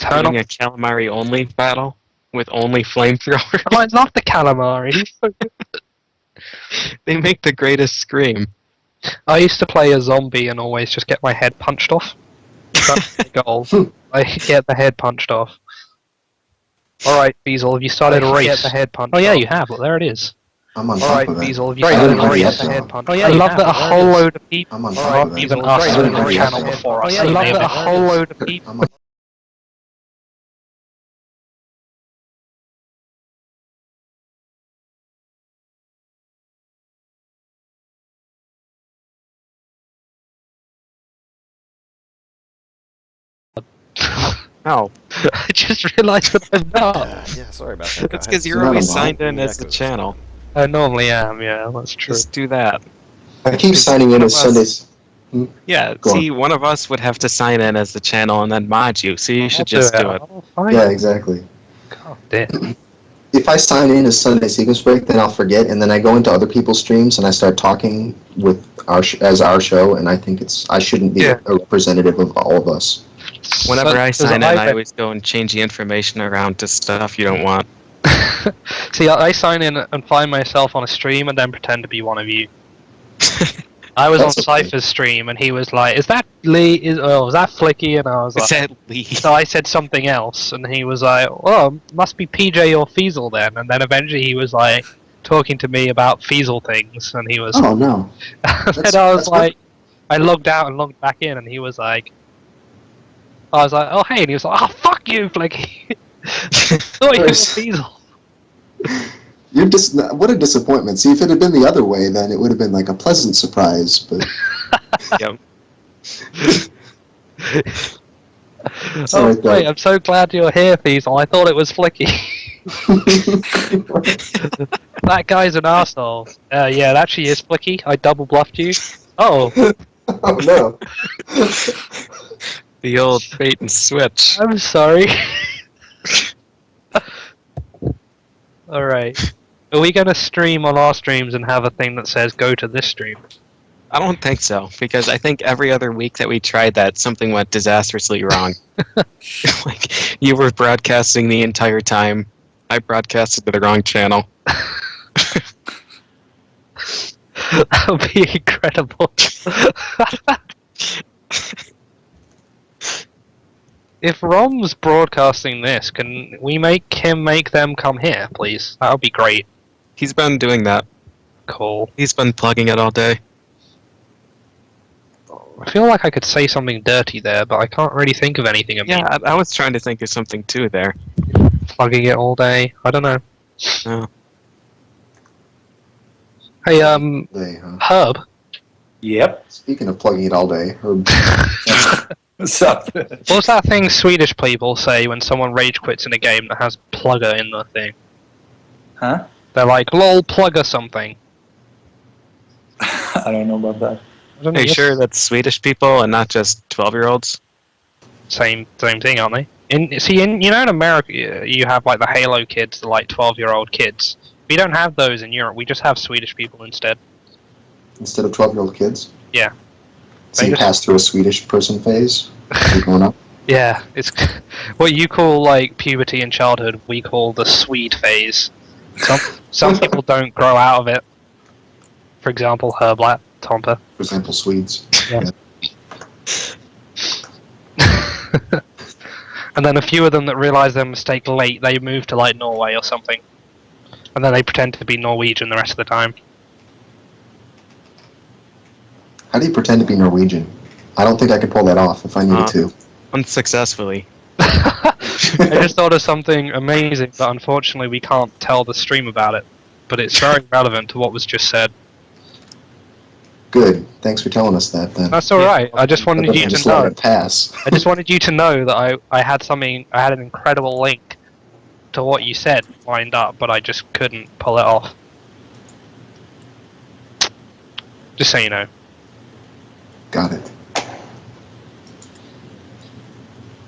Turn doing on. a calamari only battle with only flamethrowers. Oh, I love the calamari. They make the greatest scream. I used to play a zombie and always just get my head punched off. That's my goal. I get the head punched off. Alright, Beazle, have you started a race? Get the head punched off. Oh yeah, you have. Well, there it is. I'm on top of it. Beazle, have you I started didn't a know race? yet, The head though. punch. Oh yeah, I love that a whole load of people. I'm on top of it. Even us I on didn't know the yet, channel though. before us. I love that a whole load of people. I'm on Oh, I just realised that I'm not. Yeah, sorry about that. it's Go because ahead. you're Not always a signed bot. in as the Echoes. channel. I normally am, yeah, that's true. Just do that. I keep signing in as Sundays. Yeah, Go see, one of us would have to sign in as the channel and then mod you, so you should I'll just do it. Oh, fine. Yeah, exactly. God damn. If I sign in as Sunday Sequence Break, then I'll forget, and then I go into other people's streams and I start talking with as our show, and I think I shouldn't be Yeah. a representative of all of us. Whenever I sign in, I bet- always go and change the information around to stuff you don't want. See, I sign in and find myself on a stream and then pretend to be one of you. I was That's on okay. Cypher's stream and he was like, "Is that Lee? Is that Flicky?" And I was Is like, that Lee? so I said something else, and he was like, "Oh, must be PJ or Feasel then." And then eventually he was like talking to me about Feasel things, and he was. Oh, no. and That's- I was that's like, I logged out and logged back in, and he was like, I was like, "Oh hey," and he was like, "Oh fuck you, Flicky." Thought you were Feasel. What a disappointment. See, if it had been the other way, then it would have been like a pleasant surprise, but... Yep. It's Oh, alright, though. great, I'm so glad you're here, Feasel. I thought it was Flicky. That guy's an arsehole. Yeah, it actually is Flicky. I double bluffed you. Oh, Oh, no. The old bait and switch. I'm sorry. Alright. Are we gonna stream on our streams and have a thing that says go to this stream? I don't think so, because I think every other week that we tried that, something went disastrously wrong. Like, you were broadcasting the entire time. I broadcasted to the wrong channel. That would be incredible. If Rom's broadcasting this, can we make him make them come here, please? That would be great. He's been doing that. Cool. He's been plugging it all day. I feel like I could say something dirty there, but I can't really think of anything. Yeah, I was trying to think of something too there. Plugging it all day. I don't know. Oh. Hey, Day, huh? Herb. Yep. Speaking of plugging it all day, What's up? What's that thing Swedish people say when someone rage quits in a game that has plugger in the thing? Huh? They're like, lol, plugger something. I don't know about that. I don't Are you know, sure that's Swedish people and not just 12-year-olds? Same thing, aren't they? In America, you have like the Halo kids, the like 12-year-old kids. We don't have those in Europe. We just have Swedish people instead. instead of 12-year-old kids. Yeah. So you pass through a Swedish person phase? You're going up? Yeah, it's what you call like puberty and childhood. We call the Swede phase. Some people don't grow out of it. For example, Herblat, Tompa. For example, Swedes. Yeah. And then a few of them that realise their mistake late, they move to like Norway or something. And then they pretend to be Norwegian the rest of the time. How do you pretend to be Norwegian? I don't think I could pull that off if I needed to. Unsuccessfully. I just thought of something amazing, but unfortunately we can't tell the stream about it. But it's very relevant to what was just said. Good. Thanks for telling us that, then. That's alright, I just wanted you I just to let know. it pass. I just wanted you to know that I had an incredible link to what you said lined up, but I just couldn't pull it off. Just so you know. Got it.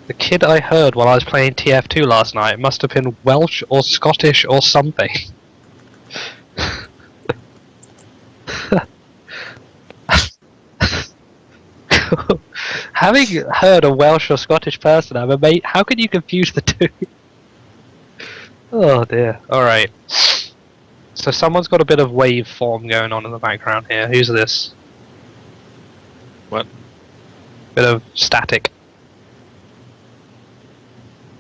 The kid I heard while I was playing TF2 last night must have been Welsh or Scottish or something. Having heard a Welsh or Scottish person, I'm amazed. How can you confuse the two? Oh dear. Alright. So someone's got a bit of waveform going on in the background here. Who's this? What? Bit of static.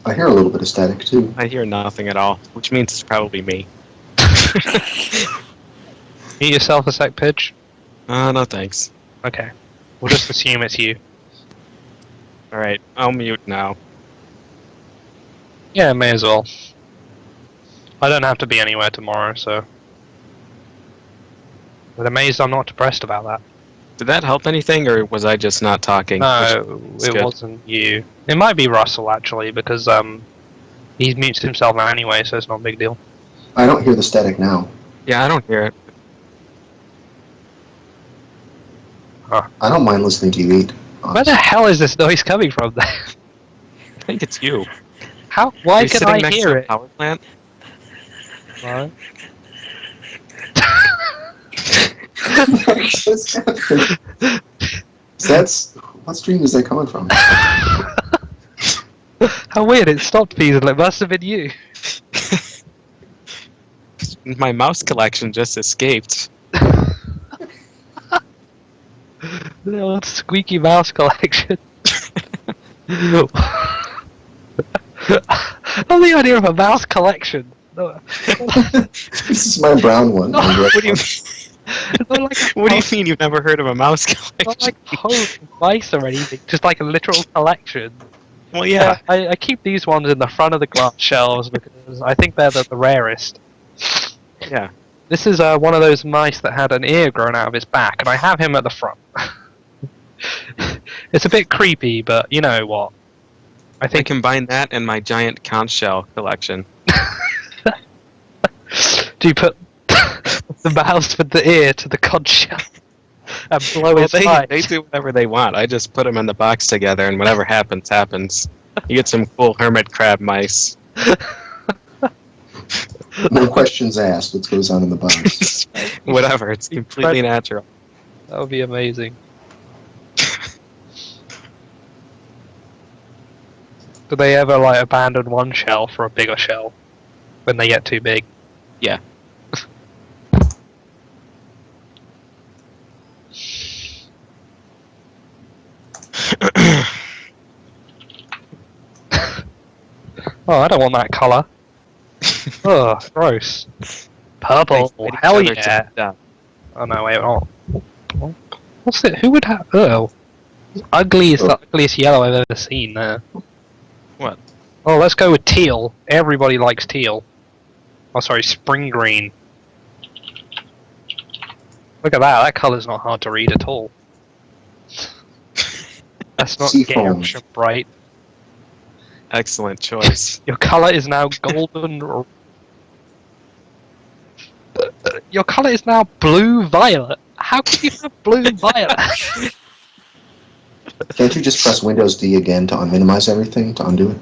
I hear a little bit of static too. I hear nothing at all, which means it's probably me. Mute yourself a sec, Pidge. No thanks. Okay. We'll just assume it's you. Alright, I'll mute now. Yeah, may as well. I don't have to be anywhere tomorrow, so... But amazed I'm not depressed about that. Did that help anything, or was I just not talking? No, it good. wasn't you. It might be Russell, actually, because he mutes himself now anyway, so it's not a big deal. I don't hear the static now. Yeah, I don't hear it. I don't mind listening to you eat. Where the hell is this noise coming from then? I think it's you. How? Why You're can sitting I next hear to a it? power plant? Right. That's what stream is that coming from? How weird, it stopped Peasel, it must have been you. My mouse collection just escaped. The old squeaky mouse collection. I love the idea of a mouse collection. No, This is my brown one. What do you like What do you mean you've never heard of a mouse collection? not like home mice or anything, just like a literal collection. Well, yeah. I keep these ones in the front of the glass shelves because I think they're the rarest. Yeah. This is one of those mice that had an ear grown out of his back, and I have him at the front. It's a bit creepy, but you know what? I I think combine that and my giant conch shell collection. do you put the mouse with the ear to the conch shell and blow Well, its they eyes? do whatever they want. I just put them in the box together, and whatever happens, happens. You get some cool hermit crab mice. No questions asked. What goes on in the box? Whatever, it's completely natural. That would be amazing. Do they ever like abandon one shell for a bigger shell when they get too big? Yeah. Oh, I don't want that color. Ugh, gross. Purple. They fit each Hell other to yeah. death. Oh no, wait. Oh. What's it? Who would have? Oh. Ugly is the ugliest yellow I've ever seen there. What? Oh, let's go with teal. Everybody likes teal. Oh, sorry, spring green. Look at that. That color's not hard to read at all. That's not Seafoam. garish and bright. Excellent choice. Your color is now golden. Your color is now blue violet. How can you have blue violet? Can't you just press Windows D again to unminimize everything to undo it?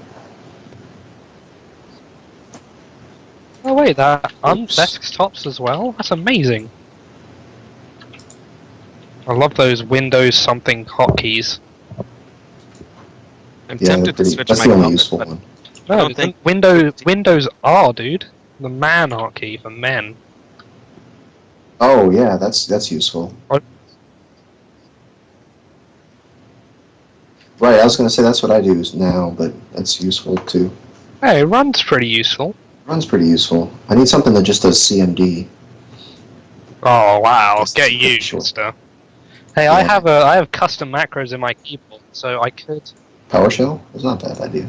Oh wait, that Oops. desktops as well? That's amazing. I love those Windows something hotkeys. I'm Yeah, tempted to pretty, switch that's my the only color, useful but one. No, don't think- Windows R, dude. The man hotkey for men. Oh yeah, that's useful. What? Right, I was gonna say that's what I do now, but that's useful too. Hey, run's pretty useful. Run's pretty useful. I need something that just does CMD. Oh wow, Just get keep it used, short. mister. Hey, I Yeah. have custom macros in my keyboard, so I could PowerShell? It's not a bad idea.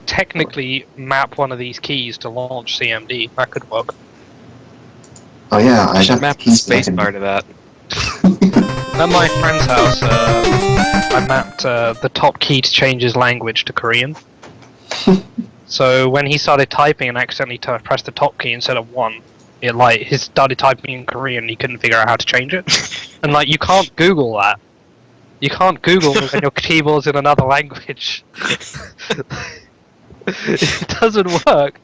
technically map one of these keys to launch CMD. That could work. Oh yeah, I I should got map the keys that I space can- bar to that. At my friend's house, I mapped the top key to change his language to Korean. So when he started typing and accidentally pressed the top key instead of 1, he started typing in Korean and he couldn't figure out how to change it. And you can't Google that. You can't Google when your keyboard's in another language. It doesn't work.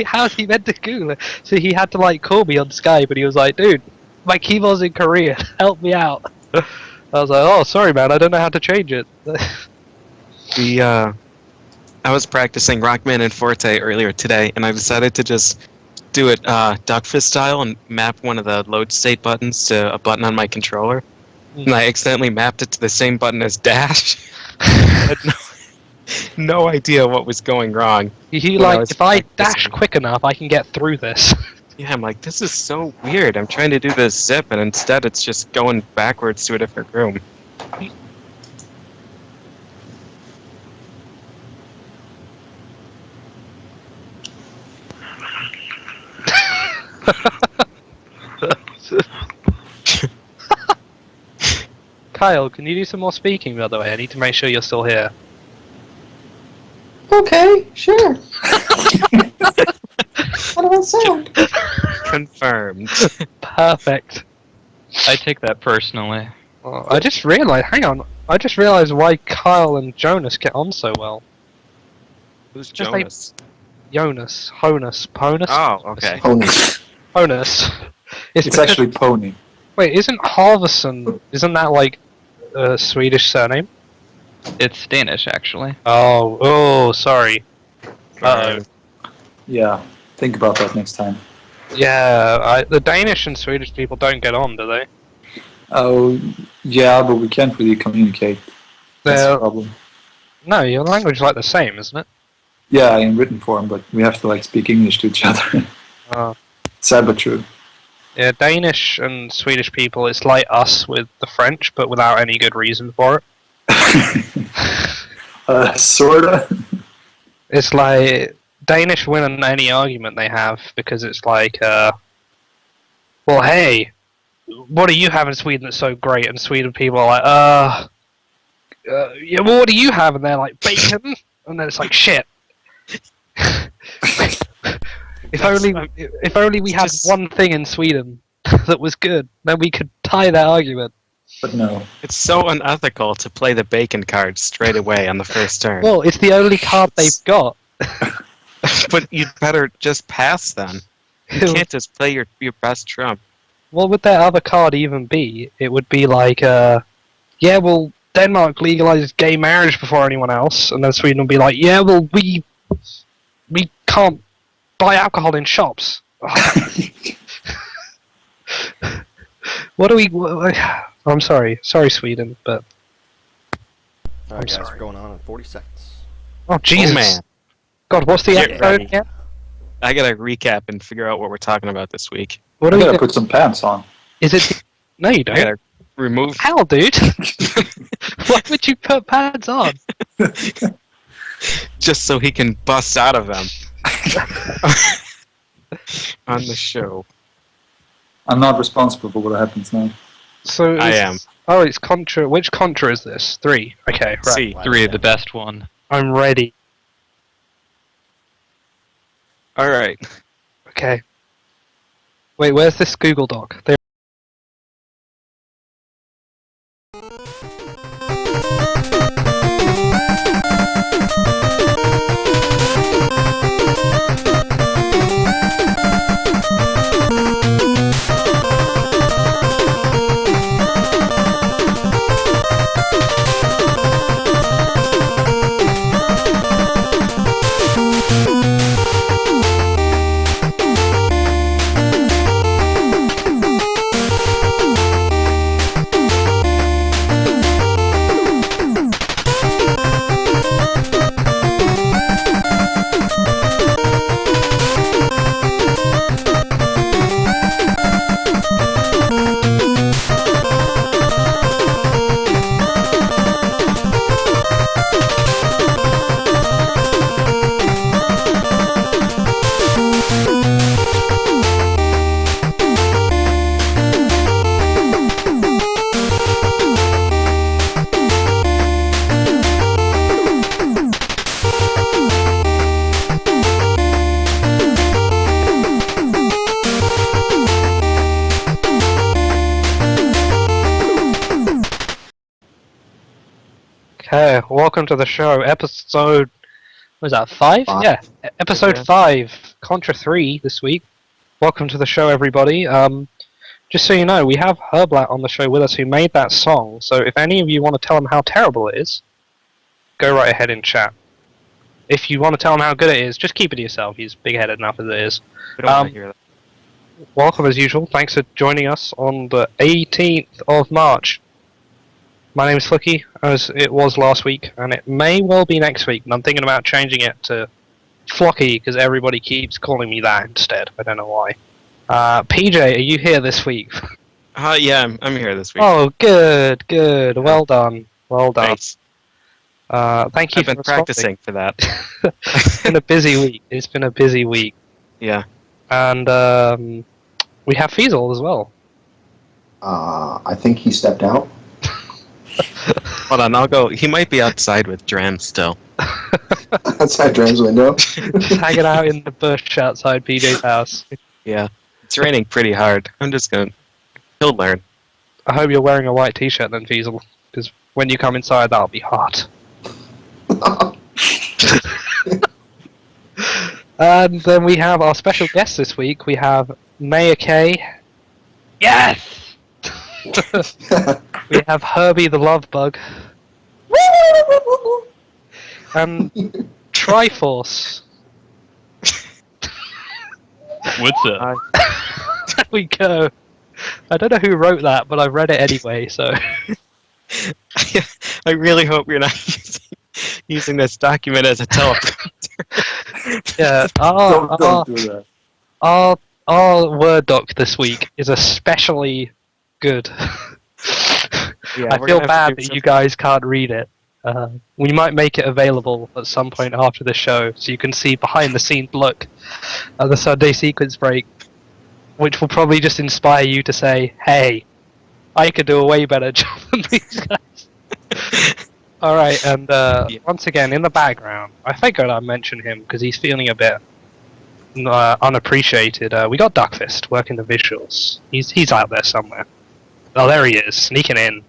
How's he meant to Google it? So he had to call me on Skype and he was like, dude, my keyboard's in Korean, help me out. I was like, oh, sorry, man, I don't know how to change it. I was practicing Rockman and Forte earlier today, and I decided to just do it Duckfist style and map one of the load state buttons to a button on my controller. And I accidentally mapped it to the same button as dash. I had no idea what was going wrong. If I dash quick enough, I can get through this. Yeah, I'm like, this is so weird. I'm trying to do this zip, and instead it's just going backwards to a different room. Kyle, can you do some more speaking, by the way? I need to make sure you're still here. Okay, sure. How do I sound? Confirmed. Perfect. I take that personally. I just realized, hang on, I just realized why Kyle and Jonas get on so well. Who's Just like- Jonas? Jonas, Honus, Ponus? Oh, okay. Honus. Honus. It's because- actually Pony. Wait, isn't Halverson, isn't that like a Swedish surname? It's Danish, actually. Oh, sorry. Uh-oh. Yeah, think about that next time. Yeah, the Danish and Swedish people don't get on, do they? Oh, yeah, but we can't really communicate. That's the They're- problem. No, your language is like the same, isn't it? Yeah, in written form, but we have to like speak English to each other. Sad but true. Yeah, Danish and Swedish people, it's like us with the French, but without any good reason for it. Sorta. It's like Danish win in any argument they have because it's like, well, hey, what do you have in Sweden that's so great? And Sweden people are like, yeah, well, what do you have? And they're like, bacon. And then it's like, shit. If only we had one thing in Sweden that was good, then we could tie that argument. But no. It's so unethical to play the bacon card straight away on the first turn. Well, it's the only card they've got. But you'd better just pass then. You can't just play your best trump. What would their other card even be? It would be like, yeah, well, Denmark legalized gay marriage before anyone else, and then Sweden would be like, yeah, well, we can't buy alcohol in shops. What do we? I'm sorry, Sweden, but Alright, guys, sorry. we're going on in 40 seconds. oh Jesus, Oh, man. God, what's the Get episode ready. again? I gotta recap and figure out what we're talking about this week. What I are we? gotta put some pants on. Is it? No, you I don't. gotta remove. How, dude? Why would you put pads on? Just so he can bust out of them on the show. I'm not responsible for what happens now. So I it's- am. Oh, it's Contra. Which Contra is this? 3. Okay, right. See. 3, the best one. I'm ready. All right. Okay. Wait, where's this Google Doc? There. Okay, welcome to the show. Episode, what was that, 5? 5. Yeah, episode Yeah. 5, Contra 3 this week. Welcome to the show, everybody. Just so you know, we have Herblat on the show with us who made that song, so if any of you want to tell him how terrible it is, go right ahead in chat. If you want to tell him how good it is, just keep it to yourself. He's big-headed enough as it is. We don't want to hear that. Welcome as usual. Thanks for joining us on the 18th of March. My name is Flicky, as it was last week, and it may well be next week. And I'm thinking about changing it to Flocky because everybody keeps calling me that instead. I don't know why. PJ, are you here this week? Yeah, I'm here this week. Oh, good, good. Well done. Well done. Thanks. Thank you I've been practicing for that. It's been a busy week. It's been a busy week. Yeah. And we have Feasel as well. I think he stepped out. Hold on, I'll go. He might be outside with Dram still. Outside Dram's window. Hanging out in the bush outside PJ's house. Yeah. It's raining pretty hard. I'm just gonna... He'll learn. I hope you're wearing a white t-shirt then, Feasel, because when you come inside, that'll be hot. And then we have our special guest this week. We have Maya K. Yes! We have Herbie the Love Bug. And Triforce. What's up? There we go. I don't know who wrote that, but I read it anyway, so... I really hope you're not using this document as a teleprompter. Yeah, Don't do that. our Word doc this week is especially good. Yeah, I we're feel gonna have to bad do that you something. guys can't read it. We might make it available at some point after the show, so you can see behind-the-scenes look at the Sunday sequence break, which will probably just inspire you to say, "Hey, I could do a way better job than these guys." All right, and once again in the background, I figured I'd mention him because he's feeling a bit unappreciated. We got Duckfist working the visuals. He's out there somewhere. Oh, there he is, sneaking in.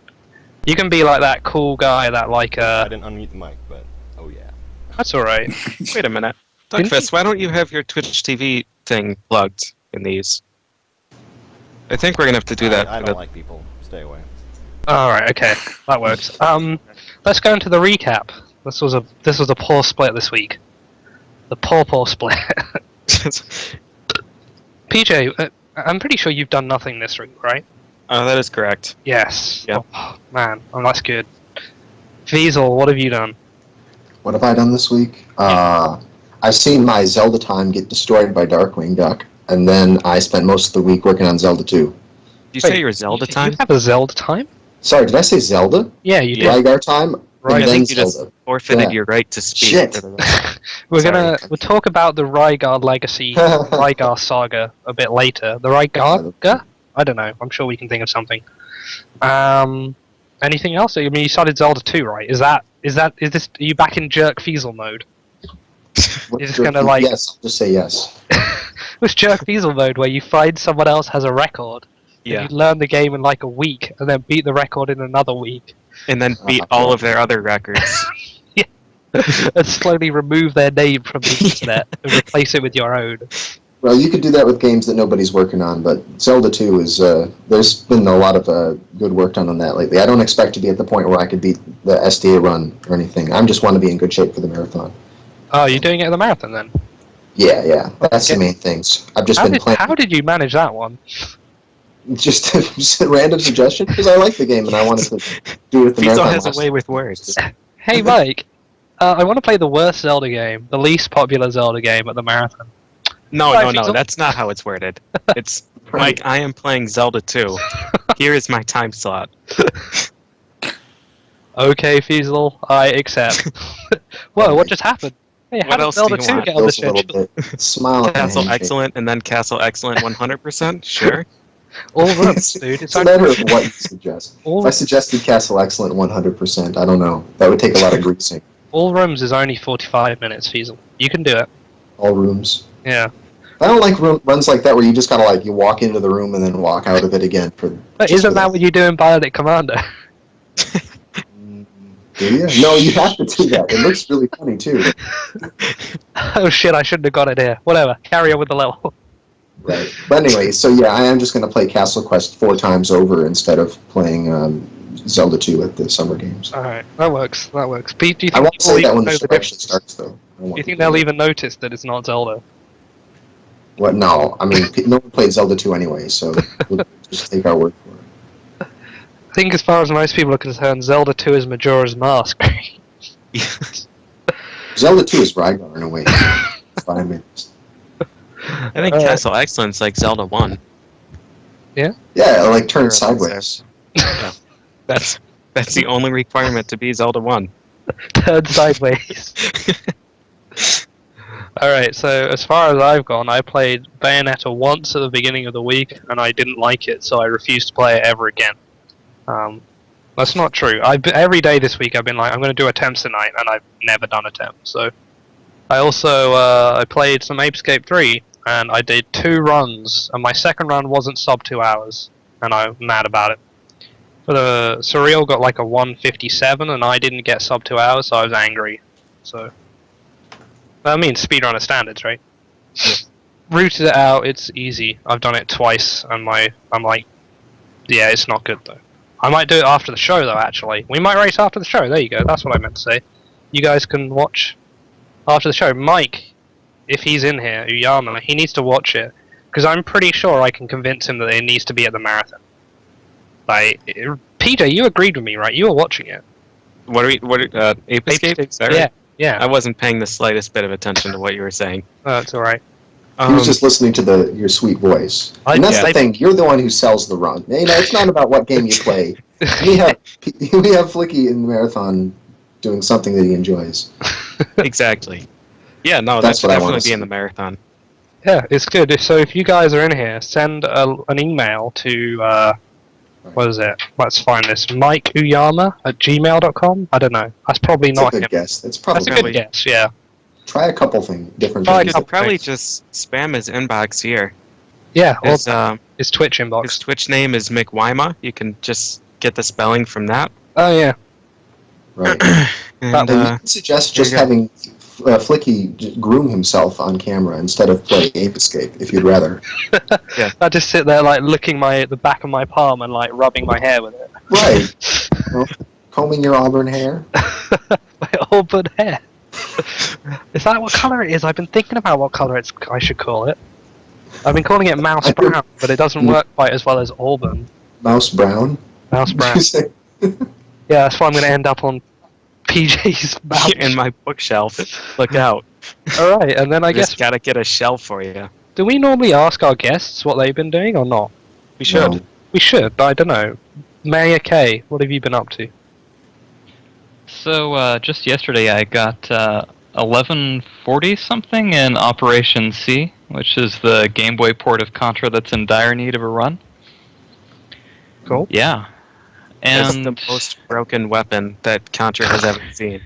You can be like that cool guy that like I didn't unmute the mic, but oh yeah. That's all right. Wait a minute. Didn't Duckfist, why don't you have your Twitch TV thing plugged in these? I think we're gonna have to do that. I for don't the- like people. Stay away. All right, okay, that works. Let's go into the recap. This was a poor split this week. The poor split. PJ, I'm pretty sure you've done nothing this week, right? Oh, that is correct. Yes. Yep. Oh, man, that's good. Feasel, what have you done? What have I done this week? I've seen my Zelda time get destroyed by Darkwing Duck, and then I spent most of the week working on Zelda 2. Did you say your Zelda time? You have a Zelda time? Sorry, did I say Zelda? Yeah, you did. Rygar time? Right. And I then think you just Zelda. forfeited Yeah. your right to speak. Shit. for the rest. We'll talk about the Rygar legacy, Rygar saga a bit later. The Rygar? I don't know. I'm sure we can think of something. Anything else? I mean, you started Zelda 2, right? Is this? Are you back in Jerk Feasel mode? What's You're just your- gonna, like- Yes, I'll just say yes. It's Jerk Feasel mode where you find someone else has a record. Yeah. And you learn the game in like a week, and then beat the record in another week, And then beat all of their other records. and slowly remove their name from the internet and replace it with your own. Well, you could do that with games that nobody's working on, but Zelda 2 is, there's been a lot of good work done on that lately. I don't expect to be at the point where I could beat the SDA run or anything. I just want to be in good shape for the marathon. Oh, you're doing it at the marathon then? Yeah, that's the main things. I've just been playing. How did you manage that one? Just a random suggestion, because I like the game and I wanted to do it at the Fiesel marathon. has a last way with words. Hey, Mike. I want to play the worst Zelda game, the least popular Zelda game at the marathon. No, Right, no, Fiesel? that's not how it's worded. It's, Mike, I am playing Zelda 2. Here is my time slot. Okay, Feasel, I accept. Whoa, what just happened? Hey, how What did else do Zelda you 2 want? get on the Feels a little schedule? bit. Smile at the Castle handshake. Excellent and then Castle Excellent 100%? Sure. All rooms, dude. It's a matter of what you suggest. all, If I suggested Castle Excellent 100%, I don't know. That would take a lot of greasing. all rooms is only 45 minutes, Feasel. You can do it. All rooms. Yeah. I don't like runs like that where you just gotta you walk into the room and then walk out of it again. But isn't that what you do in Bionic Commando? Do you? No, you have to do that. It looks really funny too. Oh shit, I shouldn't have got it here. Whatever, carry on with the level. Right. But anyway, so yeah, I am just going to play Castle Quest 4 times over instead of playing Zelda 2 at the Summer Games. Alright, that works. Pete, do you I think won't people say that even when the know show the actually difference? starts, though. Do you think they'll even notice that it's not Zelda? What? No. I mean, no one played Zelda 2 anyway, so we'll just take our word for it. I think as far as most people are concerned, Zelda 2 is Majora's Mask. Zelda 2 is Rygar in a way. That's what I mean. I think Castle Excellence like Zelda 1. Yeah, it like turns Sure, sideways. That's the only requirement to be Zelda 1. Turn sideways. Alright, so as far as I've gone, I played Bayonetta once at the beginning of the week, and I didn't like it, so I refused to play it ever again. That's not true. Every day this week I've been like, I'm going to do attempts tonight, and I've never done attempts. So I also I played some Apescape 3, and I did 2 runs, and my second run wasn't sub 2 hours, and I'm mad about it. But Surreal got like a 157, and I didn't get sub 2 hours, so I was angry. So that means speedrunner standards, right? Rooted it out, it's easy. I've done it twice, and I'm like, yeah, it's not good though. I might do it after the show though, actually. We might race after the show, there you go, that's what I meant to say. You guys can watch after the show. Mike, if he's in here, Uyama, he needs to watch it. Because I'm pretty sure I can convince him that it needs to be at the marathon. Like, PJ, you agreed with me, right? You were watching it. Ape Escape? Is that right? Yeah. I wasn't paying the slightest bit of attention to what you were saying. Oh, that's alright. He was just listening to your sweet voice. And that's the thing, you're the one who sells the run. You know, it's not about what game you play. We have Flicky in the marathon doing something that he enjoys. Exactly. Yeah, no, That's that what I should wanna definitely see. be in the marathon. Yeah, it's good. So if you guys are in here, send an email to, what is it? Let's find this. MikeUyama@gmail.com? I don't know. That's probably That's a not good him. guess. That's a good guess, yeah. Try a couple different Try a things. I'll couple probably things. just spam his inbox here. Yeah, or His his Twitch inbox. His Twitch name is McWyma. You can just get the spelling from that. Oh, yeah. Right. And, And you can suggest just there you having Flicky groom himself on camera instead of play Ape Escape, if you'd rather. I just sit there, like, licking the back of my palm and, like, rubbing my hair with it. Right. Well, combing your auburn hair. My auburn hair. Is that what colour it is? I've been thinking about what colour I should call it. I've been calling it mouse brown, but it doesn't work quite as well as auburn. Mouse brown. Mouse brown. Yeah, that's why I'm going to end up on PJ's mouth. in my bookshelf. Look out. Alright, and then I guess... Just gotta get a shelf for you. Do we normally ask our guests what they've been doing or not? We should. No. We should, but I don't know. Mayor K, what have you been up to? So, just yesterday I got 1140 something in Operation C, which is the Game Boy port of Contra that's in dire need of a run. Cool. Yeah. It's And the most broken weapon that Contra has ever seen.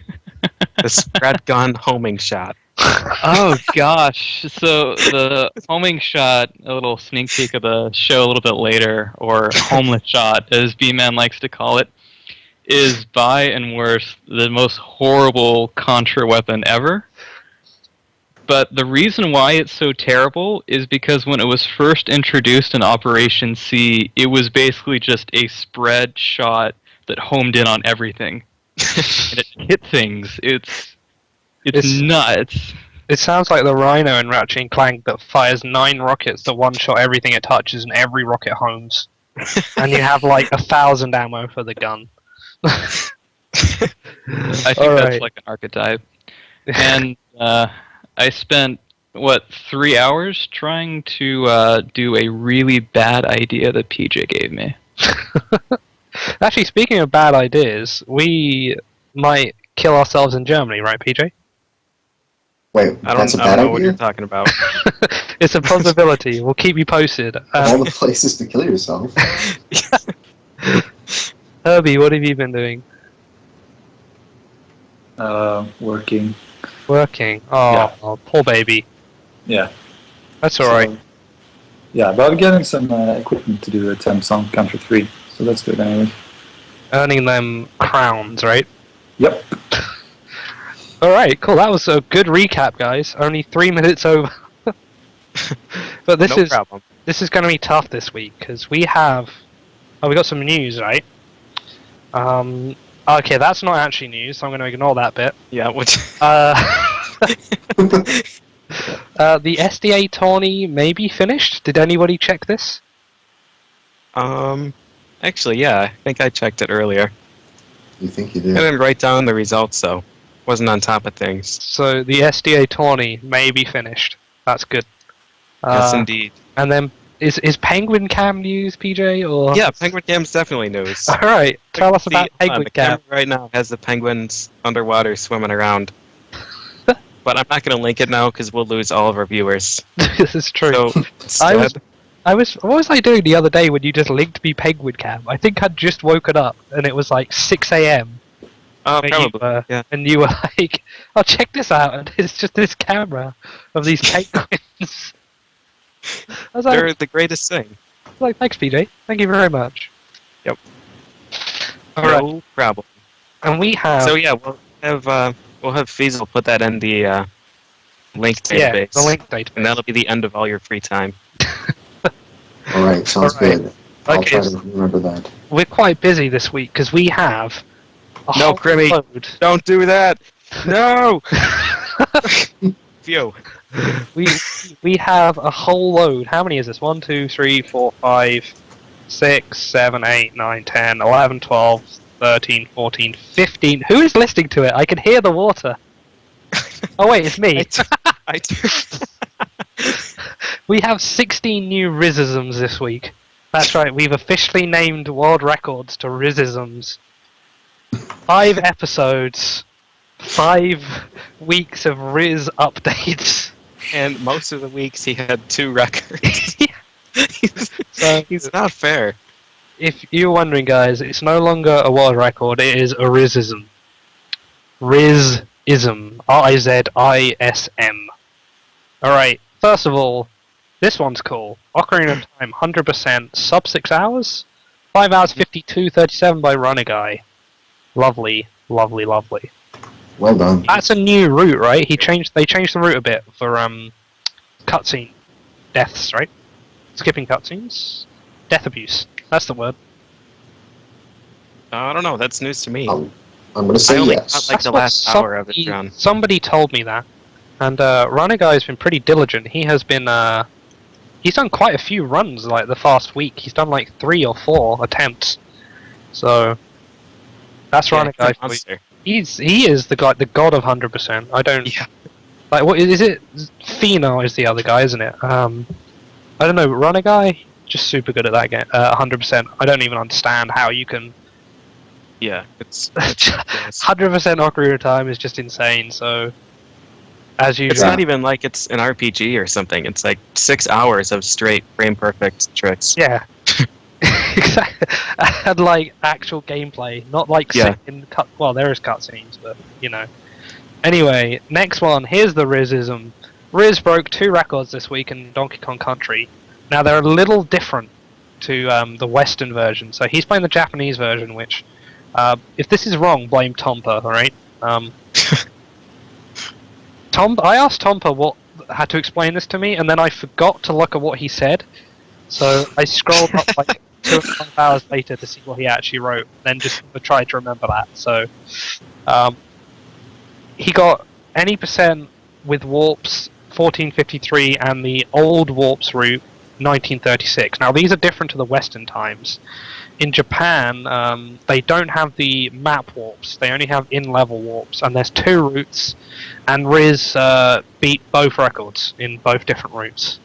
The spread gun homing shot. oh gosh, so the homing shot, a little sneak peek of the show a little bit later, or homeless shot, as B-Man likes to call it, is by and worse the most horrible Contra weapon ever. But the reason why it's so terrible is because when it was first introduced in Operation C, it was basically just a spread shot that homed in on everything. And it hit things. It's nuts. It sounds like the Rhino in Ratchet and Clank that fires 9 rockets that one-shot everything it touches and every rocket homes. And you have like 1,000 ammo for the gun. I think that's like an archetype. And I spent, 3 hours trying to do a really bad idea that PJ gave me. Actually, speaking of bad ideas, we might kill ourselves in Germany, right, PJ? Wait, that's a bad I don't know idea? what you're talking about. It's a possibility. We'll keep you posted. All the places to kill yourself. Herbie, what have you been doing? Working. Working. Oh, poor baby. Yeah. That's alright. So, yeah, but I'm getting some equipment to do attempts on Contra 3, so that's good anyway. Earning them crowns, right? Yep. Alright, cool. That was a good recap, guys. Only 3 minutes over. But this no is problem. this is going to be tough this week because we got some news, right? Okay, that's not actually news, so I'm going to ignore that bit. Yeah, which The SDA tourney may be finished. Did anybody check this? actually, yeah, I think I checked it earlier. You think you I did? didn't write down the results though. Wasn't on top of things. So the SDA tourney may be finished. That's good. Yes, indeed. And then is Penguin Cam news, PJ? Or Yeah, Penguin Cam's definitely news. All right, tell us about The Penguin Cam. camera right now has the penguins underwater swimming around. But I'm not going to link it now because we'll lose all of our viewers. This is true. So What was I doing the other day when you just linked me Penguin Cam? I think I'd just woken up and it was like 6 a.m. probably. Yeah. And you were like, "Oh, check this out!" And it's just this camera of these penguins. I was They're the greatest thing. thanks, PJ. Thank you very much. Yep. Alright. No problem. And we have So yeah, we'll have Feasel put that in the link database. the link database. And that'll be the end of all your free time. All right, sounds All right. good. I'll Okay, try to remember that. We're quite busy this week because we have a No, whole Crimmy. load. Don't do that! No! Phew. We have a whole load. How many is this? 1, 2, 3, 4, 5, 6, 7, 8, 9, 10, 11, 12, 13, 14, 15. Who is listening to it? I can hear the water. Oh wait, it's me. I do. We have 16 new Rizisms this week. That's right, we've officially named world records to Rizisms. 5 episodes, 5 weeks of Riz updates. And most of the weeks he had 2 records. So, He's not fair. if you're wondering, guys, it's no longer a world record, it is a Rizism. Rizism. Rizism. Alright, first of all, this one's cool. Ocarina of Time, 100%, sub 6 hours? 5 hours 52:37 by Runner Guy. Lovely, lovely, lovely. Well done. That's a new route, right? They changed the route a bit for cutscene deaths, right? Skipping cutscenes? Death abuse. That's the word. I don't know, that's news to me. I'm going to I say only yes. got like That's the what last hour of it, John. Somebody told me that. And Runner Guy's been pretty diligent. He has been he's done quite a few runs like the past week. He's done like 3 or 4 attempts. So that's Runner Guy for you. Monster. He is the guy, the god of 100%. I don't Yeah. like what is it? Fina is the other guy, isn't it? I don't know. Runner Guy just super good at that game. 100%. I don't even understand how you can. Yeah, it's 100% Ocarina of Time is just insane. So as usual, It's not even like it's an RPG or something. It's like 6 hours of straight frame perfect tricks. yeah. Exactly. And like actual gameplay, not like Yeah. in cut. Well, there is cutscenes, but you know. Anyway, next one. Here's the Rizism. Riz broke 2 records this week in Donkey Kong Country. Now they're a little different to the Western version. So he's playing the Japanese version, which, if this is wrong, blame Tompa. All right. I asked Tompa how to explain this to me, and then I forgot to look at what he said. So I scrolled up like 2.5 hours later to see what he actually wrote, then just tried to remember that. So he got any percent with warps 1453 and the old warps route 1936. Now these are different to the Western times. In Japan, they don't have the map warps. They only have in-level warps, and there's 2 routes. And Riz beat both records in both different routes.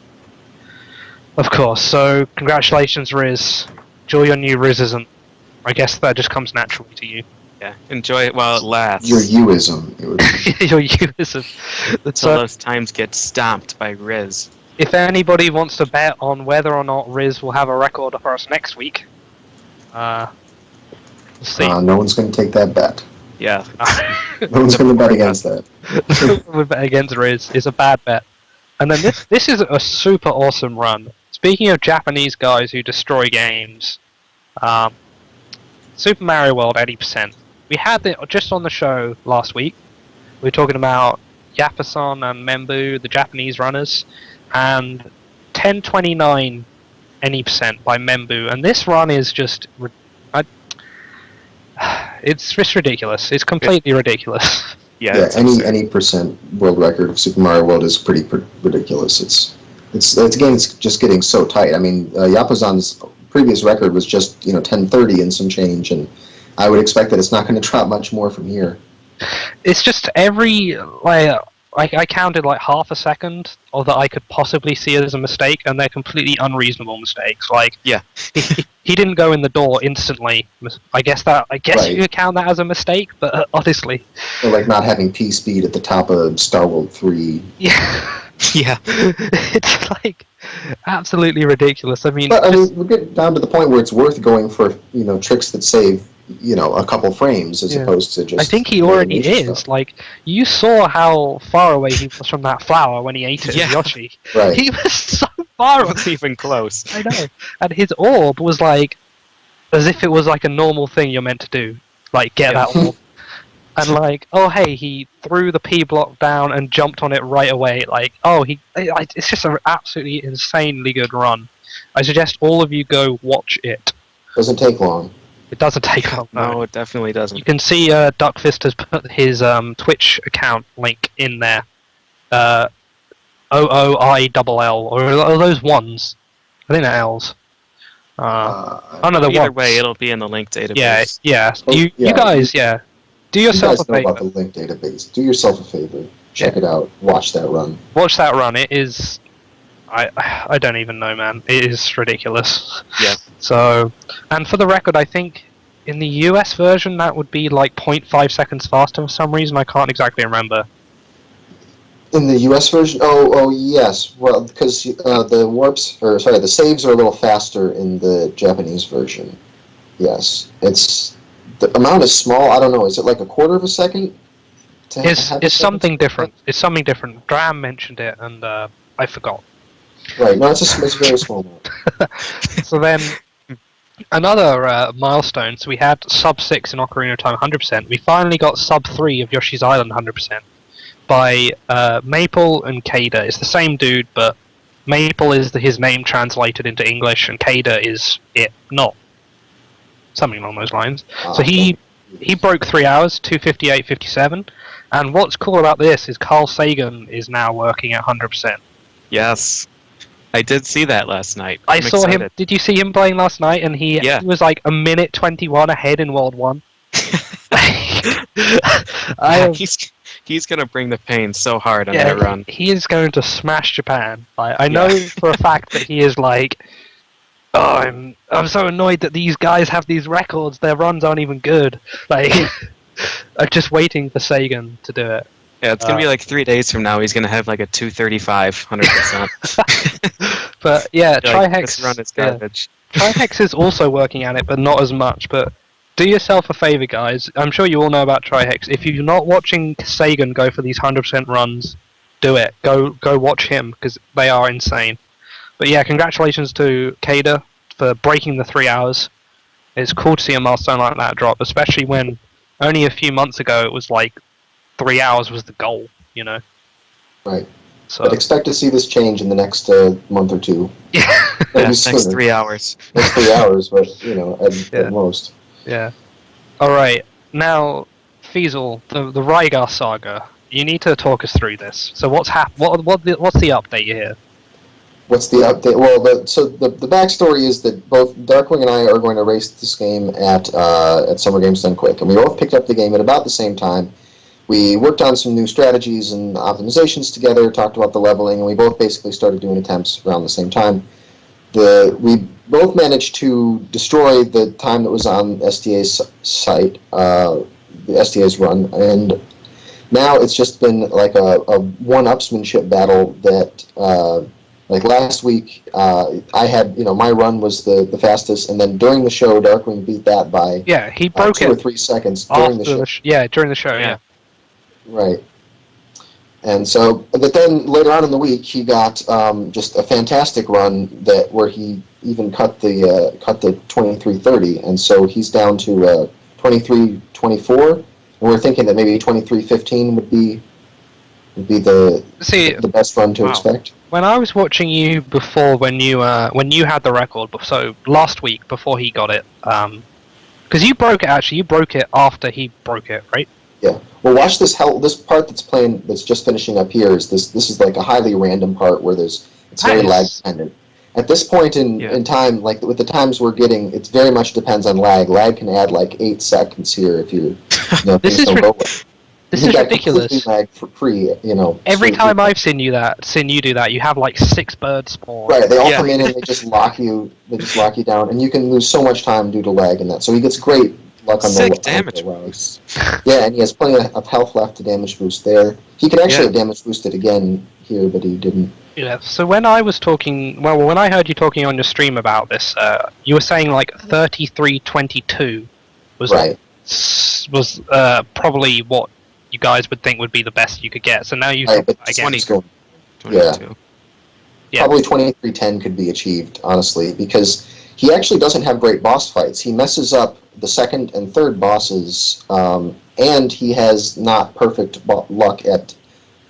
Of course. So congratulations, Riz. Enjoy your new Rizism. I guess that just comes naturally to you. Yeah, enjoy it while it lasts. Your Uism. It would be. Your Uism. Until those times get stomped by Riz. If anybody wants to bet on whether or not Riz will have a record for us next week, we'll see. No one's going to take that bet. Yeah. No one's going to bet against that. Would bet against Riz is a bad bet. And then this is a super awesome run. Speaking of Japanese guys who destroy games, Super Mario World 80%. We had it just on the show last week. We were talking about Yapason and Membu, the Japanese runners, and 10:29 any percent by Membu, and this run is just it's just ridiculous. It's completely ridiculous. Yeah, any percent world record of Super Mario World is pretty ridiculous. It's again, it's just getting so tight. I mean, Yapazan's previous record was just 10:30 and some change, and I would expect that it's not going to drop much more from here. It's just every I counted like half a second or that I could possibly see as a mistake, and they're completely unreasonable mistakes. Like, yeah, he didn't go in the door instantly. I guess right. You could count that as a mistake, but honestly, or like not having P speed at the top of Star World 3. Yeah, yeah, it's like absolutely ridiculous. I mean, we're getting down to the point where it's worth going for tricks that save a couple frames as opposed to just. I think he already is. Stuff. Like, you saw how far away he was from that flower when he ate it, Yoshi. Right. He was so far away. It wasn't even close. I know. And his orb was like, as if it was like a normal thing you're meant to do. Like, get that orb. And like, oh hey, he threw the P block down and jumped on it right away. Like, it's just an absolutely insanely good run. I suggest all of you go watch it. Doesn't take long. It doesn't take long. No, it definitely doesn't. You can see Duckfist has put his Twitch account link in there. OOILL, or are those ones? I think they're L's. Either way, it'll be in the link database. Yeah. Oh, You guys, do yourself a favor. You guys know about the link database. Do yourself a favor. Check it out. Watch that run. Watch that run. It is... I don't even know, man. It is ridiculous. Yeah. So, and for the record, I think in the US version that would be like 0.5 seconds faster for some reason. I can't exactly remember. In the US version? Oh yes. Well, because the saves are a little faster in the Japanese version. Yes. The amount is small. I don't know. Is it like a quarter of a second? It's something different. It's something different. Graham mentioned it, and I forgot. Right. No, it's a very small amount. So then, another milestone. So we had sub 6 in Ocarina of Time 100%. We finally got sub 3 of Yoshi's Island 100% by Maple and Kada. It's the same dude, but Maple is his name translated into English, and Kada is it not. Something along those lines. So he broke 3 hours, 2:58:57. And what's cool about this is Carl Sagan is now working at 100%. Yes. I did see that last night. I saw him. Did you see him playing last night? And he was like a minute 21 ahead in World 1. He's gonna bring the pain so hard on that run. He is going to smash Japan. I know for a fact that he is like, I'm so annoyed that these guys have these records. Their runs aren't even good. Like, I'm just waiting for Sagan to do it. Yeah, it's gonna be like 3 days from now. He's gonna have like a 2:35, 100%. But yeah, Trihex. This run is garbage. Trihex is also working at it, but not as much. But do yourself a favor, guys. I'm sure you all know about Trihex. If you're not watching Sagan go for these 100% runs, do it. Go watch him, because they are insane. But yeah, congratulations to Kada for breaking the 3 hours. It's cool to see a milestone like that drop, especially when only a few months ago it was like 3 hours was the goal, Right. So. But expect to see this change in the next month or two. Yeah. Next 3 hours. Next 3 hours, but at most. Yeah. All right. Now, Fiesel, the Rygar saga. You need to talk us through this. So what's what's the update here? What's the update? Well, the backstory is that both Darkwing and I are going to race this game at Summer Games Done Quick, and we both picked up the game at about the same time. We worked on some new strategies and optimizations together, talked about the leveling, and we both basically started doing attempts around the same time. We both managed to destroy the time that was on SDA's site, the SDA's run, and now it's just been like a one-upsmanship battle that, like last week, I had, my run was the fastest, and then during the show, Darkwing beat that by he broke 2 or 3 seconds during the show. During the show, yeah. Right. And so, but then later on in the week, he got just a fantastic run where he even cut the 23:30, and so he's down to 23:24, and we're thinking that maybe 23:15 would be the best run to expect. when I was watching you before, when you had the record, so last week before he got it, because you broke it actually, you broke it after he broke it, right? Yeah. Well, watch this part that's playing, that's just finishing up here. This is like a highly random part where it's very lag dependent. At this point in time, like with the times we're getting, it very much depends on lag. Lag can add like 8 seconds here if This is ridiculous. Completely lag free, Every time I've seen you do that, you have like 6 birds spawn. Right, they all come in and they just lock you. They just lock you down, and you can lose so much time due to lag in that. So he gets great luck on Sick the damage boost. Yeah, and he has plenty of health left to damage boost there. He could actually have damage boosted again here, but he didn't. Yeah. So when I was talking, when I heard you talking on your stream about this, you were saying like 33-22 was right. Was probably what you guys would think would be the best you could get. So now you again. 22. Yeah. Probably 23-10 could be achieved, honestly, because he actually doesn't have great boss fights. He messes up the second and third bosses, and he has not perfect luck at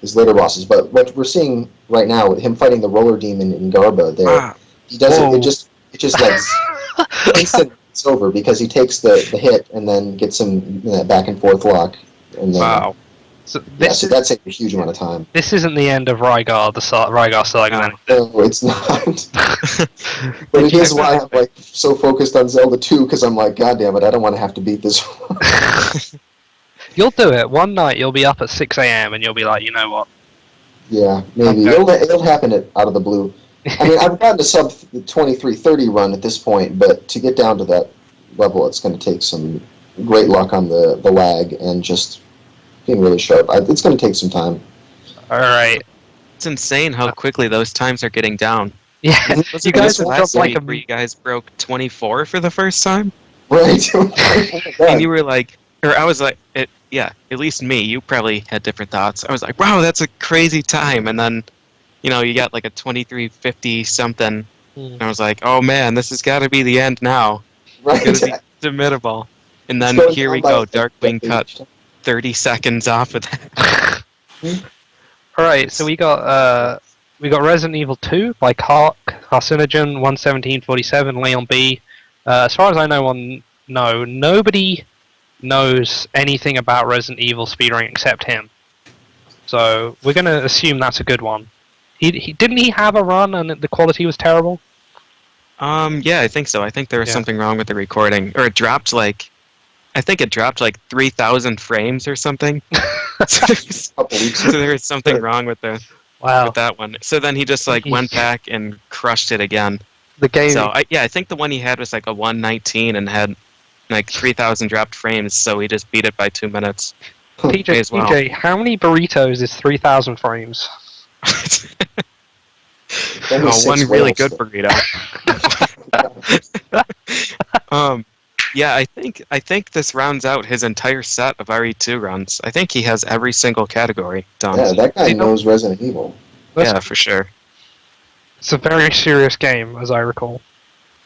his later bosses. But what we're seeing right now, with him fighting the roller demon in Garba, he does it. It just like instant. It's over because he takes the hit and then gets him that back and forth lock. And then, So so that's a huge amount of time. This isn't the end of Rygar, Rygar saga. No, it's not. But here's why I'm like so focused on Zelda 2, because I'm like, God damn it, I don't want to have to beat this one. You'll do it. One night you'll be up at 6 a.m. and you'll be like, you know what? Yeah, maybe. Okay. It'll happen out of the blue. I mean, I've gotten to sub 23-30 run at this point, but to get down to that level, it's going to take some great luck on the lag and just being really sharp. It's going to take some time. All right. It's insane how quickly those times are getting down. Yeah, you guys last week where you guys broke 24 for the first time, right? And you were like, or I was like, at least me. You probably had different thoughts. I was like, wow, that's a crazy time, and then. You got like a 23:50 something, and I was like, "Oh man, this has got to be the end now. Right. It's gonna be formidable." And then here we go, Darkwing cut 30 seconds off of that. All right, so we got Resident Evil 2 by Carcinogen 11747 Leon B. As far as I know, nobody knows anything about Resident Evil speedrunning except him. So we're gonna assume that's a good one. Didn't he have a run and the quality was terrible? Yeah, I think so. I think there was something wrong with the recording, or it dropped like 3,000 frames or something. So there was something wrong with with that one. So then he just went back and crushed it again. The game. So I think the one he had was like a 119 and had like 3,000 dropped frames. So he just beat it by 2 minutes. PJ, how many burritos is 3,000 frames? One really good burrito. I think this rounds out his entire set of RE2 runs. I think he has every single category done. Yeah, that guy knows Resident Evil. Yeah, for sure. It's a very serious game, as I recall.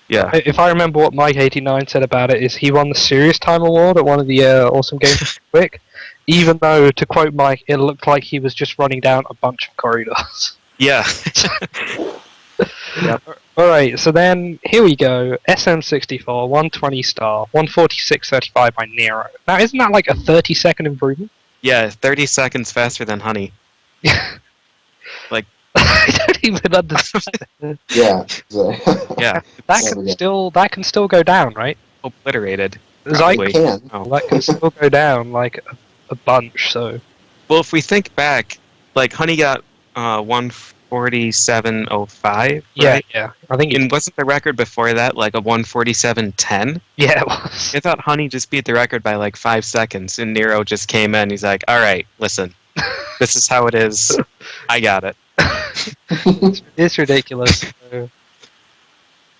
Yeah. If I remember what Mike89 said about it, is he won the Serious Time Award at one of the Awesome Games Quick, even though, to quote Mike, it looked like he was just running down a bunch of corridors. Yeah. Alright, so then, here we go. SM64, 120 star, 146.35 by Nero. Now, isn't that like a 30-second improvement? Yeah, 30 seconds faster than Honey. Like, I don't even understand. Yeah. Yeah. That can still go down, right? Obliterated. It can. That can still go down like a bunch. So. Well, if we think back, like Honey got 147.05. Yeah, right? yeah. I think. And wasn't the record before that like a 147.10? Yeah, it was. I thought Honey just beat the record by like 5 seconds, and Nero just came in. He's like, "All right, listen, this is how it is. I got it." It's ridiculous.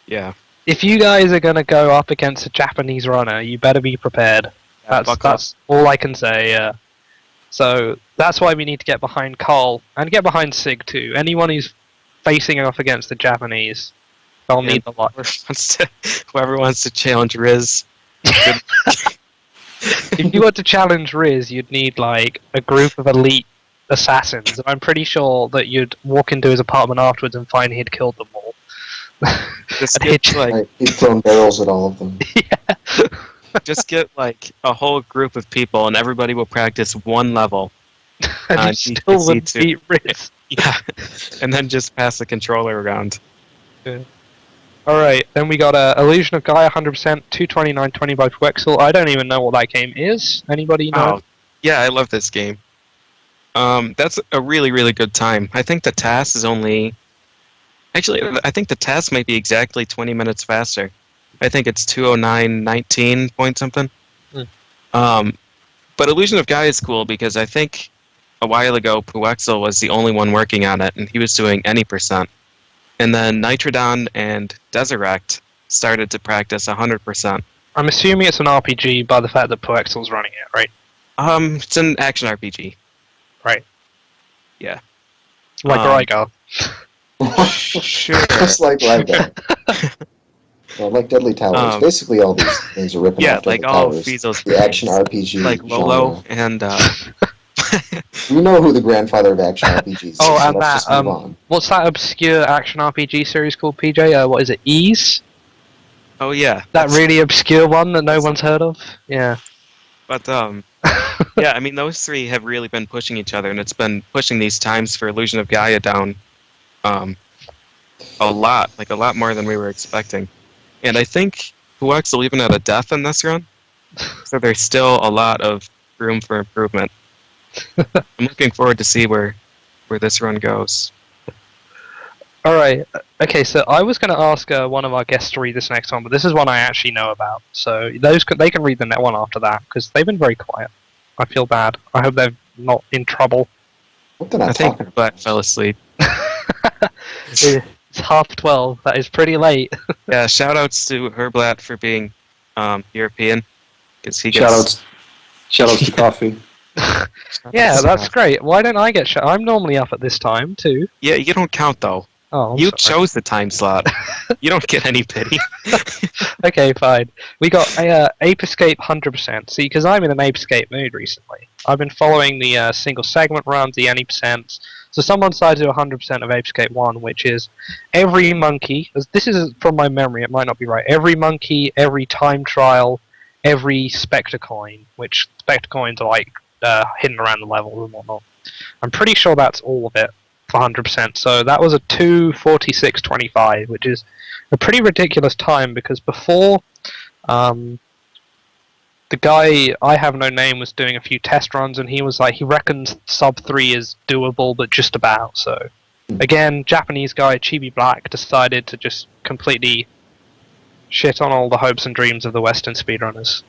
Yeah. If you guys are gonna go up against a Japanese runner, you better be prepared. That's all I can say. Yeah. So that's why we need to get behind Carl and get behind Sig too. Anyone who's facing off against the Japanese, they'll need the luck. Whoever wants to challenge Riz. If you want to challenge Riz, you'd need like a group of elite assassins, and I'm pretty sure that you'd walk into his apartment afterwards and find he'd killed them all. Just And he'd get like Right, he's throwing barrels at all of them. just get like a whole group of people, and everybody will practice one level. and on he still would GTC2. beat Riz. Yeah, and then just pass the controller around. Alright, then we got Illusion of Gaia 100%, 229.20 by Wexel. I don't even know what that game is. Anybody know? Oh, yeah, I love this game. That's a really, really good time. I think the task is only... Actually, I think the task might be exactly 20 minutes faster. I think it's 209.19 point something. But Illusion of Gaia is cool because I think a while ago Puexel was the only one working on it, and he was doing any percent. And then Nitrodon and Desirect started to practice 100%. I'm assuming it's an RPG by the fact that Poexel's running it, right? It's an action RPG. Right. Yeah. Like Rygar. Sure. Just like Rygar. Well, like Deadly Towers. Basically, all these things are ripping Yeah, off like Deadly all Towers. Fizo's The action RPG like Lolo and We know who the grandfather of action RPGs is. Oh, so and let's that, just move on. what's that obscure action RPG series called, PJ? What is it, Ease? oh yeah, That really obscure one that no one's heard of? Yeah. But yeah, I mean those three have really been pushing each other, and it's been pushing these times for Illusion of Gaia down a lot more than we were expecting. And I think Puexel even had a death in this run, so there's still a lot of room for improvement. I'm looking forward to see where this run goes. Alright, okay, so I was going to ask one of our guests to read this next one, but this is one I actually know about. So they can read the next one after that, because they've been very quiet. I feel bad. I hope they're not in trouble. What did I I talking think about? Black fell asleep. It's 12:30. That is pretty late. Yeah, shoutouts to Herblat for being European, because he gets Shoutouts to coffee. Yeah, that's great. Why don't I get I'm normally up at this time, too. Yeah, you don't count though. Oh, I'm You sorry. chose the time slot. You don't get any pity. Okay, fine. We got Ape Escape 100%. See, because I'm in an Ape Escape mood recently. I've been following the single segment runs, the any percents. So someone decided to do 100% of Ape Escape 1, which is every monkey, this is from my memory, it might not be right, every monkey, every time trial, every Spectre coin, which Spectre coins are like hidden around the level and whatnot. I'm pretty sure that's all of it for 100%. So that was a 2:46.25, which is a pretty ridiculous time because before the guy I have no name was doing a few test runs and he was like he reckons sub 3 is doable but just about. So again, Japanese guy Chibi Black decided to just completely shit on all the hopes and dreams of the Western speedrunners.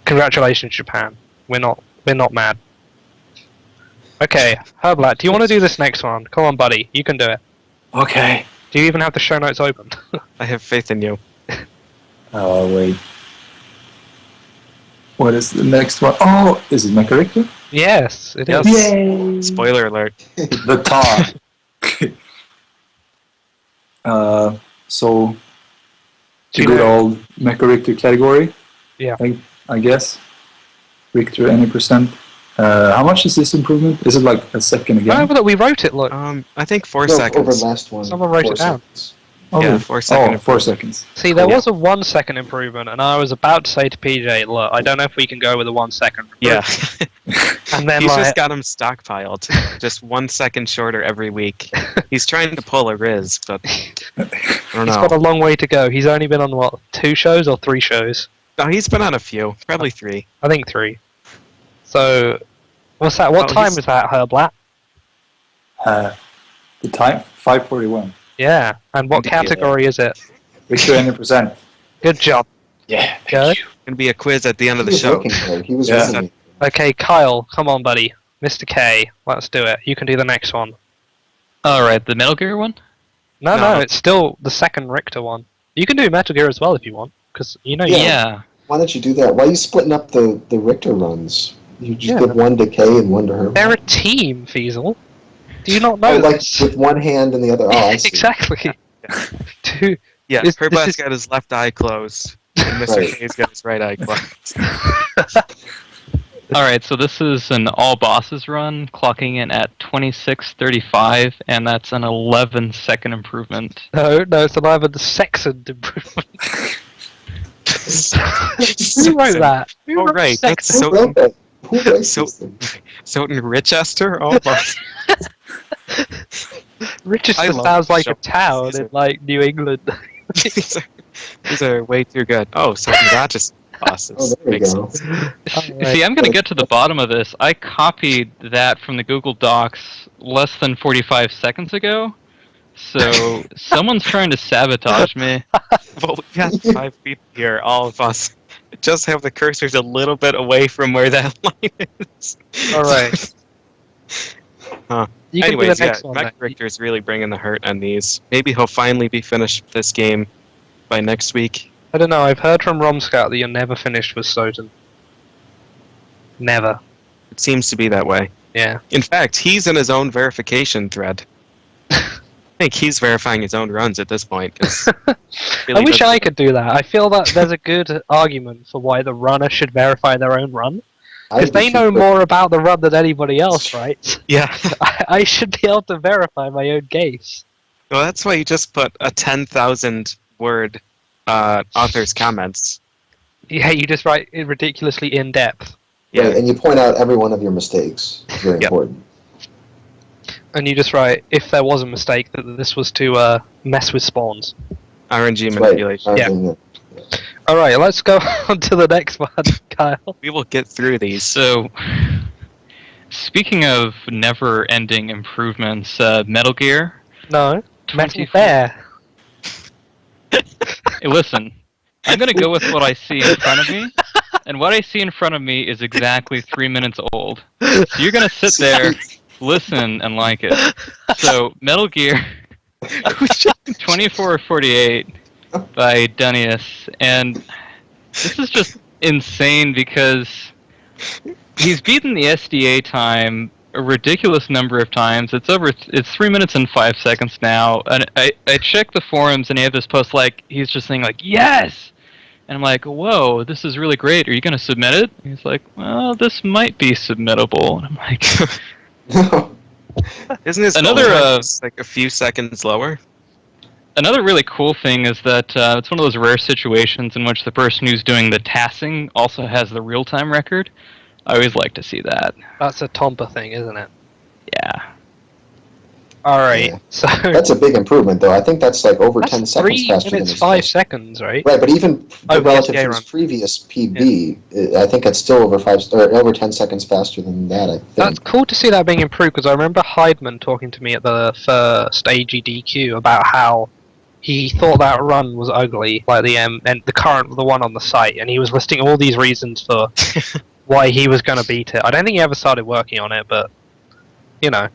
Congratulations, Japan. We're not mad. Okay, Herblat, do you want to do this next one? Come on, buddy, you can do it. Okay. Do you even have the show notes open? I have faith in you. Oh, wait. What is the next one? Oh, is it Mecha Yes, it is. Yes. Yay! Spoiler alert. The top. So, Do the you good know- old Mecha Richter category. Yeah. I guess. Richter any percent. How much is this improvement? Is it like a second No, again? but we wrote it, look. I think 4 No, over seconds. last one. Someone wrote 4 it down. seconds. Oh, Yeah, really? 4 second. Oh, 4 seconds. See, there Yeah. was a 1 second improvement, and I was about to say to PJ, look, I don't know if we can go with a 1 second improvement. Yeah. And then, He's like, just got him stockpiled. Just 1 second shorter every week. He's trying to pull a Riz, but I don't he's know. got a long way to go. He's only been on, what, 2 shows or 3 shows? No, he's been on a few. Probably 3. I think 3. So, what's that? What Oh, time he's- is that, Herblat? The time? 5:41. Yeah, and what Indeed. category is it? Richter any percent. Good job. Yeah. Good. Gonna be a quiz at the end of He the was show. looking there. He was Yeah. visiting. Okay, Kyle, come on, buddy. Mr. K, let's do it. You can do the next one. Alright, the Metal Gear one? No, No. it's still the second Richter one. You can do Metal Gear as well if you want, because you know. Yeah. Yeah. Why don't you do that? Why are you splitting up the Richter runs? You just Yeah. give one to Kay and one to her. They're a team, Fiesel. Do you not know Oh, like this? with one hand and the other. Oh, I see. Exactly. Two. Yeah, This Herblat's is- got his left eye closed, and Mr. Right. K's got his right eye closed. Alright, so this is an all bosses run, clocking in at 26:35, and that's an 11-second improvement. No, it's an either the second improvement. Who wrote that? Who Oh, wrote right, that's second? Who wrote that? Who writes So- these things? So in Richester? Oh, boss. I Richester love sounds like a show- town these in are- like New England. these are way too good. Oh, so Rochester bosses. Oh, there we Makes go. sense. See, I'm gonna get to the bottom of this. I copied that from the Google Docs less than 45 seconds ago, so someone's trying to sabotage me. Well, we got 5 people here, all of us. Just have the cursors a little bit away from where that line is. All right. Huh. You can Anyways, do the next one. Mech then. Richter's really bringing the hurt on these. Maybe he'll finally be finished with this game by next week. I don't know. I've heard from Romscout that you're never finished with Soden. Never. It seems to be that way. Yeah. In fact, he's in his own verification thread. I think he's verifying his own runs at this point. 'Cause I wish I could do that. I feel that there's a good argument for why the runner should verify their own run. Because I they wish know you could- more about the run than anybody else, right? Yeah. I should be able to verify my own case. Well, that's why you just put a 10,000 word author's comments. Yeah, you just write it ridiculously in depth. Yeah. Right, and you point out every one of your mistakes. It's very Yep. important. And you just write, if there was a mistake, that this was to mess with spawns. RNG That's manipulation. right. Yeah. RNG. Alright, let's go on to the next one, Kyle. We will get through these. So, speaking of never-ending improvements, Metal Gear. No, Metal 24 Bear. Hey, listen, I'm gonna go with what I see in front of me, and what I see in front of me is exactly 3 minutes old. So you're gonna sit there, listen, and like it. So, Metal Gear 2448 by Dunnius, and this is just insane because he's beaten the SDA time a ridiculous number of times. It's 3 minutes and 5 seconds now, and I checked the forums and he had this post like he's just saying like yes, and I'm like, whoa, this is really great. Are you gonna submit it? And he's like, well, this might be submittable, and I'm like. Isn't his Another, goal line just, like a few seconds lower? Another really cool thing is that it's one of those rare situations in which the person who's doing the tassing also has the real-time record. I always like to see that. That's a Tompa thing, isn't it? Yeah. Alright, Yeah. so... That's a big improvement, though. I think that's like over 10 That's seconds 3 faster than minutes, his 5 seconds, right? Right, but even Oh, relative yes, to his run. previous PB, I think it's still over 10 seconds faster than that. I think. That's cool to see that being improved, because I remember Heidman talking to me at the first AGDQ about how he thought that run was ugly, like and the one on the site, and he was listing all these reasons for why he was going to beat it. I don't think he ever started working on it, but, you know.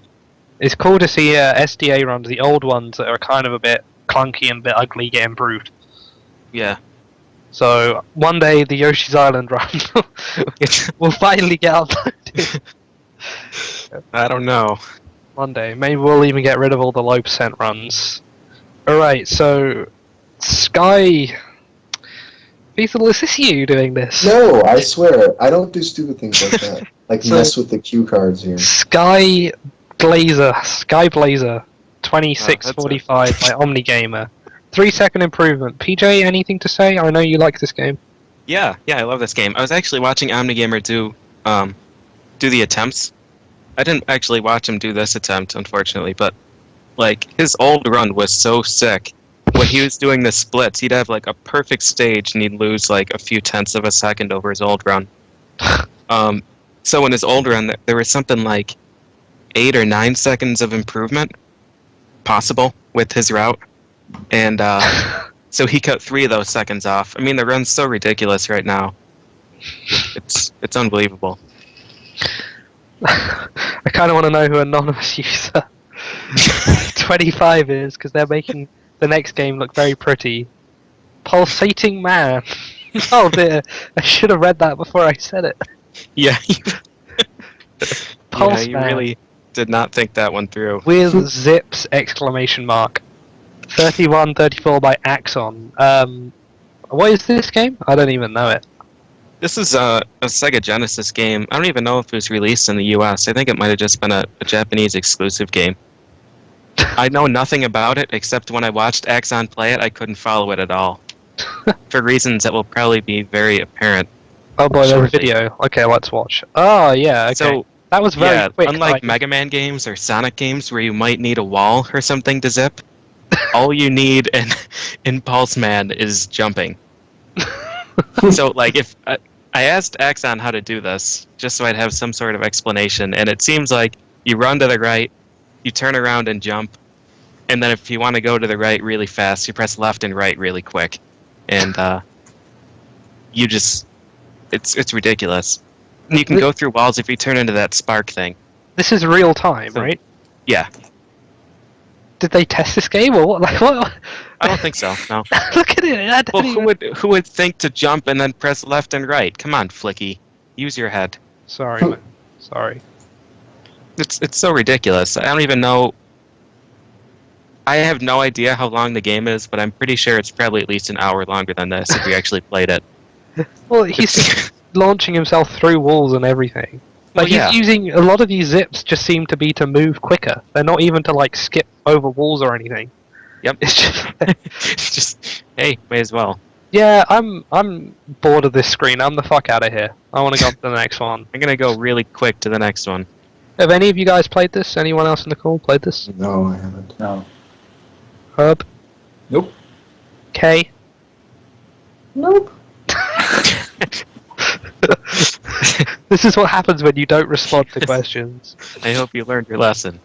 It's cool to see SDA runs, the old ones that are kind of a bit clunky and a bit ugly, get improved. Yeah. So, one day the Yoshi's Island run will finally get uploaded. I don't know. One day. Maybe we'll even get rid of all the low percent runs. Alright, so... Sky... Beetle, is this you doing this? No, I swear, I don't do stupid things like that. Like So- mess with the cue cards here. Sky Blazer 2645 by OmniGamer. 3 second improvement. PJ, anything to say? I know you like this game. Yeah, I love this game. I was actually watching OmniGamer do the attempts. I didn't actually watch him do this attempt, unfortunately, but like his old run was so sick. When he was doing the splits, he'd have like a perfect stage and he'd lose like a few tenths of a second over his old run. So in his old run, there was something like 8 or 9 seconds of improvement possible with his route, and so he cut 3 of those seconds off. I mean, the run's so ridiculous right now. It's unbelievable. I kind of want to know who anonymous user 25 is, because they're making the next game look very pretty. Pulsating Man. Oh dear, I should have read that before I said it. Yeah, Pulse you Man. really did not think that one through. With zips! Exclamation mark. 3134 by Axon. What is this game? I don't even know it. This is a Sega Genesis game. I don't even know if it was released in the U.S. I think it might have just been a Japanese exclusive game. I know nothing about it, except when I watched Axon play it, I couldn't follow it at all. For reasons that will probably be very apparent. Oh boy, there's a shortly. video. Okay, let's watch. Oh yeah, okay. So, that was very quick. unlike like- Mega Man games or Sonic games where you might need a wall or something to zip, all you need in Pulse Man is jumping. So, like, if I asked Axon how to do this, just so I'd have some sort of explanation, and it seems like you run to the right, you turn around and jump, and then if you want to go to the right really fast, you press left and right really quick, and you just it's ridiculous. And you can go through walls if you turn into that spark thing. This is real time, So- right? Yeah, Did they test this game or what? Like what? I don't think so. No. Look at it. I Well, don't even- who would think to jump and then press left and right? Come on, Flicky, use your head. Sorry, man. Sorry. It's so ridiculous. I don't even know. I have no idea how long the game is, but I'm pretty sure it's probably at least an hour longer than this if we actually played it. Well, he's launching himself through walls and everything. Like Well, yeah. he's using a lot of these zips just seem to be to move quicker. They're not even to like skip over walls or anything. Yep. It's just It's just, hey, may as well. yeah. I'm bored of this screen. I'm the fuck out of here. I want to go on to the next one. I'm gonna go really quick to the next one. Have any of you guys played this? Anyone else in the call played this? No, I haven't. No. Herb? Nope. Kay? Nope. This is what happens when you don't respond to questions. I hope you learned your lesson.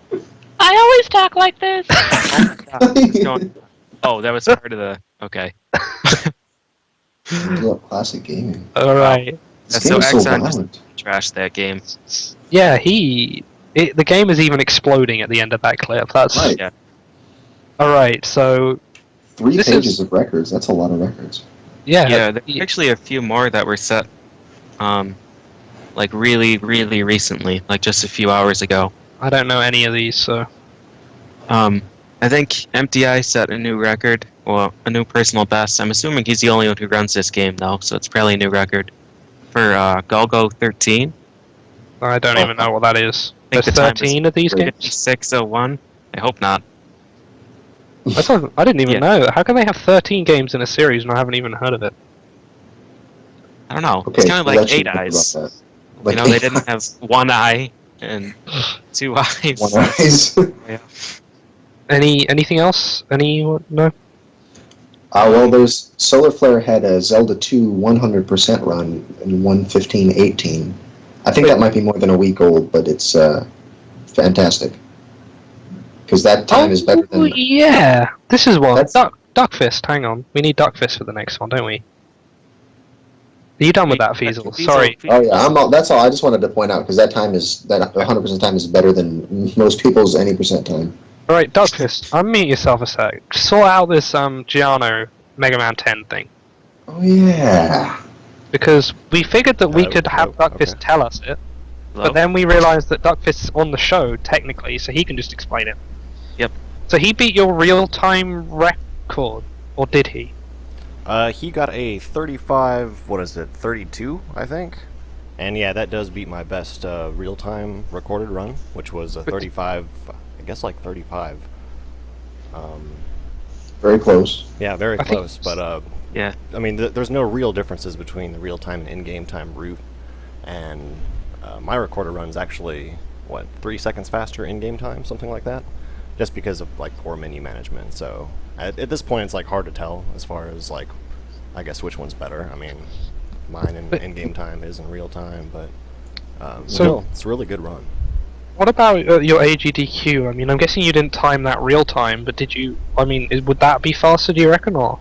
I always talk like this. Oh, that was part of the. Okay. Classic gaming. Alright. This So game's so Axon violent. Trashed that game. Yeah, the game is even exploding at the end of that clip. That's Right. Yeah. Alright, so 3 this pages is- of records. That's a lot of records. Yeah, there's actually a few more that were set, like really, really recently, like just a few hours ago. I don't know any of these, so I think MTI set a new record, well, a new personal best. I'm assuming he's the only one who runs this game, though, so it's probably a new record for Golgo 13. I don't Oh. even know what that is. I think There's the time was 13 of these games? 601. I hope not. I didn't even Yeah. know. How can they have 13 games in a series and I haven't even heard of it? I don't know. Okay, It's kind of well, like that should 8 think eyes. about that. Like You know, they didn't have one eye and 2 eyes. one eyes. Anything else? No? Well, there's Solar Flare had a Zelda 2 100% run in 1:15:18. I think that might be more than a week old, but it's fantastic. Because that time is better Oh, than. yeah. This is one. That's- Duckfist. Hang on. We need Duckfist for the next one, don't we? Are you done with that, Feasel? Sorry. Oh yeah, that's all. I just wanted to point out because that 100% time is better than most people's any percent time. Alright, Duckfist, unmute yourself a sec. Sort out this Giano Mega Man 10 thing. Oh yeah. Because we figured that we Oh, could have oh, Duckfist okay. tell us it, Hello? but then we realised that Duckfist's on the show, technically, so he can just explain it. Yep. So he beat your real-time record, or did he? He got a 35, 32, I think? And yeah, that does beat my best real-time recorded run, which was a 35, I guess like 35. Very close. Yeah, very I think close, but Yeah. I mean, there's no real differences between the real-time and in-game time route, and my recorder run's actually, 3 seconds faster in-game time, something like that, just because of, like, poor menu management, so at this point it's, like, hard to tell as far as, like, I guess which one's better. I mean, mine in-game time is in real time, but still, it's a really good run. What about your AGDQ? I mean, I'm guessing you didn't time that real-time, but did you... I mean, would that be faster, do you reckon, or...?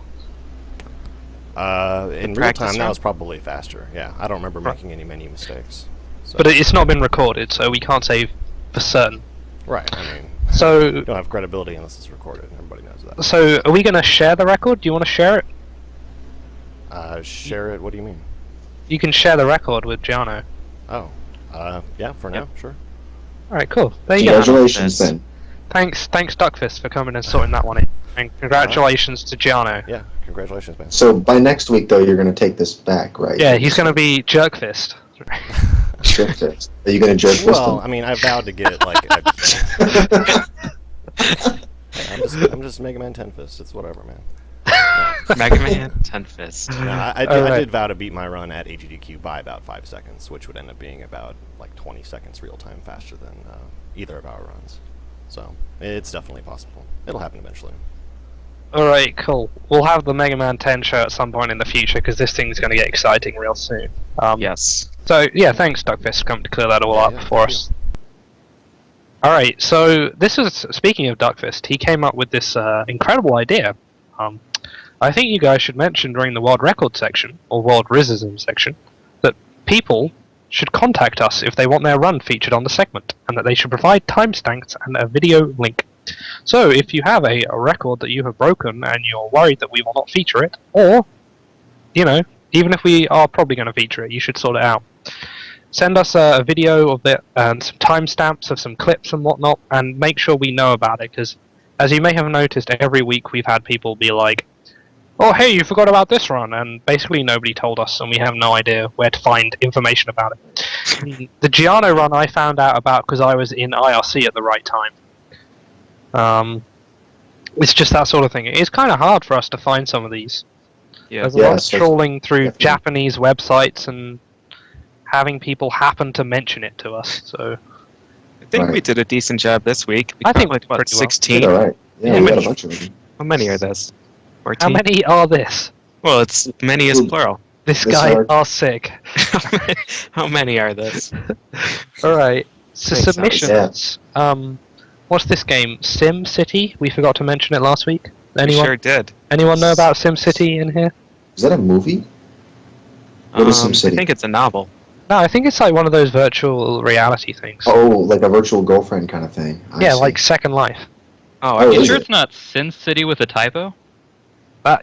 In real practice time, that run? was probably faster. Yeah, I don't remember making any menu mistakes. So. But it's not been recorded, so we can't say for certain. Right, I mean, So, you don't have credibility unless it's recorded. Everybody knows that. so are we going to share the record? Do you want to share it? Share it. What do you mean? You can share the record with Giano. Oh, yeah, for now, sure. Alright, cool. There you go. Congratulations, Yes. then. Thanks, Duckfist, for coming and sorting that one in. And congratulations to Giano. Yeah, congratulations, man. So by next week, though, you're going to take this back, right? Yeah, he's going to be Jerkfist. Jerk fist. Are you going to jerk fist Well, him? I mean, I vowed to get like. I'm just Mega Man 10 Fist. It's whatever, man. Mega Man 10 Fist. No, I did vow to beat my run at AGDQ by about 5 seconds, which would end up being about like 20 seconds real time faster than either of our runs. So it's definitely possible. It'll happen eventually. Alright, cool. We'll have the Mega Man 10 show at some point in the future, because this thing's going to get exciting real soon. Yes. So, yeah, thanks, Duckfist, for coming to clear that all up for thank us. Alright, so this is, speaking of Duckfist, he came up with this incredible idea. I think you guys should mention during the World Record section, or World Rizism section, that people should contact us if they want their run featured on the segment, and that they should provide timestamps and a video link. So, if you have a record that you have broken and you're worried that we will not feature it, or, you know, even if we are probably going to feature it, you should sort it out. Send us a video of it and some timestamps of some clips and whatnot, and make sure we know about it, because as you may have noticed, every week we've had people be like, oh hey, you forgot about this run, and basically nobody told us, and we have no idea where to find information about it. The Giano run I found out about because I was in IRC at the right time. It's just that sort of thing. It is kind of hard for us to find some of these. Yeah. There's a lot of so trawling through definitely. Japanese websites and having people happen to mention it to us. So I think Right. we did a decent job this week. I think we like, did what, pretty well. 16? All right. Yeah, How we got many- a bunch of them. How many are this? 14? how many are this? Well, it's many is Ooh. plural. This This guy hard. are sick. How many are this? Alright, so Makes sense. submissions. What's this game? Sim City? We forgot to mention it last week. We Anyone? sure did. Anyone know about Sim City in here? Is that a movie? What is SimCity? I think it's a novel. No, I think it's like one of those virtual reality things. Oh, like a virtual girlfriend kind of thing. I yeah, see. like Second Life. Oh, Oh, I You is sure it? it's not Sin City with a typo?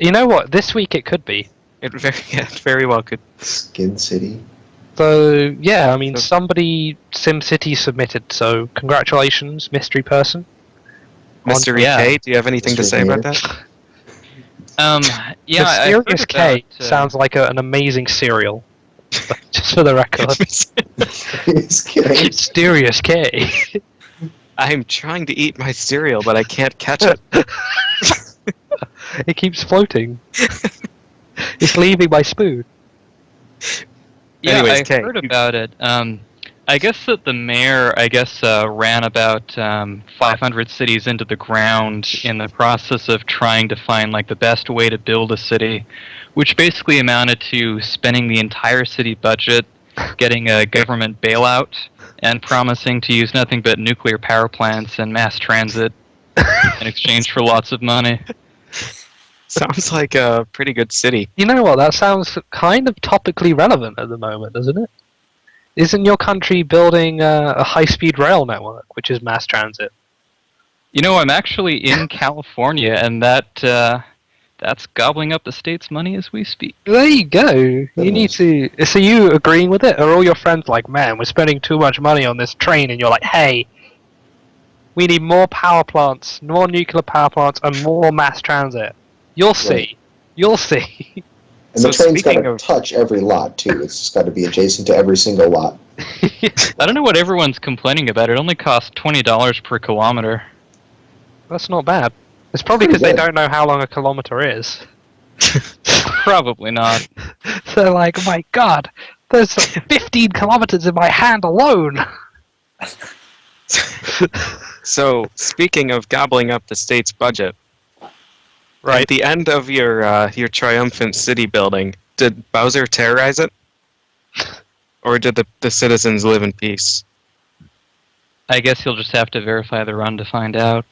You know what? This week it could be. it very well could. Skin City. So, yeah, I mean, So- somebody SimCity submitted, so congratulations, mystery person. Mr. yeah. K, do you have anything to Mr. say about K. that? Yeah, I heard Mysterious K about, sounds like an amazing cereal. Just for the record. It's kidding. Mysterious K. I'm trying to eat my cereal, but I can't catch it. It keeps floating. It's leaving my spoon. Yeah, Anyways, I Kay, heard you- about it. I guess that the mayor, ran about 500 cities into the ground in the process of trying to find like the best way to build a city, which basically amounted to spending the entire city budget, getting a government bailout, and promising to use nothing but nuclear power plants and mass transit in exchange for lots of money. Sounds like a pretty good city. You know what? That sounds kind of topically relevant at the moment, doesn't it? Isn't your country building a high-speed rail network, which is mass transit? You know, I'm actually in California, and that's gobbling up the state's money as we speak. There you go. You need to. So you agreeing with it? Are all your friends like, man, we're spending too much money on this train, and you're like, hey, we need more power plants, more nuclear power plants, and more mass transit. You'll see. Right. You'll see. And the So train's got speaking to of- touch every lot, too. It's just got to be adjacent to every single lot. I don't know what everyone's complaining about. It only costs $20 per kilometer. That's not bad. It's probably Pretty because they good. don't know how long a kilometer is. Probably not. They're like, oh my god, there's 15 kilometers in my hand alone. So, speaking of gobbling up the state's budget, at the end of your triumphant city building, did Bowser terrorize it? Or did the citizens live in peace? I guess you'll just have to verify the run to find out.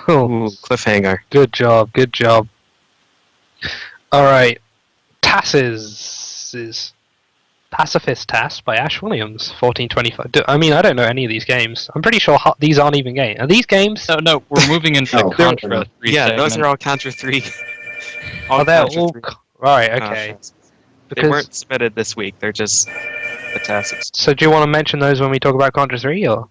Ooh, cliffhanger. Good job, good job. Alright. TAS's is Pacifist TAS by Ash Williams, 1425. I don't know any of these games. I'm pretty sure these aren't even games. Are these games? No, we're moving into No, the Contra 3 Yeah, segment. those are all Contra 3. Oh, they're Contra all... 3. Right, okay. They Because, weren't submitted this week, they're just the tasks. so do you want to mention those when we talk about Contra 3, or...?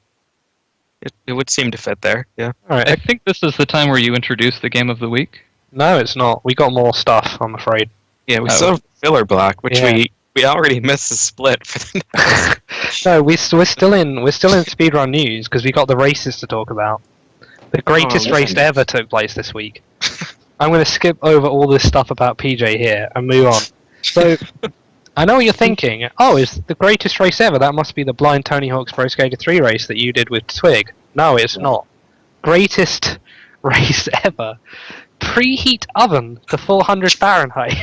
It would seem to fit there. Yeah. All right. I think this is the time where you introduce the game of the week. No, it's not. We got more stuff, I'm afraid. Yeah, we still have filler block, which Yeah. we already missed the split for the next. No, we're still in speedrun news because we got the races to talk about. The greatest race ever took place this week. I'm going to skip over all this stuff about PJ here and move on. So, I know what you're thinking. Oh, it's the greatest race ever. That must be the blind Tony Hawk's Pro Skater 3 race that you did with Twig. No, it's not. Greatest race ever. Preheat oven to 400 Fahrenheit.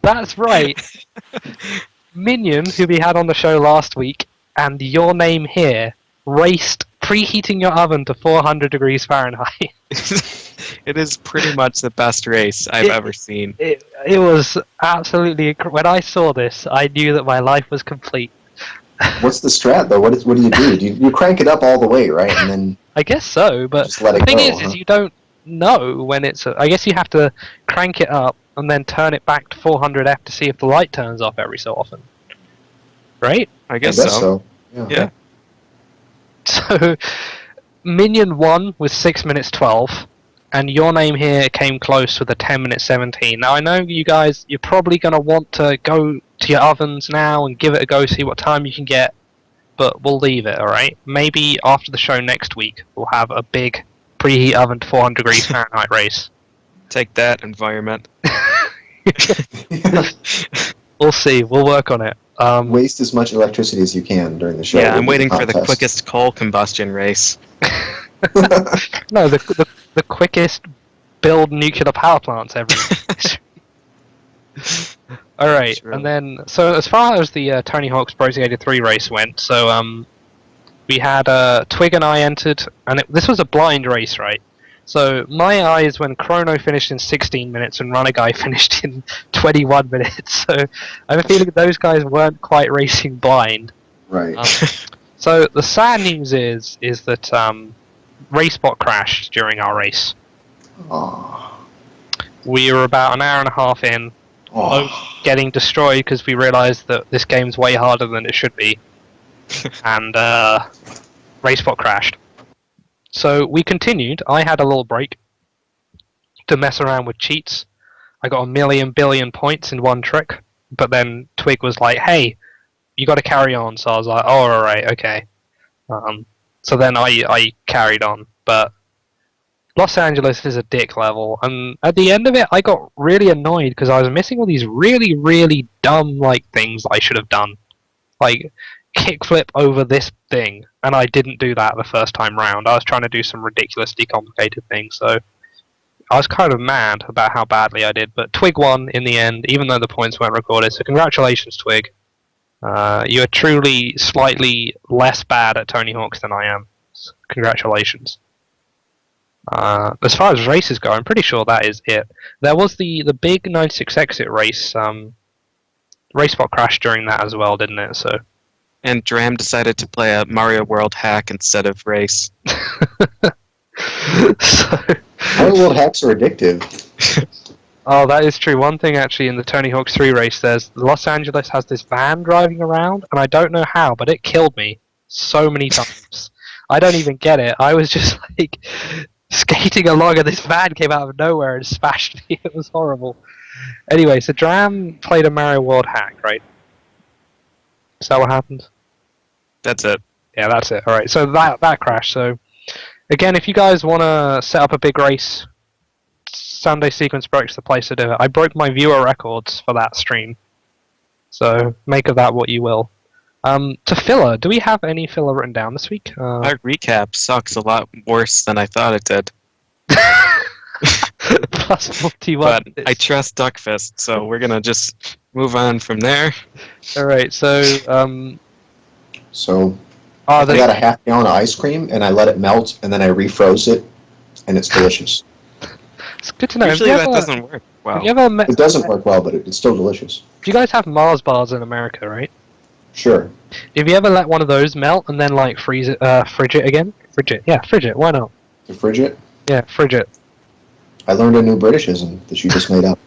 That's right. Minion, who we had on the show last week, and your name here, raced preheating your oven to 400 degrees Fahrenheit. It is pretty much the best race I've ever seen. It was absolutely... When I saw this, I knew that my life was complete. What's the strat though? What do you do? You crank it up all the way, right? And then I guess so, but just let the it thing go, is you don't know when it's... I guess you have to crank it up and then turn it back to 400F to see if the light turns off every so often. Right? I guess so. Yeah. So, Minion won with 6 minutes 12, and your name here came close with a 10 minutes 17. Now, I know you guys, you're probably going to want to go to your ovens now and give it a go, see what time you can get, but we'll leave it, alright? Maybe after the show next week, we'll have a big preheat oven to 400 degrees Fahrenheit race. Take that, environment. We'll see, we'll work on it. Waste as much electricity as you can during the show. Yeah, I'm waiting for the contest. quickest coal combustion race. No, the quickest build nuclear power plants ever. Alright, True. and then, so as far as the Tony Hawk's Pro Skater 3 race went, so we had Twig and I entered, and this was a blind race, right? So my eyes when Chrono finished in 16 minutes and Runner Guy finished in 21 minutes, so I have a feeling those guys weren't quite racing blind. Right. So the sad news is that RaceBot crashed during our race. Oh. We were about an hour and a half in, getting destroyed because we realised that this game's way harder than it should be, and RaceBot crashed. So we continued. I had a little break to mess around with cheats. I got a million billion points in one trick, but then Twig was like, "Hey, you got to carry on." So I was like, "Oh, all right, okay." So then I carried on, but Los Angeles is a dick level, and at the end of it, I got really annoyed because I was missing all these really, really dumb things I should have done, like kickflip over this thing, and I didn't do that the first time round. I was trying to do some ridiculously complicated things, so I was kind of mad about how badly I did. But Twig won in the end, even though the points weren't recorded. So congratulations, Twig. You are truly slightly less bad at Tony Hawk's than I am. Congratulations. As far as races go, I'm pretty sure that is it. There was the big 96 exit race. RaceBot crashed during that as well, didn't it? So. And Dram decided to play a Mario World hack instead of race. Mario World hacks are addictive. Oh, that is true. One thing actually in the Tony Hawk's 3 race, there's Los Angeles has this van driving around, and I don't know how, but it killed me so many times. I don't even get it. I was just skating along, and this van came out of nowhere and smashed me. It was horrible. Anyway, so Dram played a Mario World hack, right? Is that what happened? That's it. Yeah, that's it. Alright, so that crashed. So, again, if you guys want to set up a big race, Sunday Sequence Break's the place to do it. I broke my viewer records for that stream. So, make of that what you will. To filler, do we have any filler written down this week? My recap sucks a lot worse than I thought it did. Plus 41. But I trust Duckfist, so we're gonna just move on from there. Alright, so, I got a half gallon of ice cream, and I let it melt, and then I refroze it, and it's delicious. It's good to know. Usually that doesn't work well. It doesn't work well, but it's still delicious. You guys have Mars bars in America, right? Sure. Have you ever let one of those melt and then fridge it again? Fridge it. Why not? To fridge it? Yeah, fridge it. I learned a new Britishism that you just made up.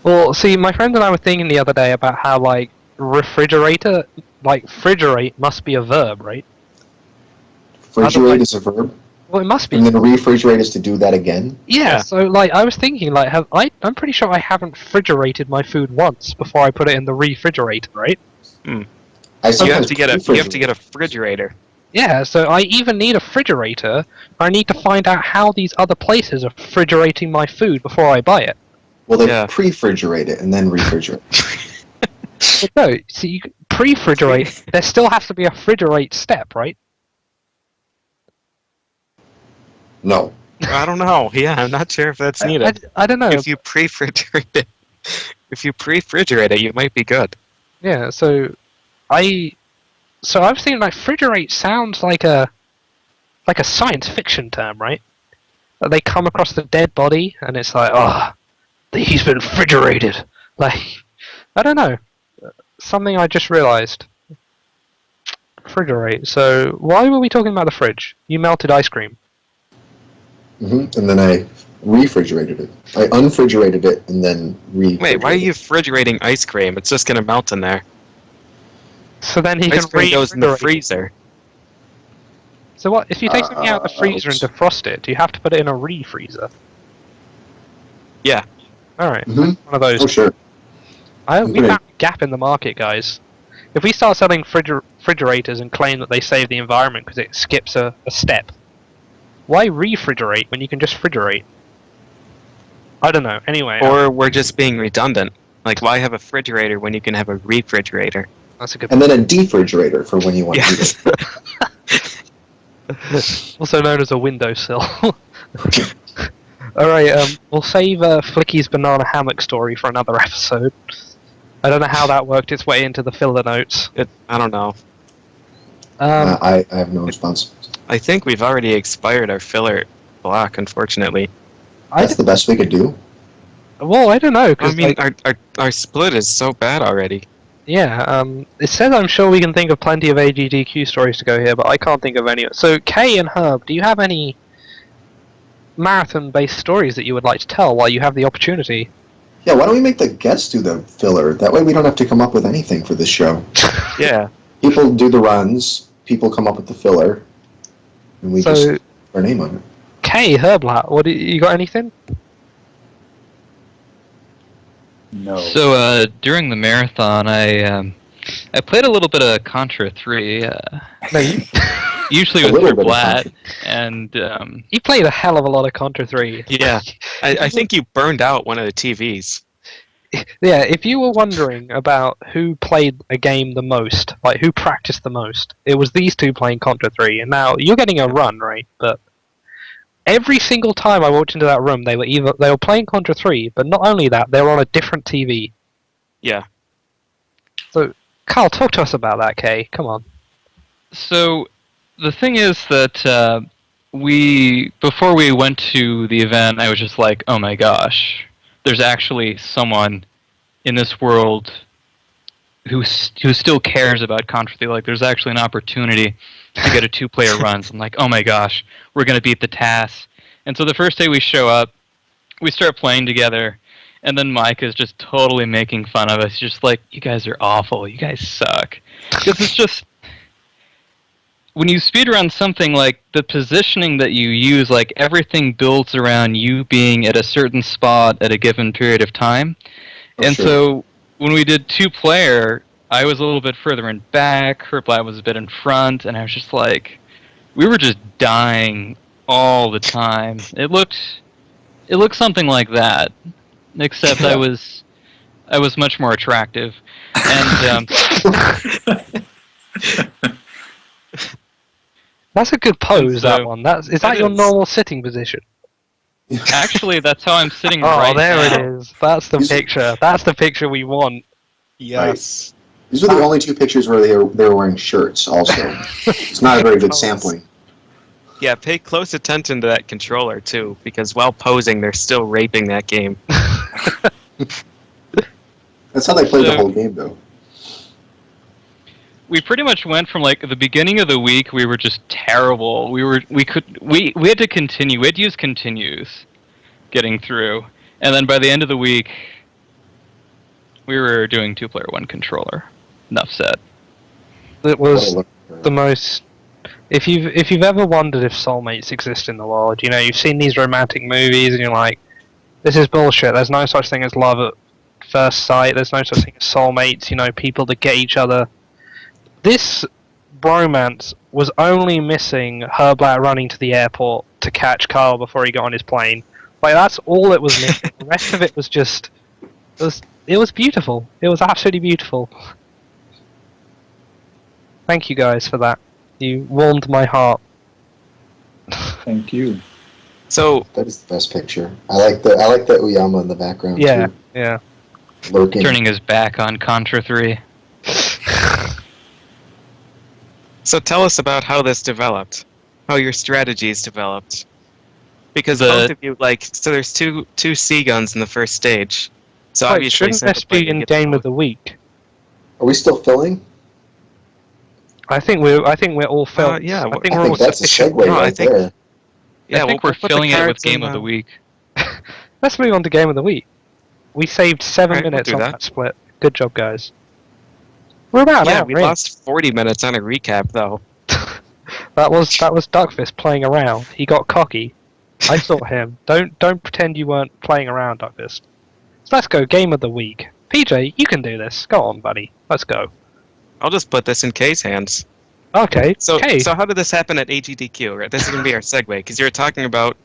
Well, see, my friend and I were thinking the other day about how refrigerator, frigerate must be a verb, right? Refrigerate is a verb, Well, it must be. and then refrigerate is to do that again. Yeah, so like I was thinking, like, I'm pretty sure I haven't refrigerated my food once before I put it in the refrigerator, right? I You sometimes have to get a refrigerate. refrigerator. Yeah, so I either need a refrigerator, or I need to find out how these other places are refrigerating my food before I buy it. Well, they Yeah. pre-refrigerate it and then refrigerate. But no, see, you pre-refrigerate. There still has to be a refrigerate step, right? No. I don't know. Yeah, I'm not sure if that's needed. I don't know. If you pre-refrigerate it, you might be good. Yeah, so I was thinking like refrigerate sounds like a science fiction term, right? They come across the dead body and it's like, oh, he's been refrigerated. Like, I don't know. Something I just realised. Refrigerate. So why were we talking about the fridge? You melted ice cream. And then I refrigerated it. I unfrigerated it and then refrigerated Wait, why are you refrigerating ice cream? It's just gonna melt in there. So then he Ice can cream goes in the refrigerate. freezer. So what if you take something out of the freezer and defrost it? Do you have to put it in a refreezer? Yeah. All right. Mhm. One of those. Oh, sure. We found a gap in the market, guys. If we start selling refrigerators and claim that they save the environment because it skips a step, why refrigerate when you can just refrigerate? I don't know. Anyway, Or we're just being redundant. Like, why have a refrigerator when you can have a refrigerator? that's a good And then a defrigerator for when you want to eat it. also known as a windowsill. Alright, we'll save Flicky's banana hammock story for another episode. I don't know how that worked its way into the filler notes. I don't know. I have no response. I think we've already expired our filler block, unfortunately. That's the best we could do. Well, I don't know, I because mean, our split is so bad already. yeah, it says I'm sure we can think of plenty of AGDQ stories to go here, but I can't think of any. So, Kay and Herb, do you have any marathon-based stories that you would like to tell while you have the opportunity? Yeah, why don't we make the guests do the filler? That way we don't have to come up with anything for this show. Yeah. People do the runs, people come up with the filler, and we just put our name on it. Kay, Herblat, you got anything? No. So during the marathon, I played a little bit of Contra 3. Usually A with little your bit of Blat, Contra. and You played a hell of a lot of Contra 3. Yeah. I think you burned out one of the TVs. Yeah, if you were wondering about who played a game the most, like who practiced the most, it was these two playing Contra 3. And now you're getting a run, right? But every single time I walked into that room, they were playing Contra 3, but not only that, they were on a different TV. Yeah. So, Carl, talk to us about that, Kay. Come on. so the thing is that before we went to the event, I was just like, oh my gosh, there's actually someone in this world who still cares about Contra 3. Like, there's actually an opportunity to get a 2-player run. So I'm like, oh my gosh, we're going to beat the task. And so the first day we show up, we start playing together, and then Mike is just totally making fun of us. Just like, you guys are awful. You guys suck. Because it's just, when you speedrun something, like, the positioning that you use, like, everything builds around you being at a certain spot at a given period of time. So when we did 2-player, I was a little bit further in back, Herblat was a bit in front, and I was just like, we were just dying all the time. It looked something like that, except I was much more attractive, and That's a good pose, so- that one. Is that your normal sitting position? actually that's how I'm sitting Oh, right there now. it is. That's the picture. That's the picture we want. Yes. These were the only two pictures where they were wearing shirts, also. It's not a very good sampling. Yeah, pay close attention to that controller, too, because while posing, they're still raping that game. That's how they played the whole game, though. We pretty much went from, like, the beginning of the week, we were just terrible. We had to continue. We had to use continues getting through. And then by the end of the week, we were doing 2-player 1 controller. Enough said. It was the most If you've ever wondered if soulmates exist in the world, you know, you've seen these romantic movies and you're like, this is bullshit. There's no such thing as love at first sight. There's no such thing as soulmates, you know, people that get each other. This bromance was only missing Herblat running to the airport to catch Carl before he got on his plane. Like, that's all it was missing. The rest of it was just... It was beautiful. It was absolutely beautiful. Thank you guys for that. You warmed my heart. Thank you. So That is the best picture. I like the Uyama in the background Yeah, too. yeah. Lurking. Turning his back on Contra 3. So tell us about how this developed, how your strategies developed. Because both of you, so there's two C guns in the first stage. So Wait, obviously, shouldn't this be in game of the week? Are we still filling? I think we're all filmed. yeah, I well, think I we're think all that's a sufficient. segue No, I right think- there. Yeah, I think we'll we're put the filling it with cards in Game of the Week. Let's move on to game of the week. We saved 7 Alright, we'll minutes do on that. that split. Good job, guys. We're about an Yeah, hour we in. lost 40 minutes on a recap, though. That was Duckfist playing around. He got cocky. I saw him. Don't pretend you weren't playing around, Duckfist. So let's go. Game of the week. PJ, you can do this. Go on, buddy. Let's go. I'll just put this in Kay's hands. Okay. So, okay. so how did this happen at AGDQ? Right, this is going to be our segue, because you were talking about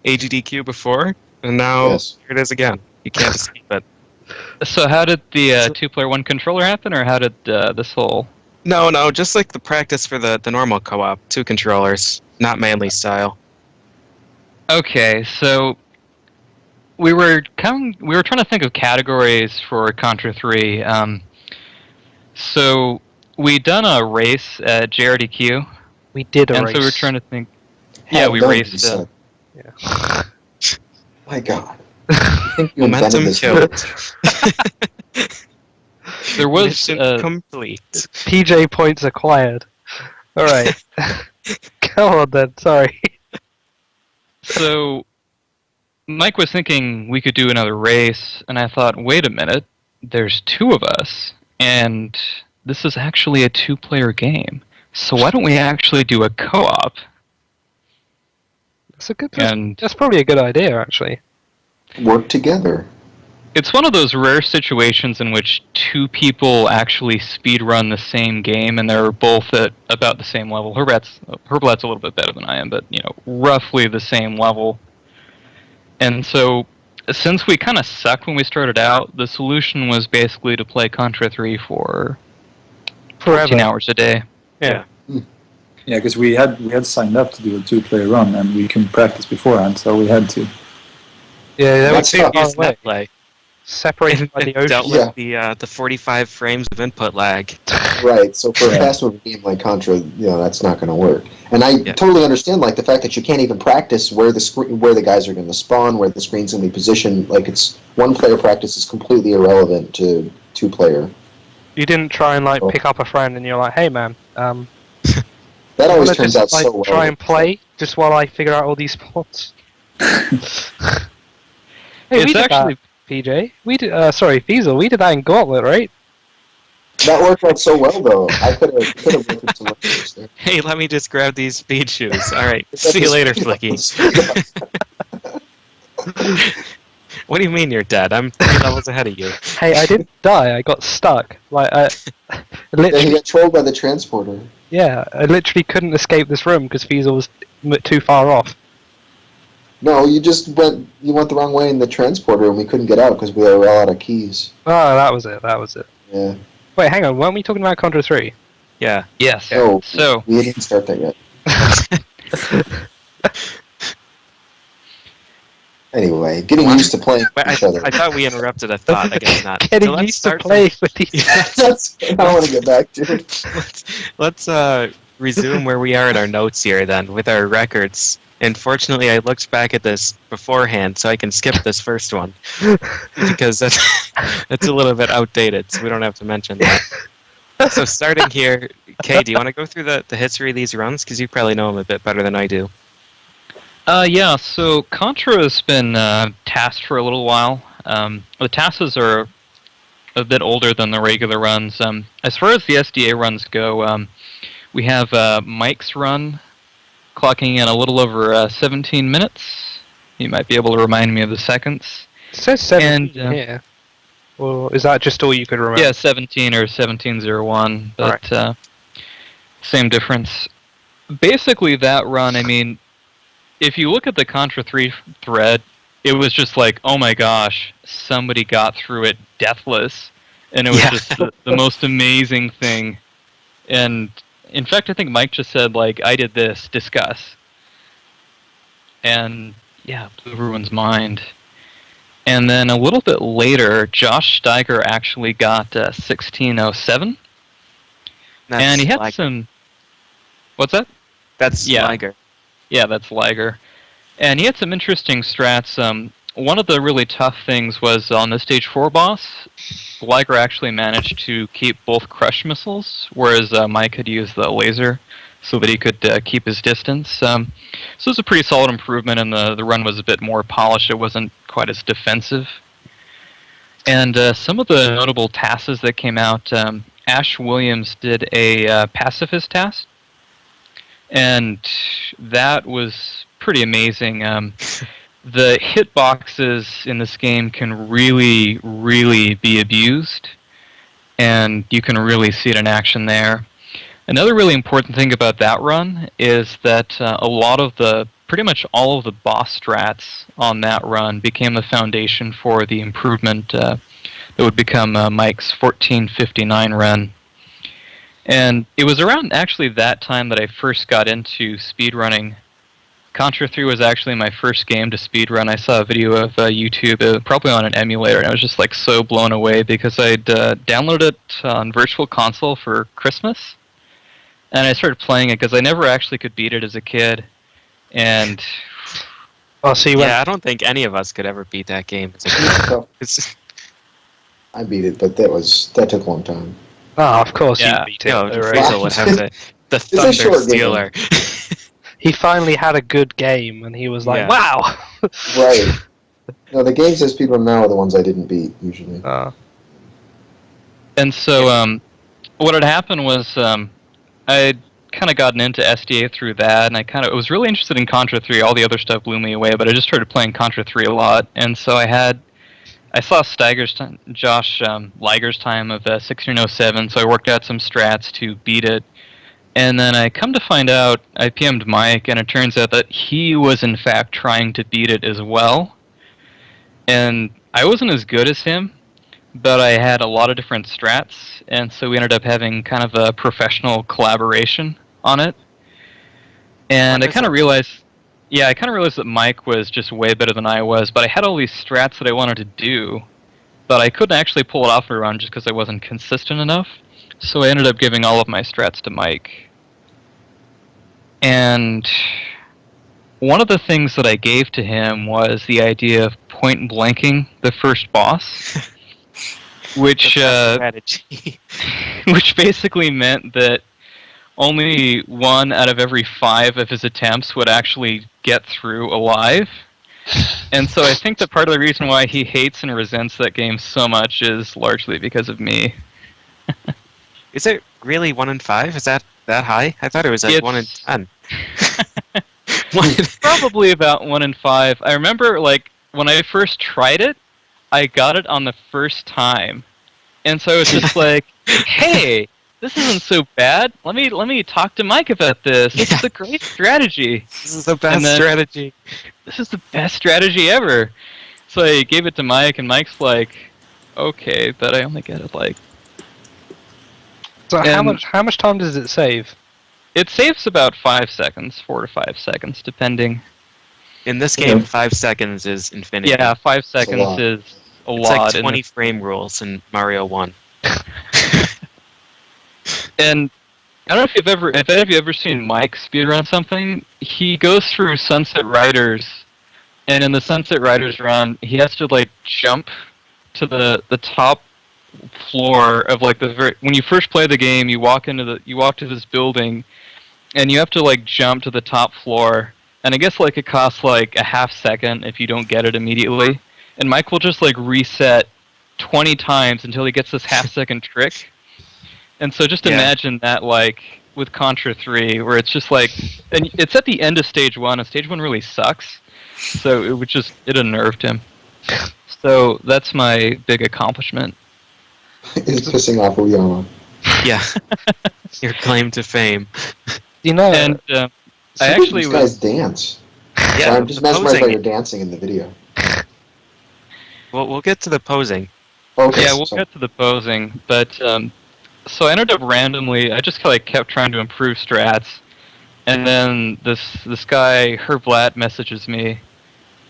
AGDQ before, and now Yes. here it is again. You can't escape it. So how did the 2-player 1 controller happen, or how did this whole... No, just like the practice for the normal co-op, 2 controllers, not manly style. Okay, so we were trying to think of categories for Contra 3. So we'd done a race at JRDQ, we did a and race. so we were trying to think. Have Yeah, we done, raced. he said. Yeah. My God. I think you invented Momentum this killed. word. There was Mission complete. PJ points acquired. All right. Go on then. Sorry. So Mike was thinking we could do another race, and I thought, wait a minute, there's 2 of us, and this is actually a 2-player game. So why don't we actually do a co-op? That's a good. And That's probably a good idea, actually. Work together. it's one of those rare situations in which 2 people actually speedrun the same game, and they're both at about the same level. Herblat's a little bit better than I am, but roughly the same level. And so, since we kind of sucked when we started out, the solution was basically to play Contra 3 for 14 hours a day. Yeah. Yeah, because we had signed up to do a 2-player run, and we can practice beforehand, so we had to. Yeah, that would That's be not- far Use away. NetPlay. Separated by the It dealt ocean. with the 45 frames of input lag. Right, so for a Yeah. fast-moving game like Contra, that's not going to work. And I Yeah. totally understand, like, the fact that you can't even practice where the guys are going to spawn, where the screen's going to be positioned. Like, it's one-player practice is completely irrelevant to 2-player. You didn't try and Oh. pick up a friend and you're like, hey man, That always wanna turns just, out so well. try and play just while I figure out all these spots. Hey, It's we did actually- that, PJ. We did. Sorry, Fiesel. We did that in Gauntlet, right? That worked out so well, though. I could have worked with some others there. Hey, let me just grab these speed shoes. All right, see you later, Flicky. What do you mean you're dead? I'm 3 levels ahead of you. Hey, I didn't die. I got stuck. Yeah, he Literally, got trolled by the transporter. yeah. I literally couldn't escape this room because Fiesel was too far off. No, you went the wrong way in the transporter, and we couldn't get out because we were all out of keys. Oh, that was it. That was it. Yeah. Wait, hang on. Weren't we talking about Contra 3? Yeah. Yes. Oh, So, we didn't start that yet. Anyway, getting used to playing Wait, with each other. I thought we interrupted a thought. I guess not. Getting So let's used to start from- play with these. That's what I want to get back to. Let's resume where we are in our notes here then with our records. And fortunately, I looked back at this beforehand, so I can skip this first one because that's a little bit outdated, so we don't have to mention that. So starting here, Kay, do you want to go through the history of these runs? Because you probably know them a bit better than I do. Yeah, so Contra has been tasked for a little while. The tasks are a bit older than the regular runs. As far as the SDA runs go, We have Mike's run, clocking in a little over 17 minutes. You might be able to remind me of the seconds. It says 17 here. Well, is that just all you could remember? Yeah, 17 or 1701, but same difference. Basically, that run, I mean, if you look at the Contra 3 thread, it was just like, oh my gosh, somebody got through it deathless. And it was just the most amazing thing. And in fact, I think Mike just said, like, I did this, discuss. And yeah, blew everyone's mind. And then a little bit later, Josh Steiger actually got 1607. And he had some... What's that? That's Liger. Yeah, that's Liger. And he had some interesting strats. One of the really tough things was on the Stage 4 boss, Liger actually managed to keep both crush missiles, whereas Mike had used the laser so that he could keep his distance. So it was a pretty solid improvement, and the run was a bit more polished. It wasn't quite as defensive. And some of the notable tasks that came out, Ash Williams did a pacifist task, and that was pretty amazing. The hitboxes in this game can really, really be abused, and you can really see it in action there. Another really important thing about that run is that pretty much all of the boss strats on that run became the foundation for the improvement that would become Mike's 1459 run. And it was around actually that time that I first got into speedrunning. Contra 3 was actually my first game to speedrun. I saw a video of YouTube, probably on an emulator, and I was just like so blown away because I'd downloaded it on Virtual Console for Christmas, and I started playing it because I never actually could beat it as a kid. And I don't think any of us could ever beat that game as a kid. I beat it, but that took a long time. Oh, of course you beat it. No, Frieza would have the Thunder Stealer. He finally had a good game, and he was like, wow! Right. No, the games that speedrun now are the ones I didn't beat, usually. And so, what had happened was, I'd kind of gotten into SDA through that, and I was really interested in Contra 3. All the other stuff blew me away, but I just started playing Contra 3 a lot, and so I saw Josh Liger's time of 1607, so I worked out some strats to beat it. And then I come to find out, I PM'd Mike, and it turns out that he was in fact trying to beat it as well. And I wasn't as good as him, but I had a lot of different strats, and so we ended up having kind of a professional collaboration on it. And I kind of realized that Mike was just way better than I was, but I had all these strats that I wanted to do, but I couldn't actually pull it off a run just because I wasn't consistent enough. So I ended up giving all of my strats to Mike. And one of the things that I gave to him was the idea of point blanking the first boss, which which basically meant that only 1 out of every 5 of his attempts would actually get through alive. And so I think that part of the reason why he hates and resents that game so much is largely because of me. Is it really 1 in 5? Is that high? I thought it was like 1 in 10. It's probably about 1 in 5. I remember, like, when I first tried it, I got it on the first time. And so I was just like, hey, this isn't so bad. Let me talk to Mike about this. This is a great strategy. This is the best strategy. This is the best strategy ever. So I gave it to Mike, and Mike's like, okay, but I only get it like... So how much time does it save? It saves about 5 seconds, 4 to 5 seconds, depending. In this game, 5 seconds is infinity. Yeah, 5 seconds is a lot. It's like 20 frame rules in Mario 1. And I don't know if any of you ever seen Mike speedrun something. He goes through Sunset Riders, and in the Sunset Riders run, he has to like jump to the top floor of like when you first play the game, you walk to this building, and you have to like jump to the top floor. And I guess like it costs like a half second if you don't get it immediately. And Mike will just like reset 20 times until he gets this half second trick. And so just imagine that like with Contra 3, where it's just like, and it's at the end of Stage 1, and Stage 1 really sucks, so it unnerved him. So that's my big accomplishment. It's pissing off Uyama. Yeah. Your claim to fame. You know, And I actually these guys dance. Yeah, I'm just the mesmerized by posing. your dancing in the video. Well, we'll get to the posing. Okay, Yeah, we'll so- get to the posing, but so I ended up randomly. I just like kept trying to improve strats, and then this guy Herb Blatt messages me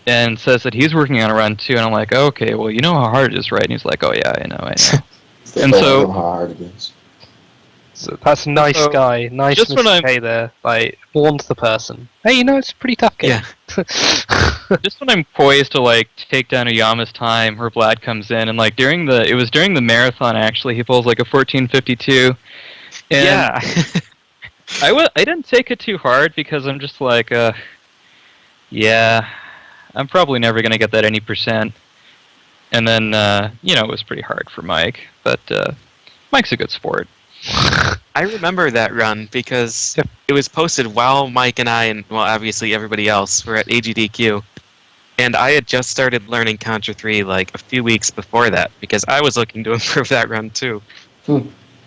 and says that he's working on a run too, and I'm like, okay, well, you know how hard it is, right? And he's like, oh yeah, I know. And I so- know how hard it is. so that's a nice So, guy, nice just when Mr. I'm- K there, like, warns the person. Hey, you know, it's a pretty tough game. Yeah. Just when I'm poised to like take down Uyama's time, Herb Blatt comes in, and like during the marathon actually, he pulls like a 14:52, and Yeah. I didn't take it too hard because I'm just like, yeah, I'm probably never gonna get that any %. And then it was pretty hard for Mike, but Mike's a good sport. I remember that run because it was posted while Mike and I, and well, obviously everybody else, were at AGDQ. And I had just started learning Contra 3 like a few weeks before that because I was looking to improve that run too.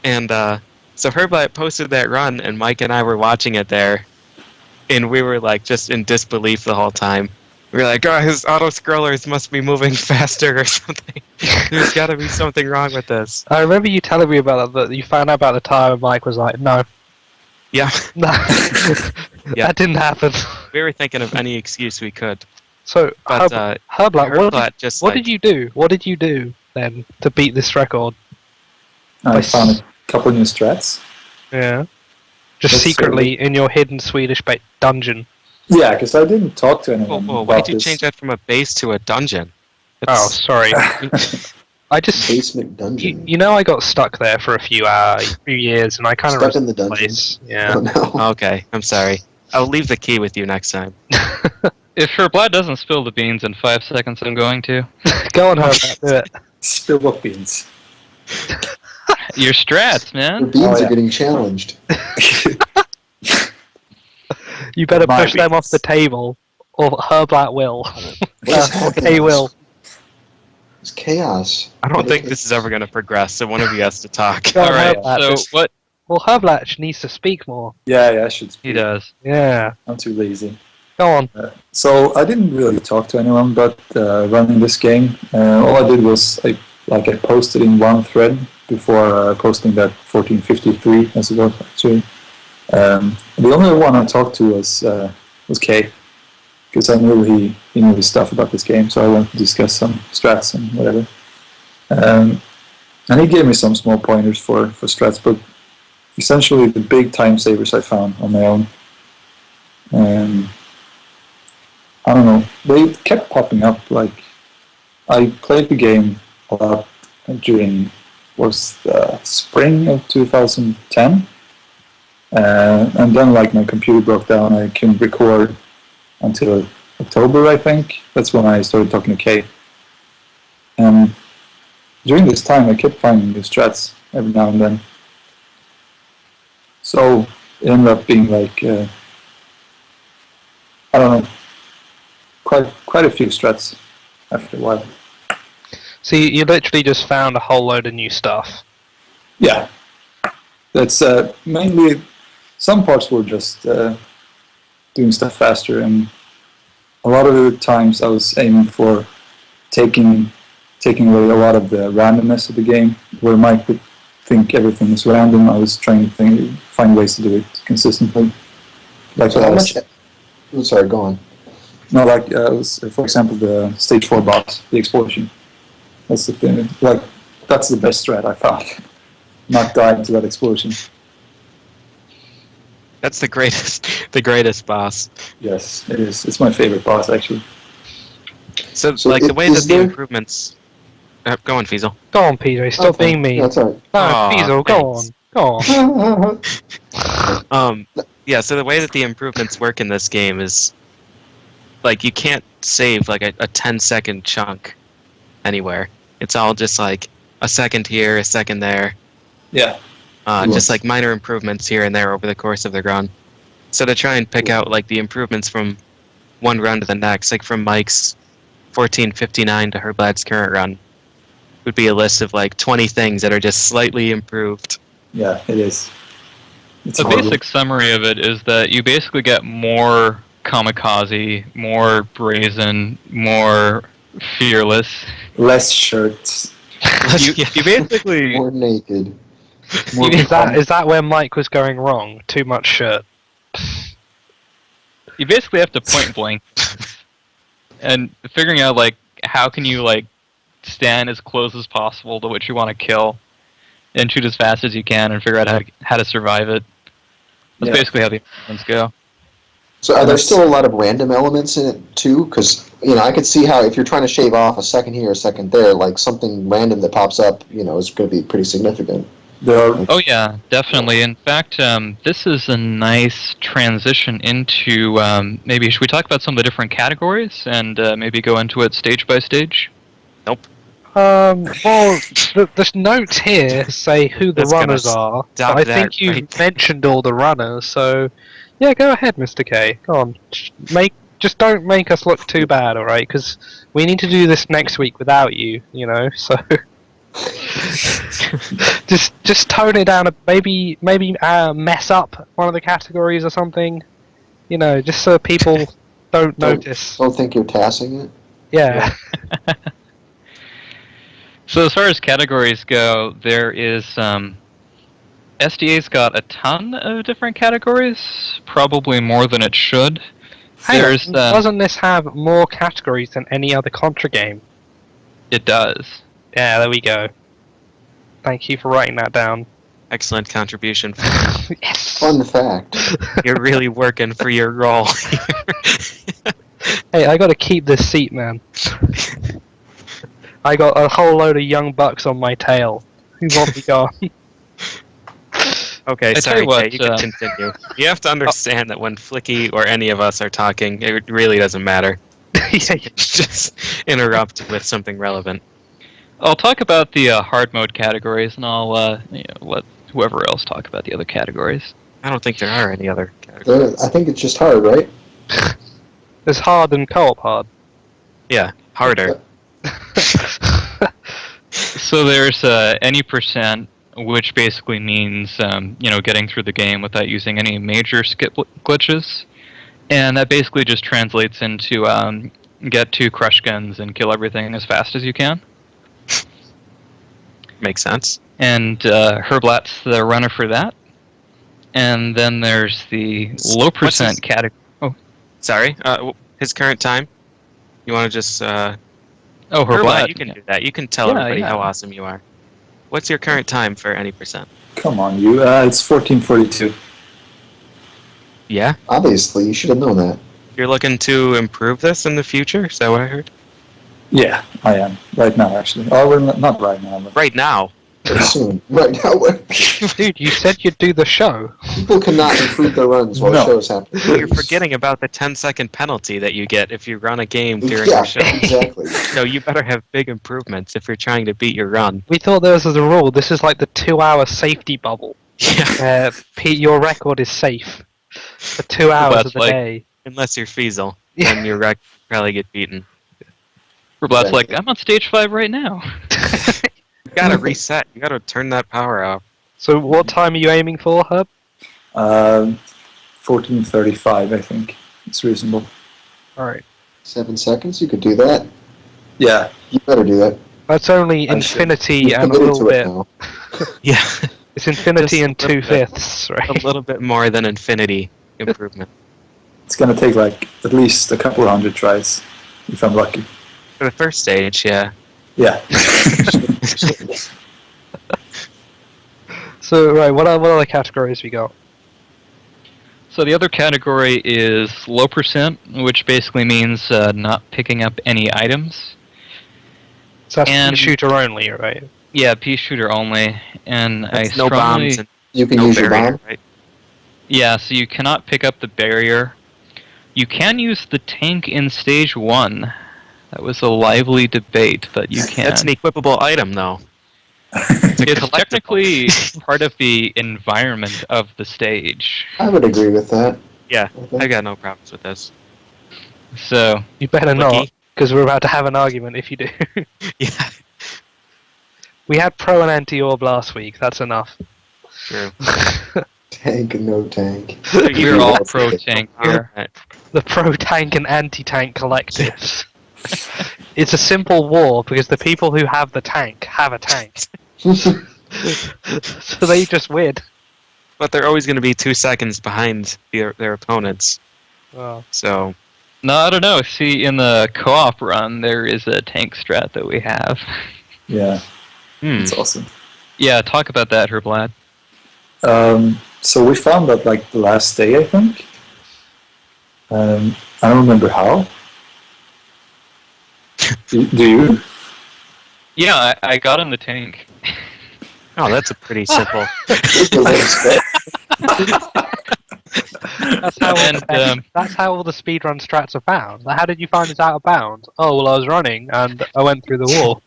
And so Herblat posted that run, and Mike and I were watching it there, and we were like just in disbelief the whole time. We were like, oh, his auto-scrollers must be moving faster or something. There's got to be something wrong with this. I remember you telling me about that you found out about the time, and Mike was like, no. Yeah. No. Yeah. That didn't happen. We were thinking of any excuse we could. So, But Herblat, Herblat what did you do? What did you do then to beat this record? I found a couple new strats. Yeah. Just That's secretly in your hidden Swedish dungeon. Yeah, because I didn't talk to Whoa, anyone whoa, why about did you this. change that from a base to a dungeon? Oh, It's- sorry. I just, Basement dungeon. you know, I got stuck there for a few years, and I kind of Stuck in the dungeon. place. Yeah. Oh no. Okay, I'm sorry. I'll leave the key with you next time. If Herblat doesn't spill the beans in 5 seconds, I'm going to. Go on, Herblat, do it. Spill what beans? Your strats, The man. beans Oh, yeah. are getting challenged. You better My push them off beans. the table, or Herblat will. What is Or happening? K will. It's chaos. I don't think this is ever going to progress, so one of you has to talk. Go on, Alright, Herblat. so Just- what Well, Herblat needs to speak more. Yeah, I should he speak. does. Yeah. I'm too lazy. Go on. So I didn't really talk to anyone but running this game. All I did was I posted in one thread before posting that 1453 as it was actually. The only one I talked to was Kay, because I knew he knew his stuff about this game, so I wanted to discuss some strats and whatever. And he gave me some small pointers for strats, but essentially the big time savers I found on my own. I don't know. They kept popping up. Like I played the game a lot during the spring of 2010, and then like my computer broke down. I couldn't record until October, I think. That's when I started talking to Kay. And during this time, I kept finding new strats every now and then. So it ended up being like I don't know. Quite a few strats after a while. So you literally just found a whole load of new stuff. Yeah, that's mainly. Some parts were just doing stuff faster, and a lot of the times I was aiming for taking away a lot of the randomness of the game, where Mike would think everything is random. I was trying to find ways to do it consistently. Like So how much? Oh, sorry, go on. No, like for example, the stage 4 boss, the explosion. That's the thing. Like that's the best strat I found. Not dying to that explosion. That's the greatest boss. Yes, it is. It's my favorite boss actually. So, So like, the way is that the there- improvements... go on, Fiesel. Go on, PJ. Stop Okay. being mean. That's all right. No, Aw, Fiesel, go on. thanks. Go on. Yeah, so the way that the improvements work in this game is, like, you can't save, like, a 10-second chunk anywhere. It's all just, like, a second here, a second there. Yeah. just like minor improvements here and there over the course of the run. So to try and pick out like the improvements from one run to the next, like from Mike's 1459 to Herblad's current run, would be a list of like 20 things that are just slightly improved. Yeah, it is. It's The horrible. basic summary of it is that you basically get more kamikaze, more brazen, more fearless. Less shirts. You basically More naked. More Is that where Mike was going wrong? Too much shirt. you basically have to point blank and figuring out like how can you like stand as close as possible to what you want to kill and shoot as fast as you can and figure out how to survive it. That's Yeah. basically how the ones go. So are there still a lot of random elements in it too? Because I could see how if you're trying to shave off a second here, a second there, like something random that pops up, is going to be pretty significant. There are Oh yeah, definitely. In fact, this is a nice transition into maybe should we talk about some of the different categories and maybe go into it stage by stage? Well, the notes here say who the That's gonna runners are. stop But I that think you right mentioned all the runners, so yeah, go ahead, Mr. K. Go on. Just don't make us look too bad, all right? Because we need to do this next week without you, So just tone it down. Maybe mess up one of the categories or something. Just so people don't notice. Don't think you're tassing it. Yeah. So as far as categories go, there is SDA's got a ton of different categories, probably more than it should. Hang on, There's doesn't this have more categories than any other Contra game? it does. Yeah, there we go. Thank you for writing that down. Excellent contribution. Yes. Fun fact. You're really working for your role. Hey, I gotta keep this seat, man. I got a whole load of young bucks on my tail. Who want me gone? Okay, I tell sorry, you what, Kay, you can continue. You have to understand that when Flicky or any of us are talking, it really doesn't matter. Yeah, Just interrupt with something relevant. I'll talk about the hard mode categories, and I'll let whoever else talk about the other categories. I don't think there are any other categories. I think it's just hard, right? There's hard and co-op hard. Yeah, harder. So there's any percent, which basically means getting through the game without using any major skip glitches, and that basically just translates into get 2 crush guns and kill everything as fast as you can. Makes sense. And Herblat's the runner for that. And then there's the low percent category. Sorry, his current time? You want to just... Oh, Herblat. you can do that. You can tell everybody how awesome you are. What's your current time for any percent? come on, you. It's 1442. Yeah? Obviously, you should have known that. You're looking to improve this in the future? Is that what I heard? Yeah, I am right now actually. Oh, well, not right now, but Right now. Very soon. Right now, Dude, you said you'd do the show. people cannot improve their runs while No. shows happen. You're forgetting about the 10-second penalty that you get if you run a game during Yeah, your show. exactly. So you better have big improvements if you're trying to beat your run. We thought this was a rule. This is like the 2-hour safety bubble. Yeah. Pete, your record is safe for 2 hours of the day. Unless you're Feasel, then your rec probably get beaten. Herblat's like, I'm on stage 5 right now. You gotta reset. You gotta turn that power off. So what time are you aiming for, Herb? 1435, I think. It's reasonable. Alright. 7 seconds, you could do that. Yeah, You better do that. That's only I should. infinity You've and a committed little to it bit. now. Yeah. It's infinity Just and a little bit. 2/5, A right? little bit more than infinity improvement. it's gonna take like at least a couple hundred tries, if I'm lucky. For the first stage, yeah. Yeah. So, right, what other categories we got? So the other category is low percent, which basically means not picking up any items. So that's And- shooter only, right? Yeah, pea shooter only. And That's I no strongly... bombs and You can no use your barrier, bomb. right? Yeah, so you cannot pick up the barrier. You can use the tank in stage 1. That was a lively debate, but you can. That's an equipable item, though. It's technically part of the environment of the stage. I would agree with that. Yeah, I think. I got no problems with this. So, You better Lucky. not, because we're about to have an argument if you do. Yeah, We had pro and anti-orb last week, that's enough. true. Tank and no tank. we're all pro tank here. Alright. The pro tank and anti-tank collectives. It's a simple war because the people who have the tank have a tank. So they just win. But they're always going to be 2 seconds behind their opponents. Well, So, No, I don't know. See, in the co-op run, there is a tank strat that we have. Yeah, hmm. it's awesome. Yeah, talk about that, Herblad. So we found that like the last day, I think. I don't remember how. Do you? Yeah, I got in the tank. Oh, that's a pretty simple. that's how And, that's how all the speedrun strats are found. Like, how did you find it's out of bounds? Oh well, I was running and I went through the wall.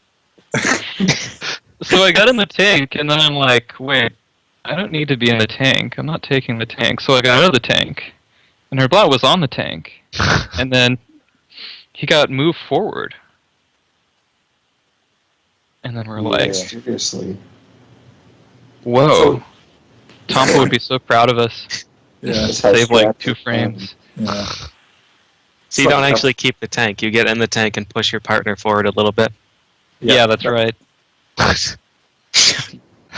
So I got in the tank, and then I'm like, wait, I don't need to be in the tank. I'm not taking the tank. So I got out of the tank, and Herblad was on the tank, and then he got moved forward. And then we're like, Seriously. whoa. Tompa would be so proud of us. Yeah. That's how Save like strats 2 are frames. Yeah. So you don't actually keep the tank. You get in the tank and push your partner forward a little bit. Yeah, that's right.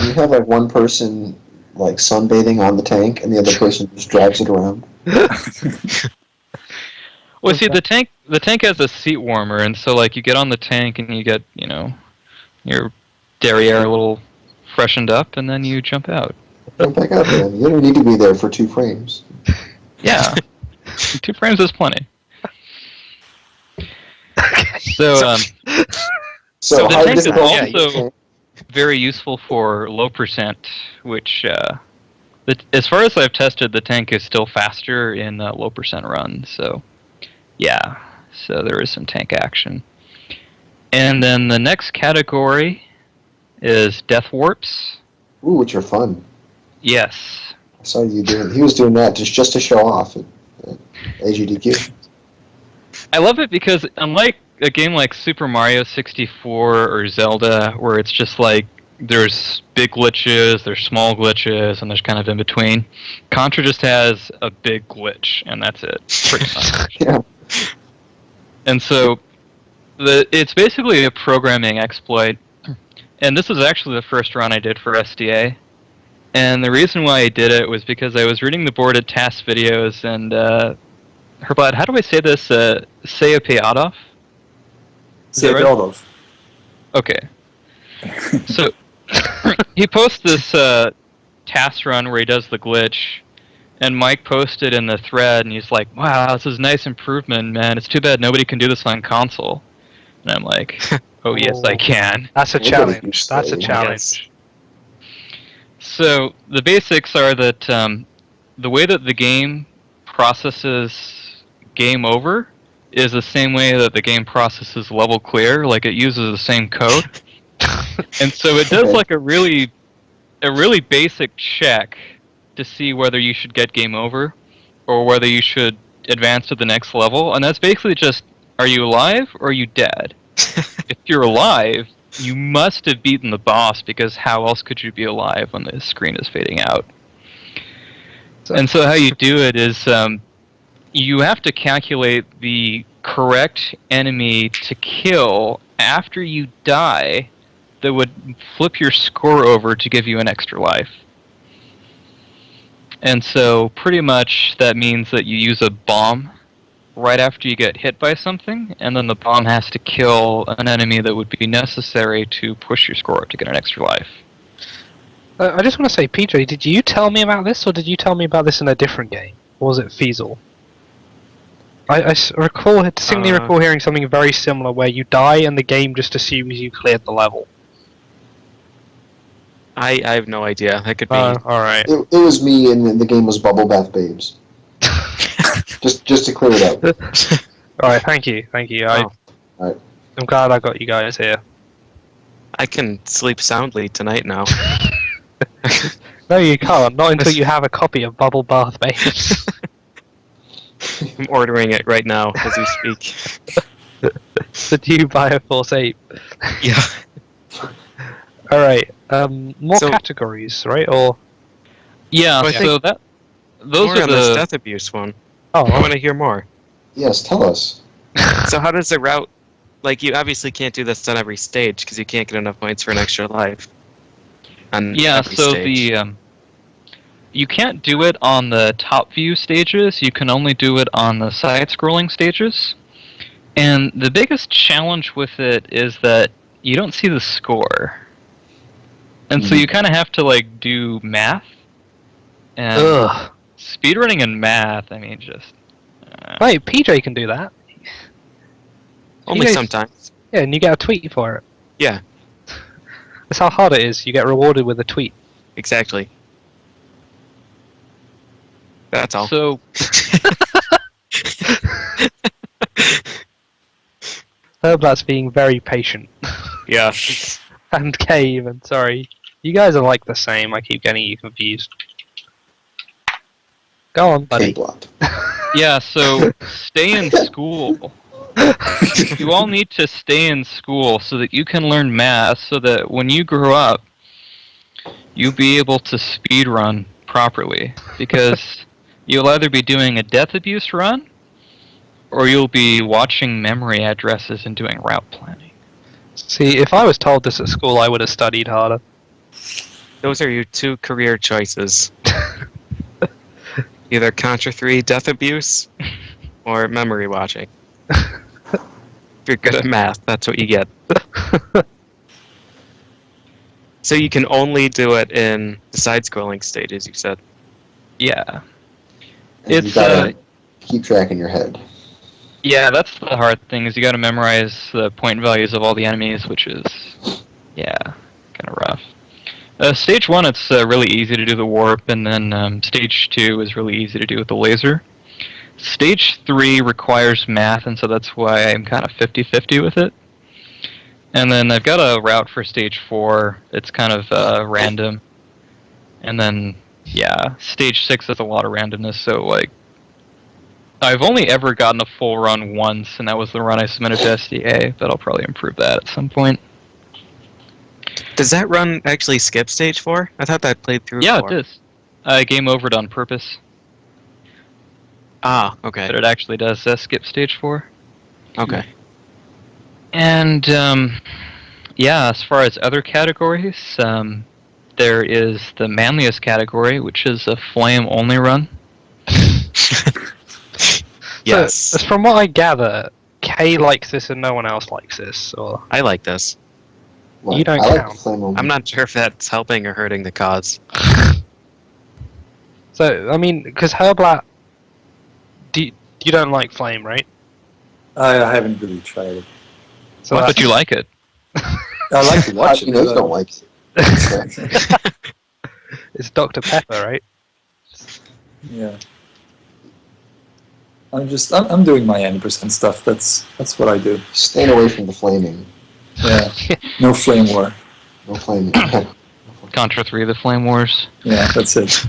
You have like one person like sunbathing on the tank, and the other person just drags it around. Well, see, the tank has a seat warmer, and so like you get on the tank and you get, your derriere a little freshened up, and then you jump out. Jump back out there. You don't need to be there for 2 frames. Yeah, 2 frames is plenty. So, So the how tank is difficult also very useful for low percent, which, as far as I've tested, the tank is still faster in low percent runs. So, yeah, so there is some tank action. And then the next category is death warps. Ooh, which are fun. Yes. I saw you doing. He was doing that just to show off at AGDQ. I love it because unlike a game like Super Mario 64 or Zelda, where it's just like there's big glitches, there's small glitches, and there's kind of in between, Contra just has a big glitch, and that's it, pretty much. Yeah. And so it's basically a programming exploit, and this is actually the first run I did for SDA. And the reason why I did it was because I was reading the boarded task videos, and Herblad, how do I say this? Sayapayadov? Is that right? Sayapayadov. Okay. So he posts this task run where he does the glitch, and Mike posted in the thread, and he's like, "Wow, this is a nice improvement, man. It's too bad nobody can do this on console." And I'm like, "Oh yes, I can." That's a Nobody challenge. can That's a say challenge. So the basics are that the way that the game processes game over is the same way that the game processes level clear. Like it uses the same code, and so it does like a really basic check to see whether you should get game over or whether you should advance to the next level. And that's basically just, are you alive or are you dead? If you're alive, you must have beaten the boss, because how else could you be alive when the screen is fading out? And so how you do it is you have to calculate the correct enemy to kill after you die that would flip your score over to give you an extra life. And so pretty much that means that you use a bomb right after you get hit by something, and then the bomb has to kill an enemy that would be necessary to push your score up to get an extra life. I just want to say, PJ, did you tell me about this, or did you tell me about this in a different game? Or was it Feasel? I distinctly recall hearing something very similar, where you die and the game just assumes you cleared the level. I have no idea. That could be. Alright. It was me, and the game was Bubble Bath Babes. just to clear it up. Alright, thank you. Oh. I'm glad I got you guys here. I can sleep soundly tonight now. No, you can't. Not until you have a copy of Bubble Bath Babes. I'm ordering it right now as we speak. So do you buy a Force 8? Yeah. Alright, more So- categories, right? Or Yeah, Well, I so that those More are on this the death abuse one. oh, I want to hear more. Yes, tell us. So how does the route... Like, you obviously can't do this on every stage, because you can't get enough points for an extra life. On yeah. every So stage. the you can't do it on the top view stages. You can only do it on the side-scrolling stages. And the biggest challenge with it is that you don't see the score, and so you kind of have to like do math. And ugh. speedrunning and math, I mean, just Wait, PJ can do that. Only PJ's sometimes. Yeah, and you get a tweet for it. Yeah, That's how hard it is. You get rewarded with a tweet. exactly. That's all. so Herblat's being very patient. Yeah. And Cave, and sorry. You guys are like the same. I keep getting you confused. Go on, buddy. K-Block. yeah, so stay in school. You all need to stay in school so that you can learn math, so that when you grow up, you'll be able to speedrun properly. Because you'll either be doing a death abuse run, or you'll be watching memory addresses and doing route planning. See, if I was told this at school, I would have studied harder. Those are your two career choices. Either Contra 3 death abuse, or memory watching. If you're good at math, that's what you get. So you can only do it in the side-scrolling stages, you said. Yeah. And It's, you gotta keep track in your head. Yeah, that's the hard thing, is you gotta memorize the point values of all the enemies, which is, yeah, kind of rough. Stage 1, it's really easy to do the warp, and then Stage 2 is really easy to do with the laser. Stage 3 requires math, and so that's why I'm kind of 50-50 with it. And then I've got a route for Stage 4, it's kind of random. And then, yeah, Stage 6 has a lot of randomness, so, like, I've only ever gotten a full run once, and that was the run I submitted to SDA, but I'll probably improve that at some point. Does that run actually skip stage 4? I thought that played through Yeah, 4. it does. I game overed on purpose, Ah, okay. but it actually does skip stage 4. Okay. And, yeah, as far as other categories, there is the manliest category, which is a flame-only run. Yes. So, from what I gather, Kay likes this and no one else likes this, or I like this. Well, You don't I like count. the flame only. I'm not sure if that's helping or hurting the cause. so I mean, because Herblat, you don't like Flame, right? I haven't really tried it. So But that's- you like it. I like to watch it. You know you but don't like it. it's Dr. Pepper, right? Yeah. I'm doing my 90% stuff. That's what I do. Staying away from the flaming. Yeah. No flame war. No flaming. Contra 3, the Flame Wars. Yeah, that's it.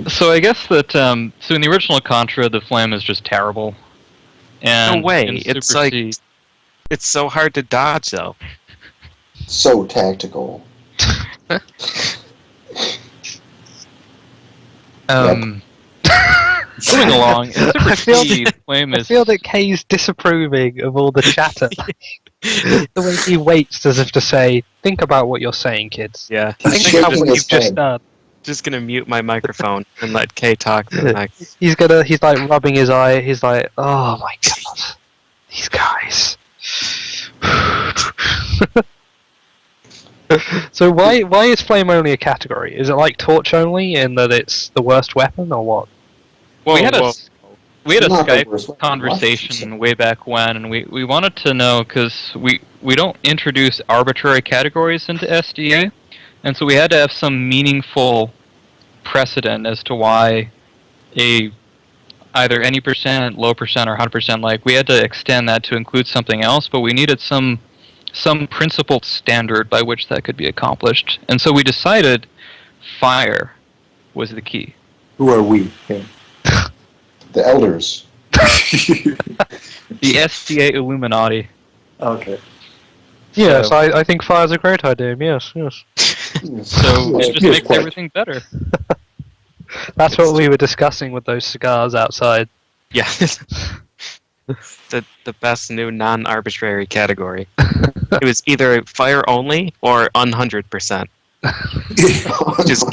So I guess that, so in the original Contra, the flame is just terrible. And No way, in it's Super like- C- It's so hard to dodge, though. So tactical. moving along, in Super I feel C, flame I is... feel that Kay's disapproving of all the chatter. The way he waits as if to say, think about what you're saying, kids. Yeah. He's Think about shaking what his you've just head. done. Just gonna mute my microphone and let Kay talk for the next. He's like rubbing his eye, he's like, oh my god. These guys. So why is flame only a category? Is it like torch only in that it's the worst weapon or what? we had a Not the Skype worst weapon. conversation way back when, and we wanted to know, because we don't introduce arbitrary categories into SDA, and so we had to have some meaningful precedent as to why either any percent, low percent, or 100%, like we had to extend that to include something else, but we needed some some principled standard by which that could be accomplished. And so we decided fire was the key. Who are we? Yeah. The elders. The SDA Illuminati. Okay. Yes, So- I think fire's a great idea. Yes, yes. So it just Good makes point. everything better. That's what we were discussing with those cigars outside. Yeah. the best new non-arbitrary category. It was either fire only or 100%. Just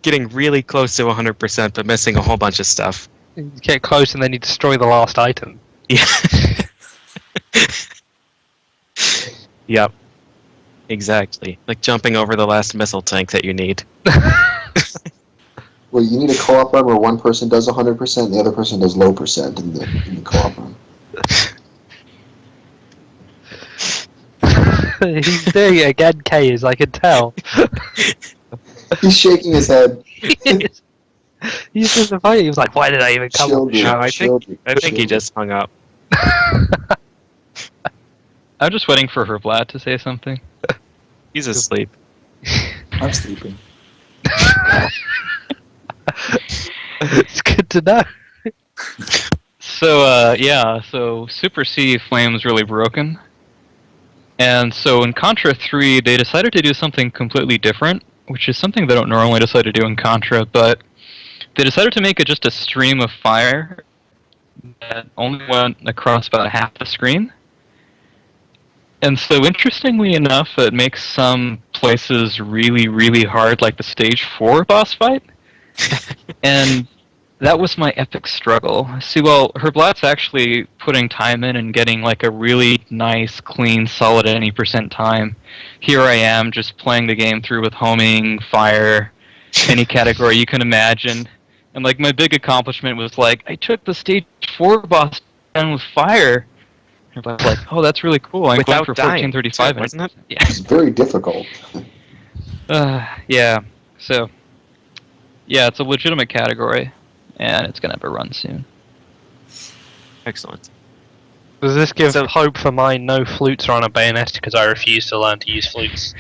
getting really close to 100%, but missing a whole bunch of stuff. You get close and then you destroy the last item. Yeah. Yep. Exactly. Like jumping over the last missile tank that you need. Well, you need a co-op run where one person does 100% and the other person does low percent in the co-op run. He's doing it again, Kayes, I can tell. He's shaking his head. He's disappointed. He was like, why did I even come up with Children, I children, think he children. just hung up. I'm just waiting for Vlad to say something. He's asleep. I'm sleeping. It's good to know. So, so Super C Flame's really broken. And so in Contra 3, they decided to do something completely different, which is something they don't normally decide to do in Contra, but they decided to make it just a stream of fire that only went across about half the screen. And so interestingly enough, it makes some places really, really hard, like the Stage 4 boss fight. And that was my epic struggle. See, well, Herblat's actually putting time in and getting like a really nice, clean, solid at any % time. Here I am just playing the game through with homing, fire, any category you can imagine. And like my big accomplishment was like, I took the Stage 4 boss down with fire. Herblat's like, oh, that's really cool. I'm Without going for dying, 1435, too, wasn't it? Yeah. It's very difficult. Yeah. So, yeah, it's a legitimate category, and it's gonna have a run soon. Excellent. Does this give So- hope for my no flutes are on a bayonet because I refuse to learn to use flutes?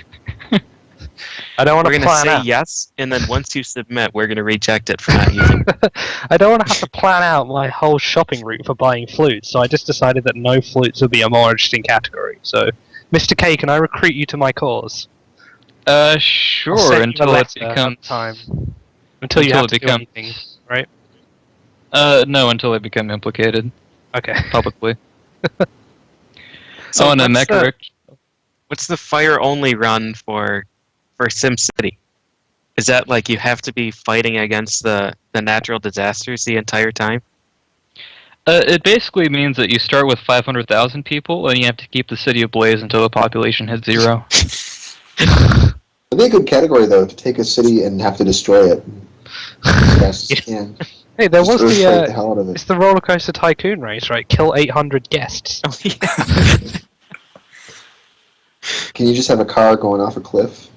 I don't want We're to going to plan say out. yes, and then once you submit, we're going to reject it for not using it. I don't want to have to plan out my whole shopping route for buying flutes, so I just decided that no flutes would be a more interesting category. So, Mr. K, can I recruit you to my cause? I'll Sure, send you a until it letter becomes sometime. Until you until have it to do becomes- anything, right? No, until they become implicated Okay. publicly. So Oh, and then what's the- Mecharic. What's the fire only run for SimCity? Is that like you have to be fighting against the natural disasters the entire time? It basically means that you start with 500,000 people, and you have to keep the city ablaze until the population hits 0. It'd be a good category, though, to take a city and have to destroy it as fast as you can. Hey, there Just was earthquake the the hell out of it's it. the roller coaster tycoon race, right? Kill 800 guests. Oh, yeah. Can you just have a car going off a cliff?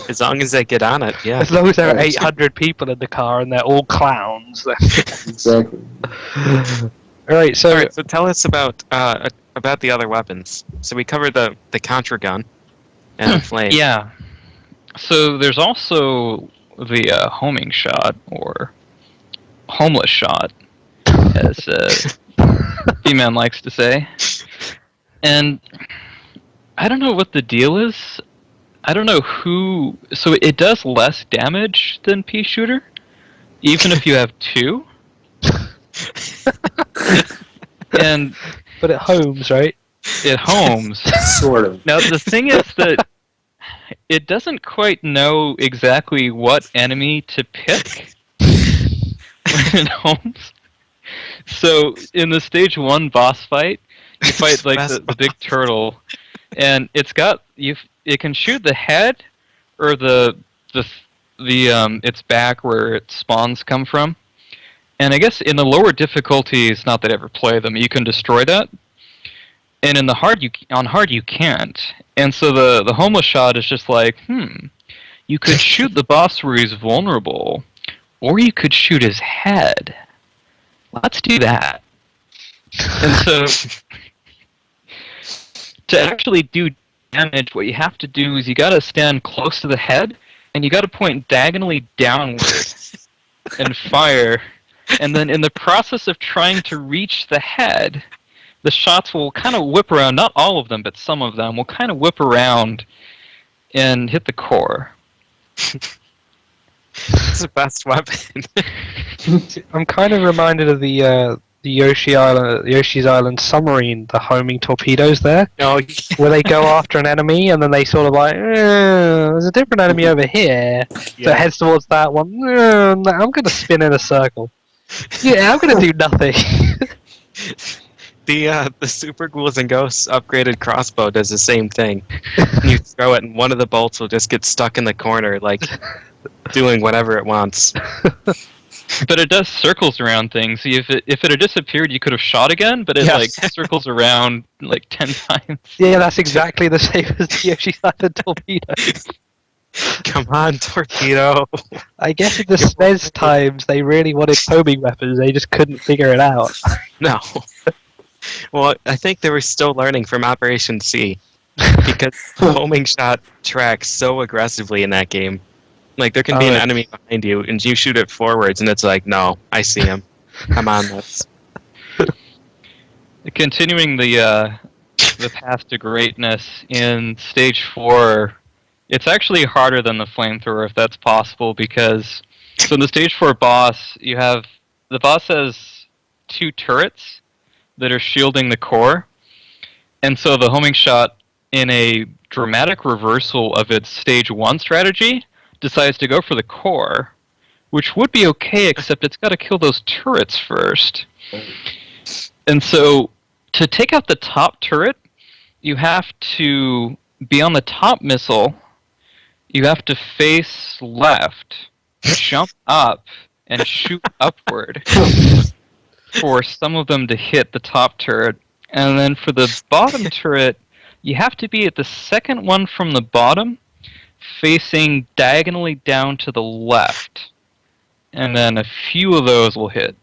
As long as they get on it, yeah. As long as there are Yeah. 800 people in the car and they're all clowns. Exactly. Alright, so All right, so tell us about the other weapons. So we covered the Contra gun and the flame. Yeah. So there's also the homing shot, or homeless shot, as B-Man likes to say. And I don't know what the deal is. I don't know who... So it does less damage than Pea Shooter, even if you have 2. And but it homes, right? it homes. Sort of. Now, the thing is that it doesn't quite know exactly what enemy to pick when it homes. So, in the stage 1 boss fight, you fight like the big turtle, and it's got it can shoot the head or the its back where its spawns come from. And I guess in the lower difficulties, not that I ever play them, you can destroy that. And in the hard, on hard you can't. And so the homeless shot is just like, you could shoot the boss where he's vulnerable, or you could shoot his head. Let's do that. And so to actually do damage, what you have to do is you got to stand close to the head, and you got to point diagonally downward and fire. And then in the process of trying to reach the head, the shots will kind of whip around. Not all of them, but some of them will kind of whip around and hit the core. It's the best weapon. I'm kind of reminded of the Yoshi's Island submarine, the homing torpedoes there, No, where they go after an enemy and then they sort of like, there's a different enemy over here, so it yeah. heads towards that one. I'm going to spin in a circle. Yeah, I'm going to do nothing. The Super Ghouls and Ghosts upgraded crossbow does the same thing. You throw it, and one of the bolts will just get stuck in the corner, like doing whatever it wants. But it does circles around things. See, if it had disappeared, you could have shot again, but it Yes. like circles around like 10 times. Yeah, that's exactly the same as the Yoshi's Island torpedo. Come on, torpedo! I guess in the SNES times, they really wanted homing weapons, they just couldn't figure it out. No. Well, I think they were still learning from Operation C, because homing shot tracks so aggressively in that game. Like, there can be an enemy behind you, and you shoot it forwards, and it's like, no, I see him. I'm on this. Continuing the path to greatness in stage 4, it's actually harder than the flamethrower if that's possible, because so in the stage 4 boss, the boss has 2 turrets that are shielding the core, and so the homing shot, in a dramatic reversal of its stage 1 strategy, decides to go for the core, which would be okay, except it's got to kill those turrets first. And so, to take out the top turret, you have to be on the top missile, you have to face left, jump up, and shoot upward for some of them to hit the top turret. And then for the bottom turret, you have to be at the second one from the bottom, facing diagonally down to the left. And then a few of those will hit.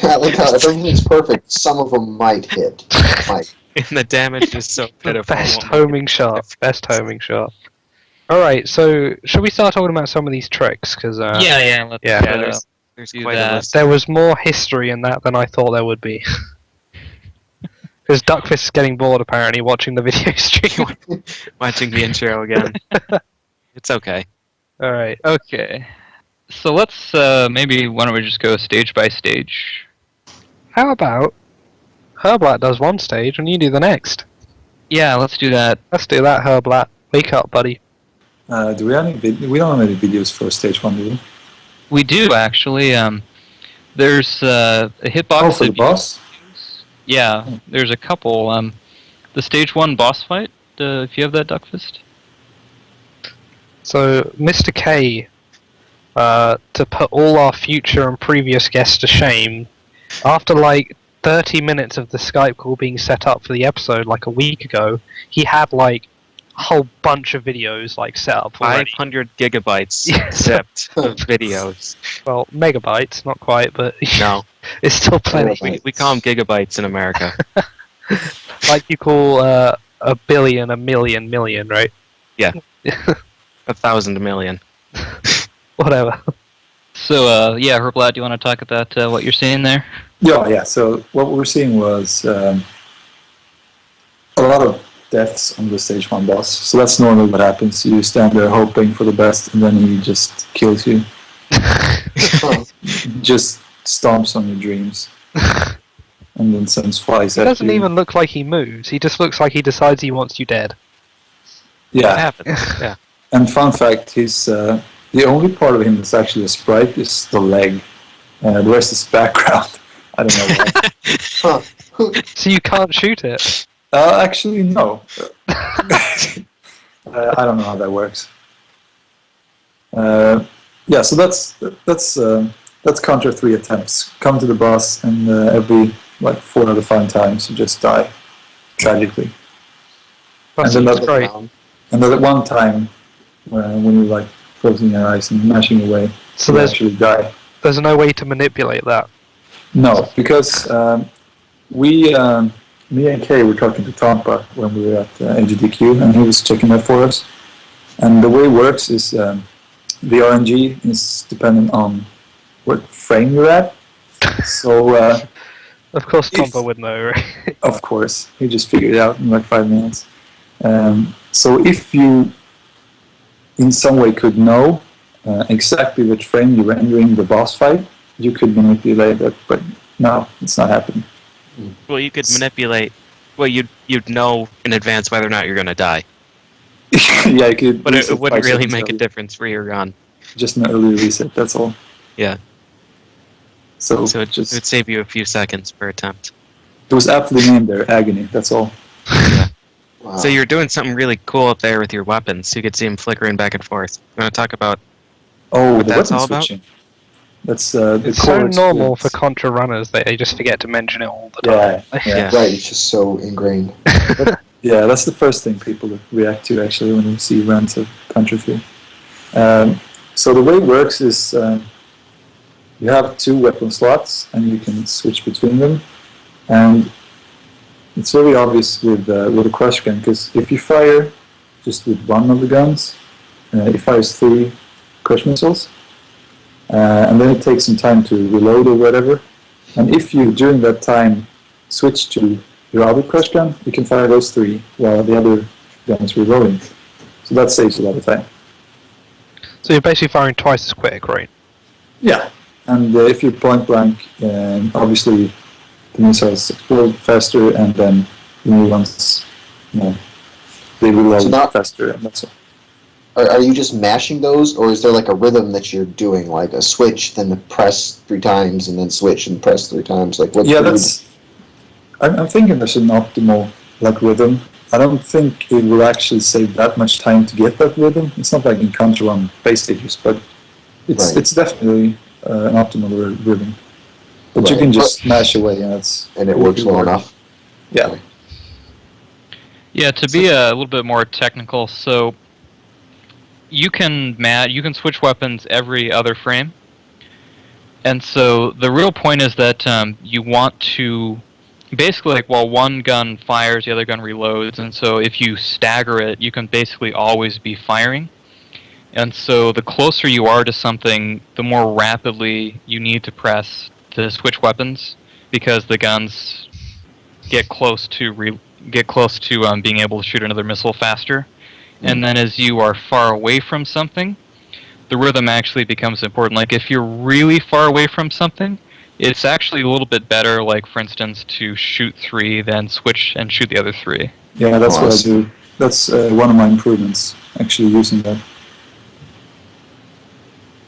Yeah, like how if everything's perfect, some of them might hit. Might. And the damage is so pitiful. Best homing shot. Best homing shot. Alright, so should we start talking about some of these tricks? Cause, Let's There's do quite that. a list. there was more history in that than I thought there would be. Because Duckfist is getting bored apparently watching the video stream. Watching the intro again. It's okay. Alright. Okay. So let's, maybe, why don't we just go stage by stage? How about Herblat does one stage and you do the next? Yeah, let's do that. Let's do that, Herblat. Wake up, buddy. Do we have any we don't have any videos for stage 1, do we? We do, actually. There's a hitbox. Oh, for the that boss? Yeah, there's a couple. The stage 1 boss fight, if you have that, Duckfist. So, Mr. K, to put all our future and previous guests to shame, after like 30 minutes of the Skype call being set up for the episode like a week ago, he had like a whole bunch of videos like set up already. 500 gigabytes Yeah. zipped of videos. Well, megabytes, not quite, but No, it's still plenty. we call them gigabytes in America. Like you call a billion, a million, right? Yeah. 1,000 million. Whatever. So, yeah, Herblat, do you want to talk about what you're seeing there? Yeah. So what we were seeing was a lot of deaths on the stage 1 boss. So that's normally what happens. You stand there hoping for the best, and then he just kills you. Just stomps on your dreams. And then sends flies It at you. doesn't even look like he moves. He just looks like he decides he wants you dead. It Yeah. happens. Yeah. And fun fact, he's the only part of him that's actually a sprite is the leg. The rest is background. I don't know why. Huh. So you can't shoot it. Actually, no. I don't know how that works. Yeah, so that's Contra 3 attempts. Come to the boss, and every 4 out of 5 times you just die tragically. That's And then great. And that one time when you're closing your eyes and mashing away, So you there's actually die. no way to manipulate that. No, because we me and Kay were talking to Tampa when we were at AGDQ, and he was checking that for us. And the way it works is the RNG is dependent on what frame you're at. So, Of course, Tompa would know, right? of course, he just figured it out in like 5 minutes. So if you, in some way, could know exactly which frame you're rendering the boss fight, you could manipulate it, but no, it's not happening. Well, you could manipulate. Well, you'd know in advance whether or not you're going to die. Yeah, you could. But it wouldn't 5 really seconds make a early. difference for your run. Just an early reset, that's all. Yeah. So, So it just would save you a few seconds per attempt. it was aptly named there, Agony. That's all. Wow. So you're doing something really cool up there with your weapons. You could see them flickering back and forth. You want to talk about? Oh, What the that's weapon all about? switching. That's the It's core so normal for experience. Contra runners that they just forget to mention it all the time. Yeah. Right, it's just so ingrained. Yeah, that's the first thing people react to actually when they see runs of Contra 3. So the way it works is you have 2 weapon slots and you can switch between them. And it's very obvious with a crush gun, because if you fire just with one of the guns, it fires 3 crush missiles. And then it takes some time to reload or whatever. And if you, during that time, switch to your other crush gun, you can fire those 3 while the other gun is reloading. So that saves a lot of time. So you're basically firing twice as quick, right? Yeah. And if you're point blank, obviously the missiles explode faster, and then the new ones, they reload So now- faster, and that's all. Are you just mashing those, or is there like a rhythm that you're doing, like a switch, then press 3 times, and then switch and press 3 times? Like what? Yeah, what do you that's. I'm thinking there's an optimal rhythm. I don't think it will actually save that much time to get that rhythm. It's not like in Contra on base stages, but it's Right. it's definitely an optimal rhythm. But you Right. can just smash away, and it's and it works well enough. Yeah. Yeah, to be a little bit more technical, so you can switch weapons every other frame, and so the real point is that you want to basically, like, while one gun fires, the other gun reloads, and so if you stagger it, you can basically always be firing. And so the closer you are to something, the more rapidly you need to press to switch weapons, because the guns get close to being able to shoot another missile faster. And then as you are far away from something, the rhythm actually becomes important. Like if you're really far away from something, it's actually a little bit better, like for instance, to shoot 3, then switch and shoot the other 3. Yeah, that's what I Awesome. do. That's one of my improvements, actually using that.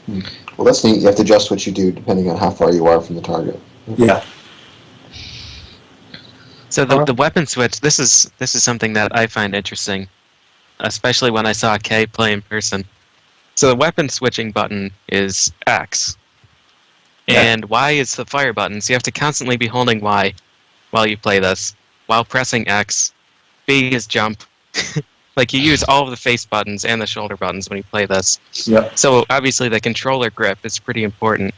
Well, that's neat. You have to adjust what you do depending on how far you are from the target. Yeah. So the weapon switch. This is something that I find interesting, especially when I saw Kay play in person. So the weapon switching button is X, and Y is the fire button. So you have to constantly be holding Y while you play this, while pressing X. B is jump. Like you use all of the face buttons and the shoulder buttons when you play this. Yeah. So obviously the controller grip is pretty important.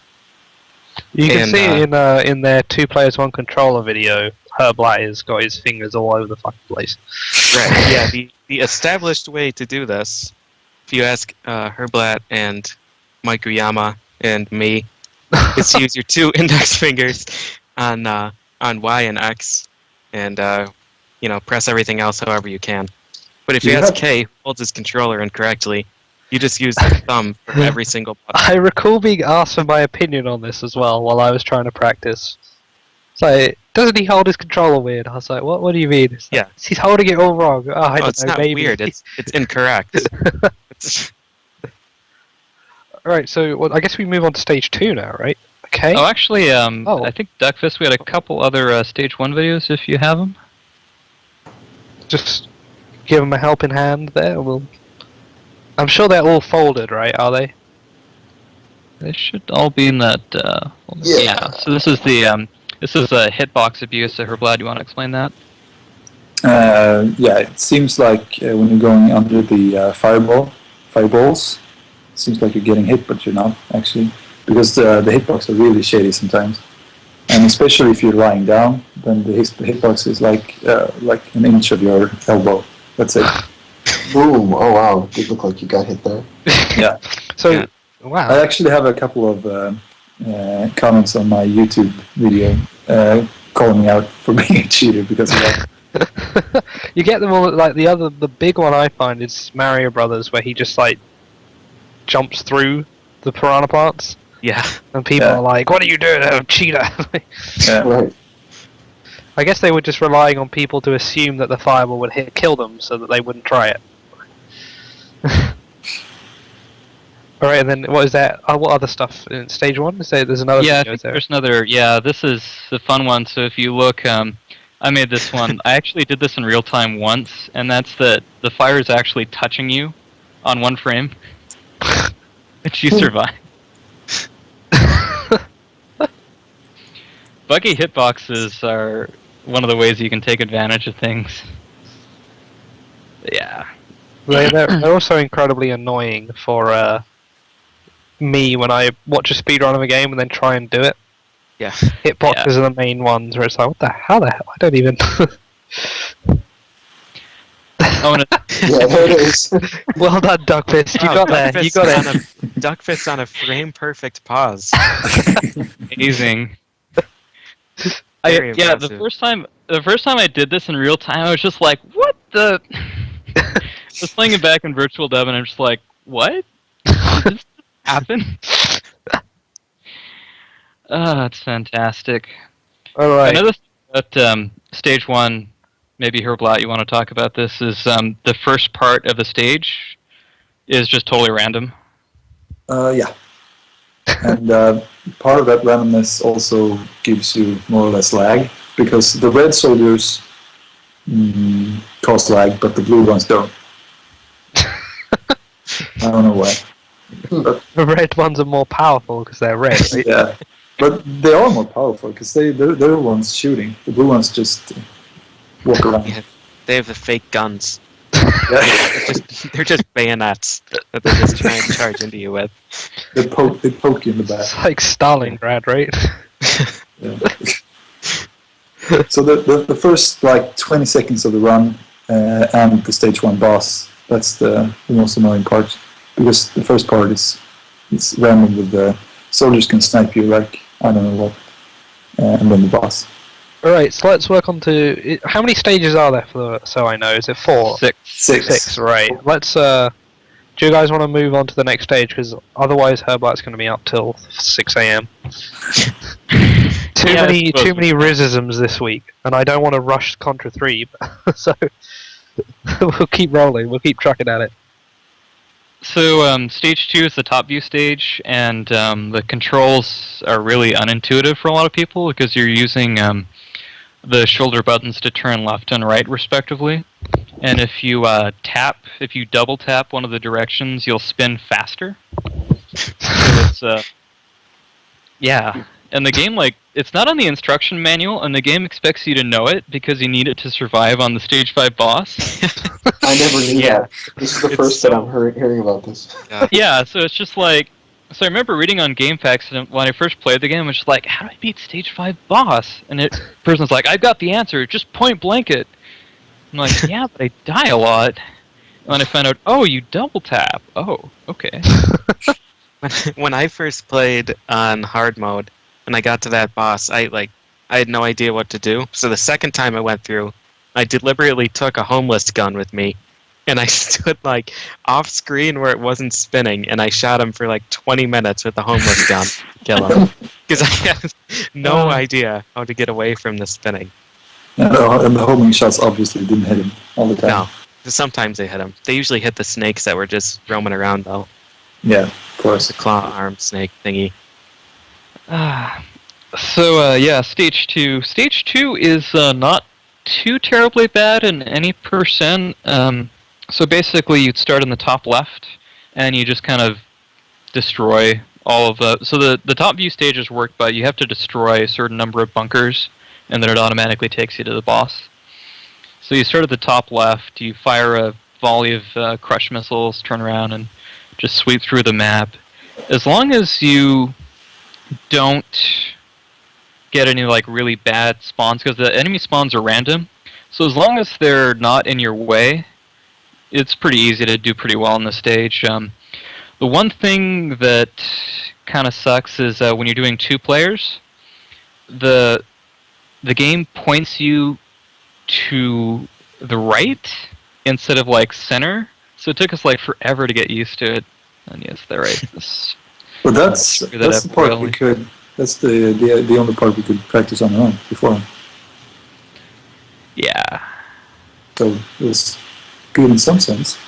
You can And, see in their 2 players 1 controller video, Herblat has got his fingers all over the fucking place. Right. Yeah. The established way to do this, if you ask Herblat and Mike Uyama and me, is to use your 2 index fingers on Y and X, and press everything else however you can. But if you ask Kay, who holds his controller incorrectly, you just use the thumb for every single button. I recall being asked for my opinion on this as well while I was trying to practice. It's like, doesn't he hold his controller weird? I was like, what do you mean? It's like, Yeah. He's holding it all wrong. Oh, I don't It's know, not maybe. weird. It's incorrect. Alright, so I guess we move on to stage 2 now, right? Okay. Oh, actually, Oh. I think Duckfist, we had a couple other stage 1 videos if you have them. Just give them a helping hand there. I'm sure they're all folded, right? Are they? They should all be in that. Yeah. So this is the hitbox abuse. So Herblat, do you want to explain that? Yeah, it seems like when you're going under the fireballs, it seems like you're getting hit, but you're not, actually. Because the hitbox are really shady sometimes. And especially if you're lying down, then the hitbox is like an inch of your elbow. That's it. Boom! Oh wow, did look like you got hit there. Yeah. So, Yeah. wow. I actually have a couple of comments on my YouTube video calling me out for being a cheater because of that. You get them all, like the big one I find is Mario Brothers, where he just like jumps through the piranha plants, Yeah. and people Yeah. are like, "What are you doing, cheater?" Yeah. Right. I guess they were just relying on people to assume that the fireball would kill them, so that they wouldn't try it. All right, and then what is that? What other stuff in stage one? There's another. Yeah, I video, think is there? there's another. Yeah, this is the fun one. So if you look, I made this one. I actually did this in real time once, and that's that the fire is actually touching you on one frame, and you survive. Buggy hitboxes are one of the ways you can take advantage of things. Yeah. They're also incredibly annoying for me when I watch a speedrun of a game and then try and do it. Yeah. Hitboxes are the main ones where it's like, how the hell? I don't even. Oh, and Yeah, there it is. Well done, Duckfist. You got there. You got it. Duckfist on a frame perfect pause. amazing. Very Yeah, impressive. the first time I did this in real time, I was just like, "What the?" I was playing it back in virtual dev, and I'm just like, "What? Did this happen?" It's fantastic. All right. Another thing about stage one, maybe Herblat, you want to talk about this, is the first part of the stage is just totally random. Yeah. And part of that randomness also gives you more or less lag, because the red soldiers cause lag, but the blue ones don't. I don't know why. But, The red ones are more powerful because they're red, right? yeah. But they are more powerful, because they're the ones shooting. The blue ones just walk around. Yeah. They have the fake guns. Yeah. They're just bayonets that they're just trying to charge into you with. They poke you in the back. It's like Stalingrad, right? Yeah. So the first like 20 seconds of the run and the stage one boss, that's the most annoying part, because the first part is random with the soldiers can snipe you like I don't know what, and then the boss. All right, so let's work on to how many stages are there so I know? Is it 4? 6. Six, right. Let's do you guys want to move on to the next stage, because otherwise Herblat's going to be up till 6 a.m. Too Yeah, I suppose many Rizzisms this week, and I don't want to rush Contra 3, so we'll keep rolling. We'll keep trucking at it. So stage 2 is the top view stage, and the controls are really unintuitive for a lot of people because you're using the shoulder buttons to turn left and right respectively. And if you double tap one of the directions, you'll spin faster. So it's yeah. And the game, like, it's not on the instruction manual, and the game expects you to know it because you need it to survive on the stage 5 boss. I never knew Yeah. that. This is the It's first so- that I'm hearing about this. Yeah, so it's just like... So I remember reading on GameFAQs and when I first played the game, I was just like, how do I beat stage 5 boss? And the person's like, I've got the answer, just point blank it. I'm like, yeah, but I die a lot. And then I found out, oh, you double tap. Oh, okay. When I first played on hard mode, when I got to that boss, I had no idea what to do. So the second time I went through, I deliberately took a homeless gun with me, and I stood like off screen where it wasn't spinning, and I shot him for like 20 minutes with the homeless gun to kill him because I had no idea how to get away from the spinning. And the homing shots obviously didn't hit him all the time. No, sometimes they hit him. They usually hit the snakes that were just roaming around though. Yeah, of course. The claw arm snake thingy. So yeah, stage 2. Stage 2 is not too terribly bad in any percent. So basically, you'd start in the top left, and you just kind of destroy all of the... So the top view stages work, but you have to destroy a certain number of bunkers, and then it automatically takes you to the boss. So you start at the top left, you fire a volley of crush missiles, turn around, and just sweep through the map. As long as you don't get any like really bad spawns because the enemy spawns are random. So as long as they're not in your way, it's pretty easy to do pretty well on the stage. The one thing that kind of sucks is when you're doing 2 players, the game points you to the right instead of like center. So it took us like forever to get used to it. And yes, the right. But that's the part we could. That's the only part we could practice on our own before. Yeah. So it was good in some sense.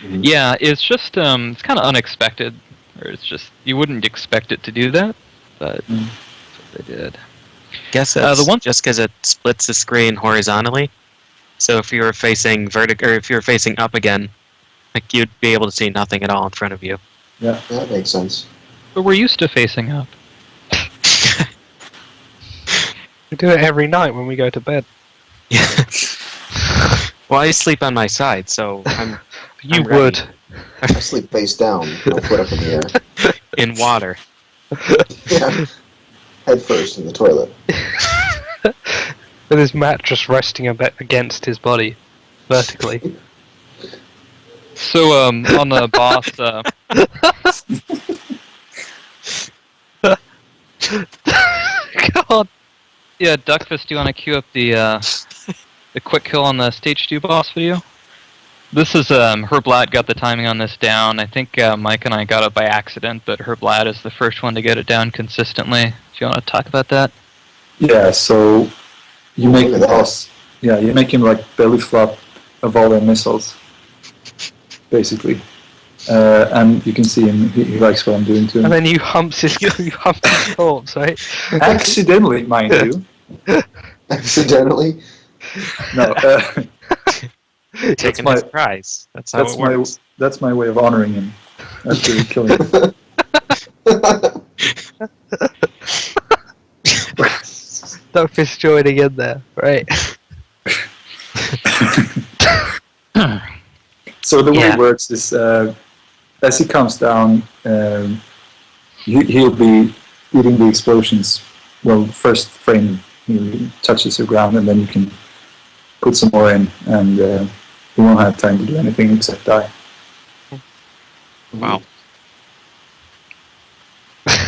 Yeah, it's just it's kind of unexpected, or it's just you wouldn't expect it to do that, but that's what they did. Guess that's just because it splits the screen horizontally. So if you were facing vertical, or if you were facing up again, like you'd be able to see nothing at all in front of you. Yeah, That makes sense. But we're used to facing up. We do it every night when we go to bed. Yeah. Well, I sleep on my side, so I'm. You I'm ready. would. I sleep face down, no foot up in the air. In water. Yeah. Head first in the toilet. With his mattress resting a bit against his body, vertically. So on the boss, God. yeah, Duckfist, do you want to queue up the quick kill on the stage 2 boss video? This is Herblat got the timing on this down. I think Mike and I got it by accident, but Herblat is the first one to get it down consistently. If you want to talk about that. Yeah. So you make Look the at that. boss. Yeah, you make him like belly flop of all their missiles, basically. And you can see him. He likes what I'm doing to him. And then you humps his corpse, right? Accidentally, mind you. Accidentally? No. Taking my- his prize. That's how it works. That's my way of honoring him after killing him. Duckfist joining in there, right? So the way Yeah. it works is, as he comes down, he'll be eating the explosions. Well, first frame he touches the ground, and then you can put some more in, and he won't have time to do anything except die. Wow.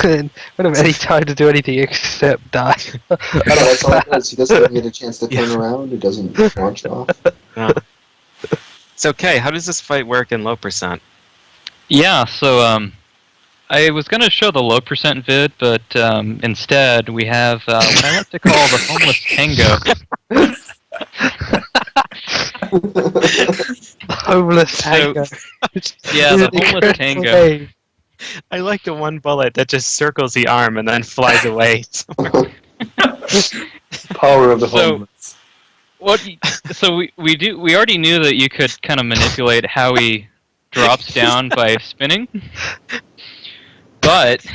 Wouldn't have any time to do anything except die. That's all it does. He doesn't even get a chance to turn around. He doesn't launch off. No. It's okay. How does this fight work in low percent? Yeah, so I was going to show the low percent vid, but instead we have what I like to call the homeless tango. Homeless tango. Yeah, the homeless tango. I like the one bullet that just circles the arm and then flies away. Power of the So- homeless. So we already knew that you could kind of manipulate how he drops down by spinning. But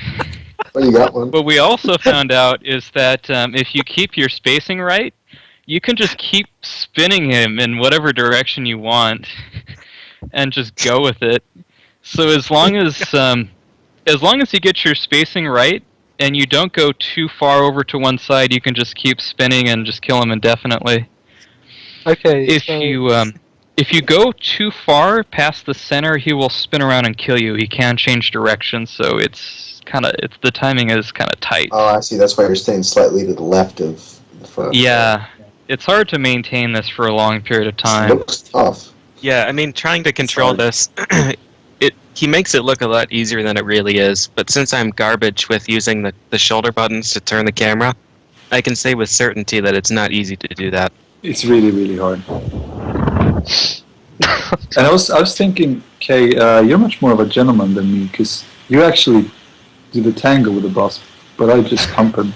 Well, you got one. what we also found out is that if you keep your spacing right, you can just keep spinning him in whatever direction you want and just go with it. So as long as you get your spacing right and you don't go too far over to one side, you can just keep spinning and just kill him indefinitely. Okay. If you go too far past the center, he will spin around and kill you. He can change direction, so the timing is kind of tight. Oh, I see. That's why you're staying slightly to the left of the front. Yeah, it's hard to maintain this for a long period of It time. looks tough. Yeah, I mean, trying to control this, he makes it look a lot easier than it really is. But since I'm garbage with using the shoulder buttons to turn the camera, I can say with certainty that it's not easy to do that. It's really, really hard. And I was thinking, Kay, you're much more of a gentleman than me, because you actually do the tango with the boss, but I just hump him.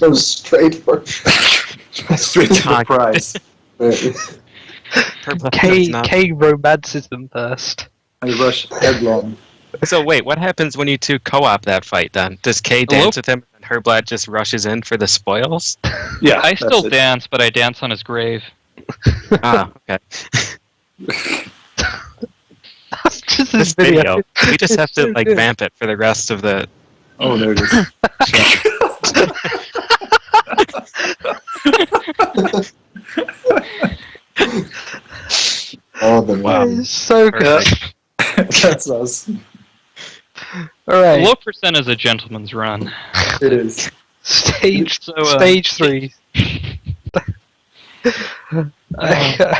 Go straight for Straight to the prize. K romanticism first. I rush headlong. So wait, what happens when you two co-op that fight then? Does Kay dance with him and Herblat just rushes in for the spoils? Yeah, I that's still it. dance, but I dance on his grave. Ah, okay. That's just This video. We just have to like vamp it for the rest of the. Oh, there it is. Oh, the Wow. That is so good. That's us. Alright, Low percent is a gentleman's run. It is. stage So, stage 3. What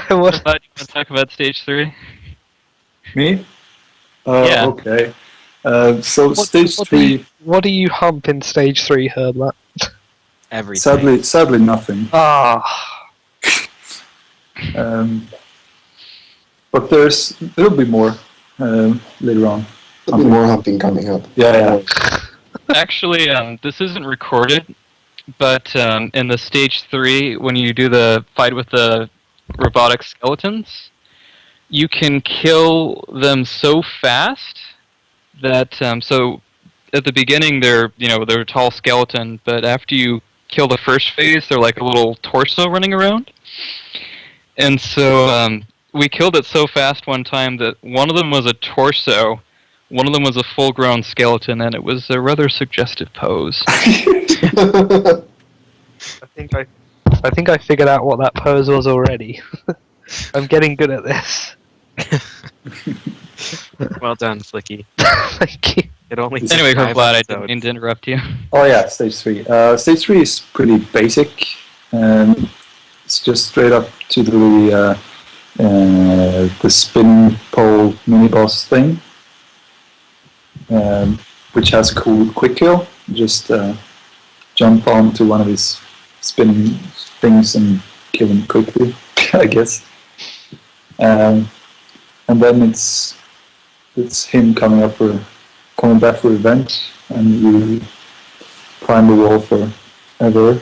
what, about you want to talk about stage 3? Me? Yeah. Okay. So what, stage what 3, what do you hump in stage 3, Herbert? Everything. sadly nothing. Ah, But there'll be more later on. There'll be more humping coming up. Yeah. Actually, this isn't recorded, but in the stage 3, when you do the fight with the robotic skeletons, you can kill them so fast that so at the beginning they're a tall skeleton, but after you kill the first phase, they're like a little torso running around. And so we killed it so fast one time that one of them was a torso, one of them was a full-grown skeleton, and it was a rather suggestive pose. I think I figured out what that pose was already. I'm getting good at this. Well done, Flicky. Thank you. It only took Anyway, 5 Herblad, I didn't episodes. mean to interrupt you. Oh yeah, stage 3. Stage 3 is pretty basic. It's just straight up to the spinning pole mini boss thing, which has a cool quick kill. Just jump onto one of his spinning things and kill him quickly, I guess. And then it's him coming back for revenge, and you climb the wall forever.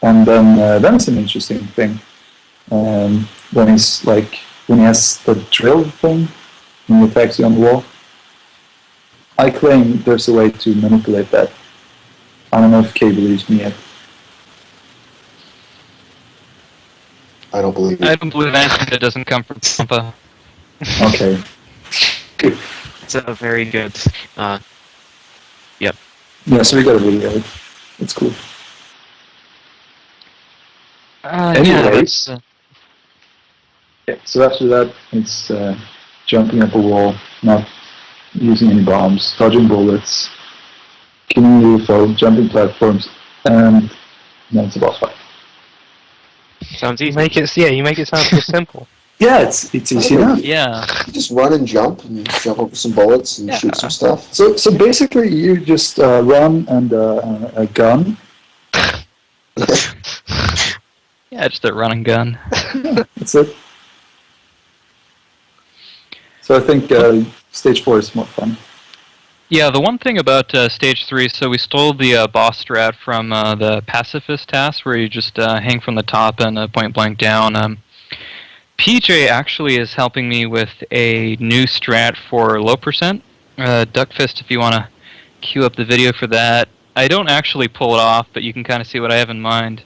And then it's an interesting thing. When he has the drill thing, and he attacks you on the wall. I claim there's a way to manipulate that. I don't know if Kay believes me yet. I don't believe I it. don't believe anything that doesn't come from Tampa. Okay. Good. It's a very good. Yeah, so we got a video. It's cool. Yeah, Anyways. that's, Yeah, so after that, it's jumping up a wall, not using any bombs, dodging bullets, killing UFO, jumping platforms, and then it's a boss fight. Sounds You easy. make it sound so simple. Yeah, it's easy enough. yeah. You just run and jump over some bullets and shoot some stuff. So basically, you just run and a gun. Yeah, just a run and gun. That's it. So I think stage 4 is more fun. Yeah, the one thing about stage 3, so we stole the boss strat from the pacifist task, where you just hang from the top and point blank down. PJ actually is helping me with a new strat for low percent. Duckfist, if you want to queue up the video for that. I don't actually pull it off, but you can kind of see what I have in mind.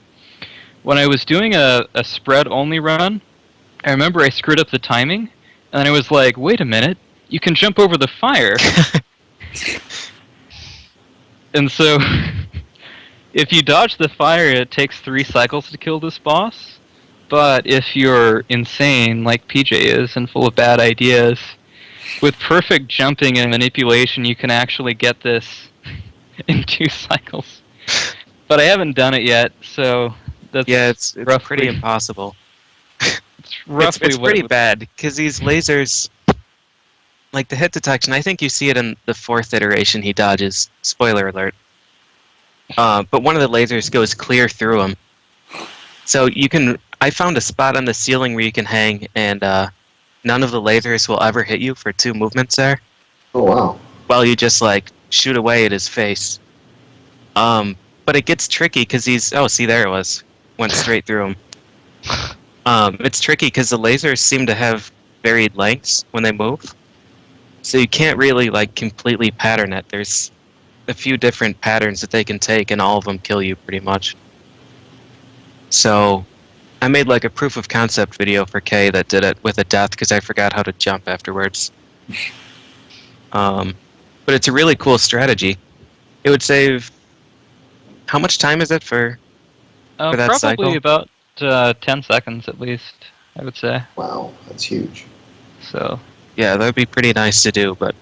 When I was doing a spread-only run, I remember I screwed up the timing, and I was like, wait a minute, you can jump over the fire. And so, if you dodge the fire, it takes 3 cycles to kill this boss. But if you're insane, like PJ is, and full of bad ideas, with perfect jumping and manipulation, you can actually get this in 2 cycles. But I haven't done it yet, so that's it's roughly, pretty impossible. It's roughly It's what pretty it was. bad because these lasers, like the hit detection, I think you see it in the 4th iteration he dodges. Spoiler alert. But one of the lasers goes clear through him. So you can. I found a spot on the ceiling where you can hang, and none of the lasers will ever hit you for 2 movements there. Oh, wow. While you just like shoot away at his face. But it gets tricky because he's. Oh, see, there it was. Went straight through him. It's tricky because the lasers seem to have varied lengths when they move. So you can't really like completely pattern it. There's a few different patterns that they can take, and all of them kill you pretty much. So I made like a proof of concept video for Kay that did it with a death because I forgot how to jump afterwards. But it's a really cool strategy. It would save How much time is it for that Probably cycle? about 10 seconds at least, I would say. Wow, that's huge. So, Yeah, that would be pretty nice to do, but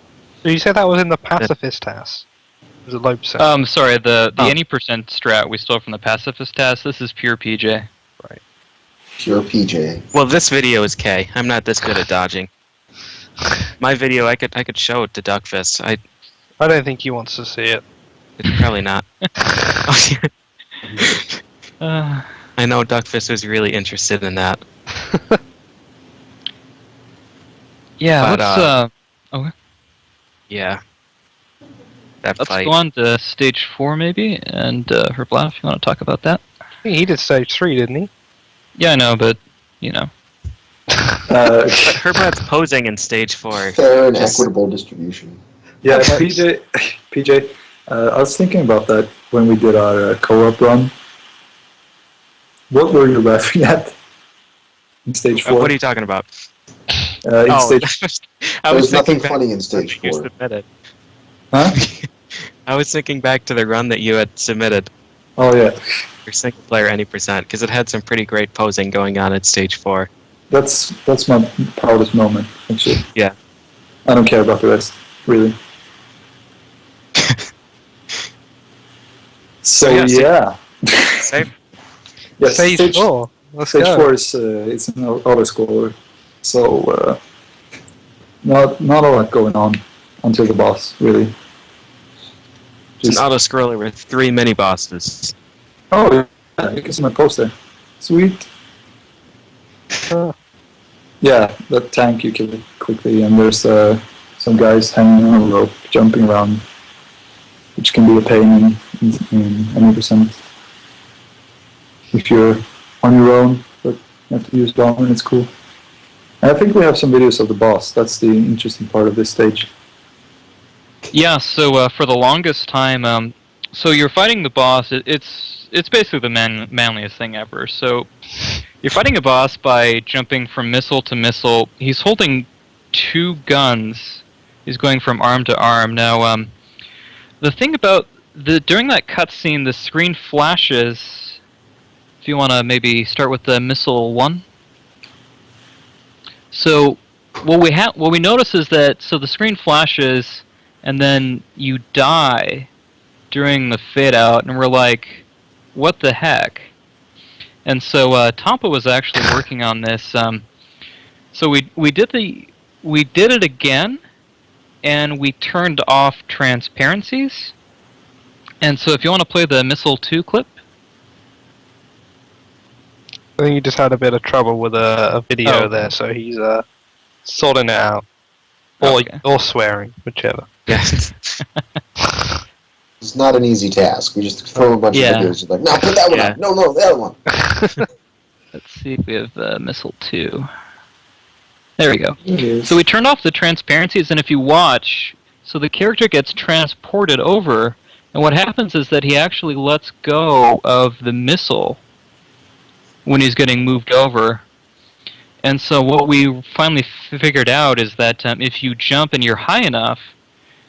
So you said that was in the pacifist task? It was a low percent. sorry, the Oh. any percent strat we stole from the pacifist task. This is pure PJ. Pure PJ. well, this video is K. I'm not this good at dodging. My video, I could show it to Duckfist. I don't think he wants to see it. Probably not. Uh, I know Duckfist was really interested in that. yeah, But, let's Yeah. That let's fight. go on to stage 4 maybe, and Herblat, if you want to talk about that. He did stage 3, didn't he? Yeah, I know, but you know. Uh, Herblat's posing in stage 4. Fair and Just- equitable distribution. yeah, PJ, I was thinking about that when we did our co-op run. What were you laughing at in stage 4? What are you talking about? In stage, I There's was nothing thinking funny in back stage to you 4. submitted. huh? I was thinking back to the run that you had submitted, Oh yeah, your single player any percent, because it had some pretty great posing going on at stage 4. that's my proudest moment actually. Yeah. I don't care about the rest really. So yeah, yeah, Same. yeah, Stage 4. Let's Stage go. 4 is it's an auto scroller, so not a lot going on until the boss really. It's an auto-scroller with 3 mini-bosses. Oh yeah, you can see my poster. Sweet. Yeah, that tank you kill it quickly, and there's some guys hanging on a rope, jumping around, which can be a pain in any percent. If you're on your own, but you have to use bomb, and it's cool. And I think we have some videos of the boss. That's the interesting part of this stage. Yeah, so for the longest time, so you're fighting the boss. It's basically the manliest thing ever. So you're fighting a boss by jumping from missile to missile. He's holding 2 guns. He's going from arm to arm. Now, the thing about during that cutscene, the screen flashes. If you want to maybe start with the missile 1. So what we notice is that the screen flashes. And then you die during the fade out, and we're like, what the heck? And so Tampa was actually working on this. So we did it again, and we turned off transparencies. And so if you want to play the Missile 2 clip. I think he just had a bit of trouble with a video Oh. there, so he's sorting it out. Okay. Or swearing, whichever. Yeah. It's not an easy task. We just throw a bunch Yeah. of videos. Like, no, put that one Yeah. up. No, the other one. Let's see if we have Missile 2. There we go. It is. So we turned off the transparencies, and if you watch, so the character gets transported over, and what happens is that he actually lets go of the missile when he's getting moved over. And so what we finally figured out is that if you jump and you're high enough,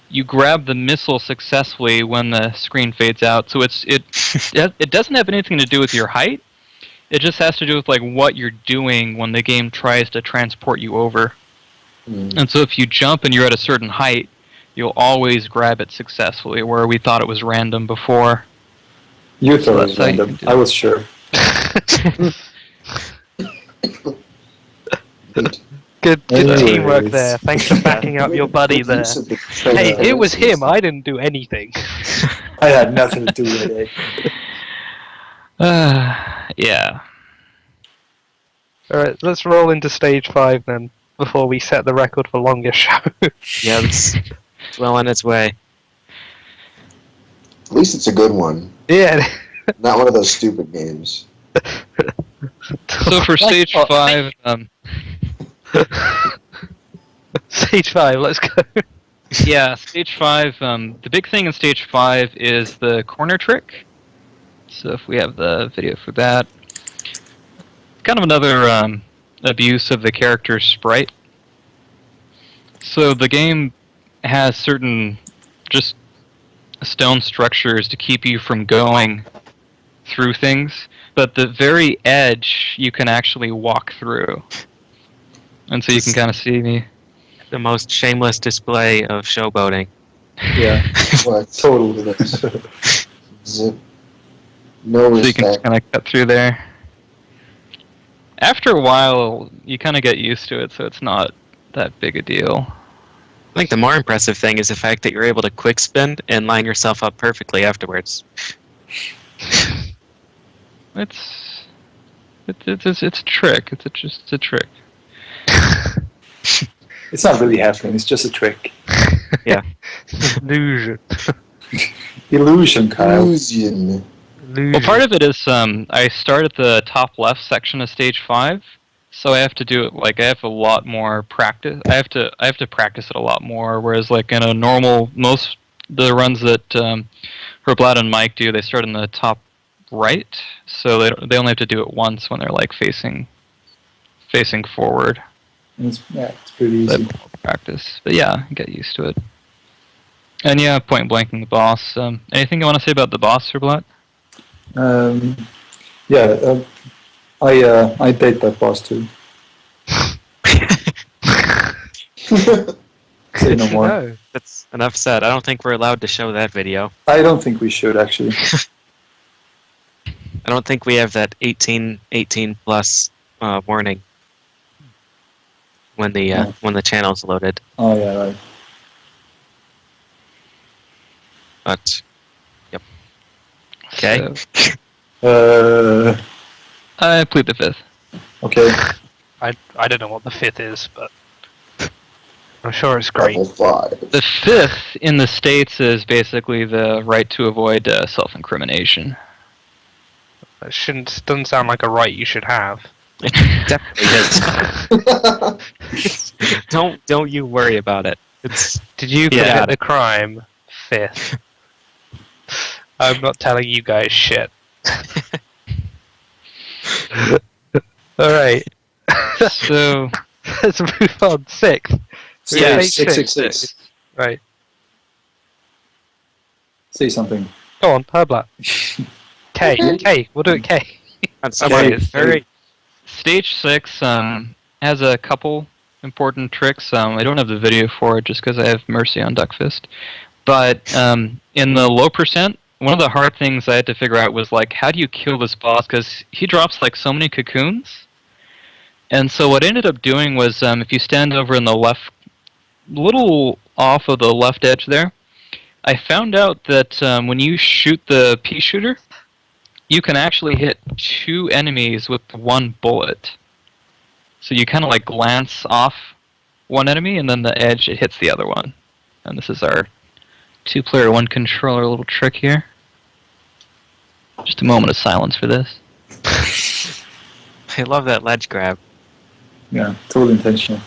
you grab the missile successfully when the screen fades out. So it doesn't have anything to do with your height. It just has to do with like what you're doing when the game tries to transport you over. And so if you jump and you're at a certain height, you'll always grab it successfully, where we thought it was random before. You So thought it that's was how you random. can do I it. was sure. Good Anyways. teamwork there. Thanks for backing up your buddy there. Use of the Hey, it was him. transparencies. I didn't do anything. I had nothing to do with it. Yeah. Alright, let's roll into stage 5 then, before we set the record for longest show. Yeah, it's well on its way. At least it's a good one. Yeah. Not one of those stupid games. So for stage 5, Stage 5, let's go. yeah, stage 5. The big thing in stage 5 is the corner trick. So if we have the video for that, kind of another abuse of the character's sprite. So the game has certain stone structures to keep you from going through things, but the very edge you can actually walk through. And so you can kind of see me. The most shameless display of showboating. Yeah, What? totally. Zip. No So you can respect. kind of cut through there. After a while, you kind of get used to it, so it's not that big a deal. I think the more impressive thing is the fact that you're able to quick spin and line yourself up perfectly afterwards. It's a trick. It's just a trick. It's not really happening. It's just a trick. Yeah. Illusion. Illusion, Kyle. Illusion. Well, part of it is I start at the top left section of stage 5, so I have to do it I have a lot more practice. I have to practice it a lot more. Whereas in a normal the runs that Herblat and Mike do, they start in the top right, so they only have to do it once when they're facing forward. It's pretty easy. Practice, but yeah, get used to it. And yeah, point blanking the boss. Anything you want to say about the boss, Herblat? I date that boss too. Say no more. No. That's enough said. I don't think we're allowed to show that video. I don't think we should actually. I don't think we have that 18 plus warning when the channel's loaded. Oh yeah, right. But yep. Okay. So, I plead the 5th. Okay. I don't know what the 5th is, but I'm sure it's great. Level 5. The 5th in the States is basically the right to avoid self-incrimination. That doesn't sound like a right you should have. It definitely is. Don't you worry about it. Did you Yeah. commit the crime? 5th. I'm not telling you guys shit. Alright. So, Let's move on. 6th. Yeah, Stage 666. Right. Say something. Go on, Herblat. K. We'll do it K. Somebody very Stage 6 has a couple important tricks. I don't have the video for it just because I have mercy on Duckfist. But in the low percent, one of the hard things I had to figure out was how do you kill this boss? Because he drops so many cocoons. And so what I ended up doing was if you stand over in the left, little off of the left edge there, I found out that when you shoot the pea shooter, you can actually hit 2 enemies with 1 bullet. So you kind of glance off one enemy, and then the edge, it hits the other one. And this is our 2-player 1 controller little trick here. Just a moment of silence for this. I love that ledge grab. Yeah, totally intentional.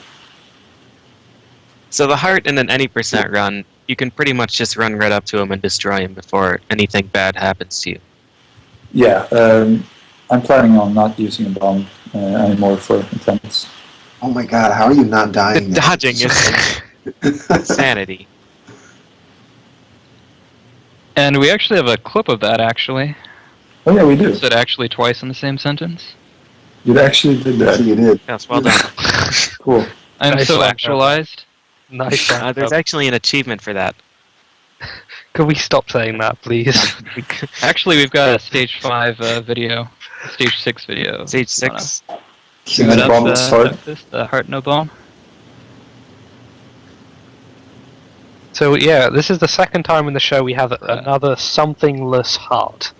So the heart in an any percent run, you can pretty much just run right up to him and destroy him before anything bad happens to you. Yeah, I'm planning on not using a bomb anymore for attempts. Oh my god, how are you not dying? The dodging is insanity. And we actually have a clip of that, actually. Oh yeah, we do. Said actually twice in the same sentence. You actually did that. You did. Yes, well done. Cool. I'm Nice so one, actualized. Nice one. There's actually an achievement for that. Can we stop saying that, please? Actually, we've got a stage 5 video. Stage 6 video. Stage 6. Can I bomb this hard? The heart no bomb. So yeah, this is the second time in the show we have another somethingless heart,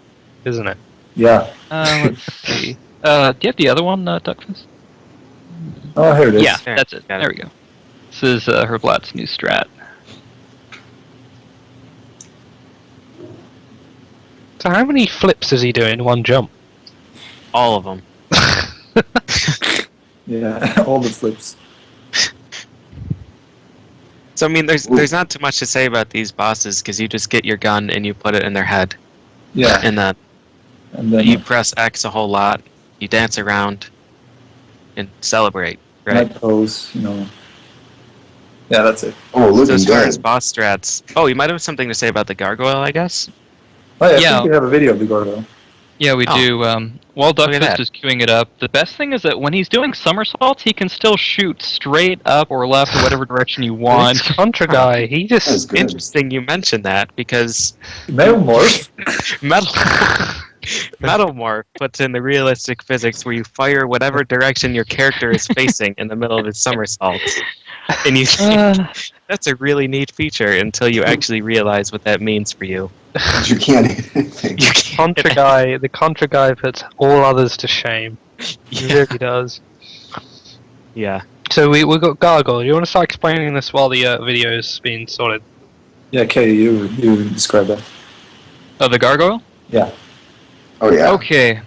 isn't it? Yeah. Let's see. Do you have the other one, Duckfist? Oh, here it is. Yeah, There, that's it. got it. There we go. This is Herblat's new strat. So how many flips does he do in one jump? All of them. Yeah, all the flips. So I mean, there's not too much to say about these bosses because you just get your gun and you put it in their head, Yeah, and then and then you press X a whole lot, you dance around, and celebrate, right? night pose, you know. Yeah, that's it. Oh, So looking as far as good. boss strats, oh, you might have something to say about the gargoyle, I guess. Oh, yeah, I Yeah. think we have a video of the gargoyle. Yeah, we Oh. do. While Look at Duckfist that. is queuing it up, the best thing is that when he's doing somersaults, he can still shoot straight up or left or whatever direction you want. This Contra guy, he That's just... good. Interesting you mentioned that because Metamorph? Metal Metalmorph puts in the realistic physics where you fire whatever direction your character is facing in the middle of his somersaults. And you think that's a really neat feature until you actually realize what that means for you. You can't hit anything. You can't. Contra guy, the Contra guy puts all others to shame. He Yeah. really does. Yeah. So we've got Gargoyle. You want to start explaining this while the video's been sorted? Yeah, Kay, you describe that. Oh, the gargoyle? Yeah. Oh yeah. Okay.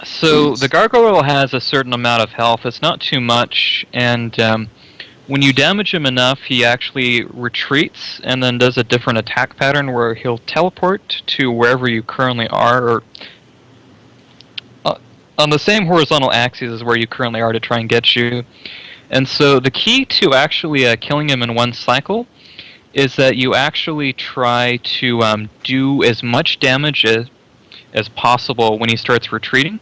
So the gargoyle has a certain amount of health. It's not too much, and when you damage him enough, he actually retreats and then does a different attack pattern where he'll teleport to wherever you currently are, or on the same horizontal axis as where you currently are to try and get you. And so the key to actually killing him in one cycle is that you actually try to do as much damage as possible when he starts retreating.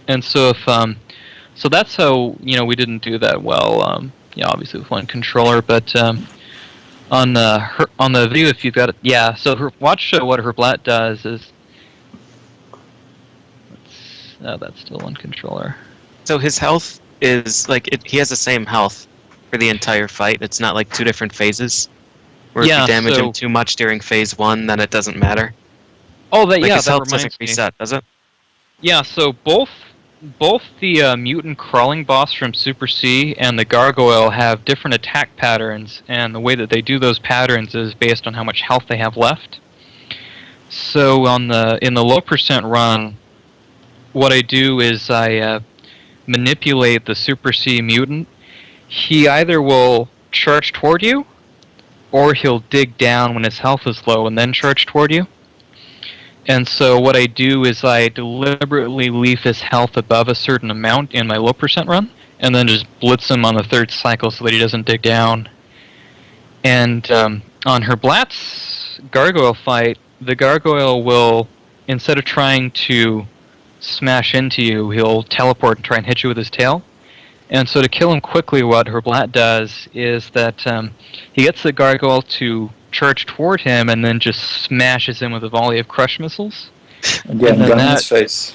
And so if so that's how we didn't do that well. Obviously with one controller, but on the video, if you've got it, yeah. So watch what her blat does is. That's still one controller. So his health is he has the same health for the entire fight. It's not like two different phases. Where if Yeah, you damage so- him too much during phase 1, then it doesn't matter. Oh, that Like his that health reminds doesn't me. reset, does it? Yeah, so both the mutant crawling boss from Super C and the gargoyle have different attack patterns, and the way that they do those patterns is based on how much health they have left. So in the low percent run, what I do is I manipulate the Super C mutant. He either will charge toward you, or he'll dig down when his health is low and then charge toward you. And so what I do is I deliberately leave his health above a certain amount in my low percent run, and then just blitz him on the third cycle so that he doesn't dig down. And on her Blatz gargoyle fight, the gargoyle will, instead of trying to smash into you, he'll teleport and try and hit you with his tail. And so to kill him quickly, what her Blat does is that he gets the gargoyle to charge toward him and then just smashes him with a volley of crush missiles. Again, And then gun in his face.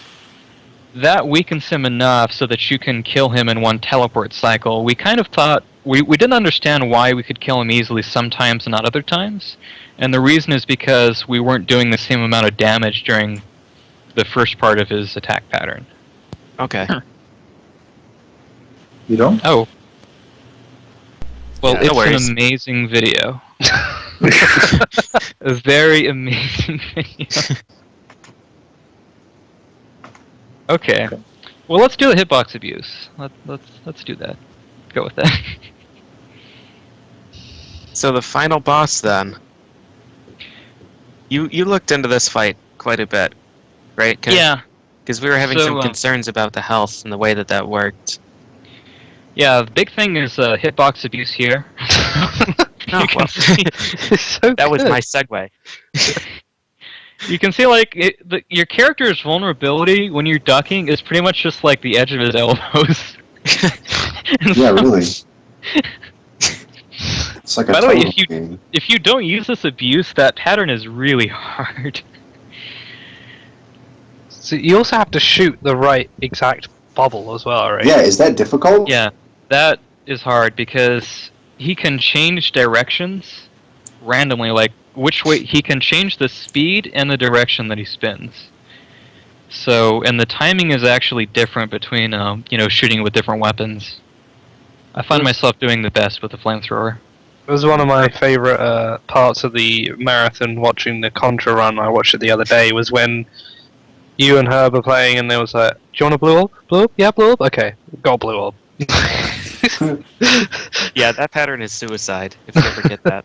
That weakens him enough so that you can kill him in one teleport cycle. We kind of thought, we didn't understand why we could kill him easily sometimes and not other times. And the reason is because we weren't doing the same amount of damage during the first part of his attack pattern. Okay. You don't? Oh. Well, Yeah, no it's worries. an amazing video. A very amazing video. Okay. Well, let's do the hitbox abuse. Let's do that. Go with that. So the final boss then. You looked into this fight quite a bit, right? Yeah. Because we were having So, some concerns about the health and the way that worked. Yeah, the big thing is hitbox abuse here. Oh, You can well. see- It's so That was good. my segue. You can see, like, your character's vulnerability when you're ducking is pretty much just like the edge of his elbows. And Yeah, so- really. It's like a By the way, total if you- game. If you don't use this abuse, that pattern is really hard. So you also have to shoot the right exact bubble as well, right? Yeah, is that difficult? Yeah, that is hard because he can change directions randomly, like which way he can change the speed and the direction that he spins. So, and the timing is actually different between, shooting with different weapons. I find myself doing the best with the flamethrower. It was one of my favorite parts of the marathon. Watching the Contra run, I watched it the other day. Was when you and Herb were playing, and there was like, "Do you want a blue orb? Blue orb? Yeah, blue orb. Okay, got blue orb." Yeah, that pattern is suicide, if you ever get that.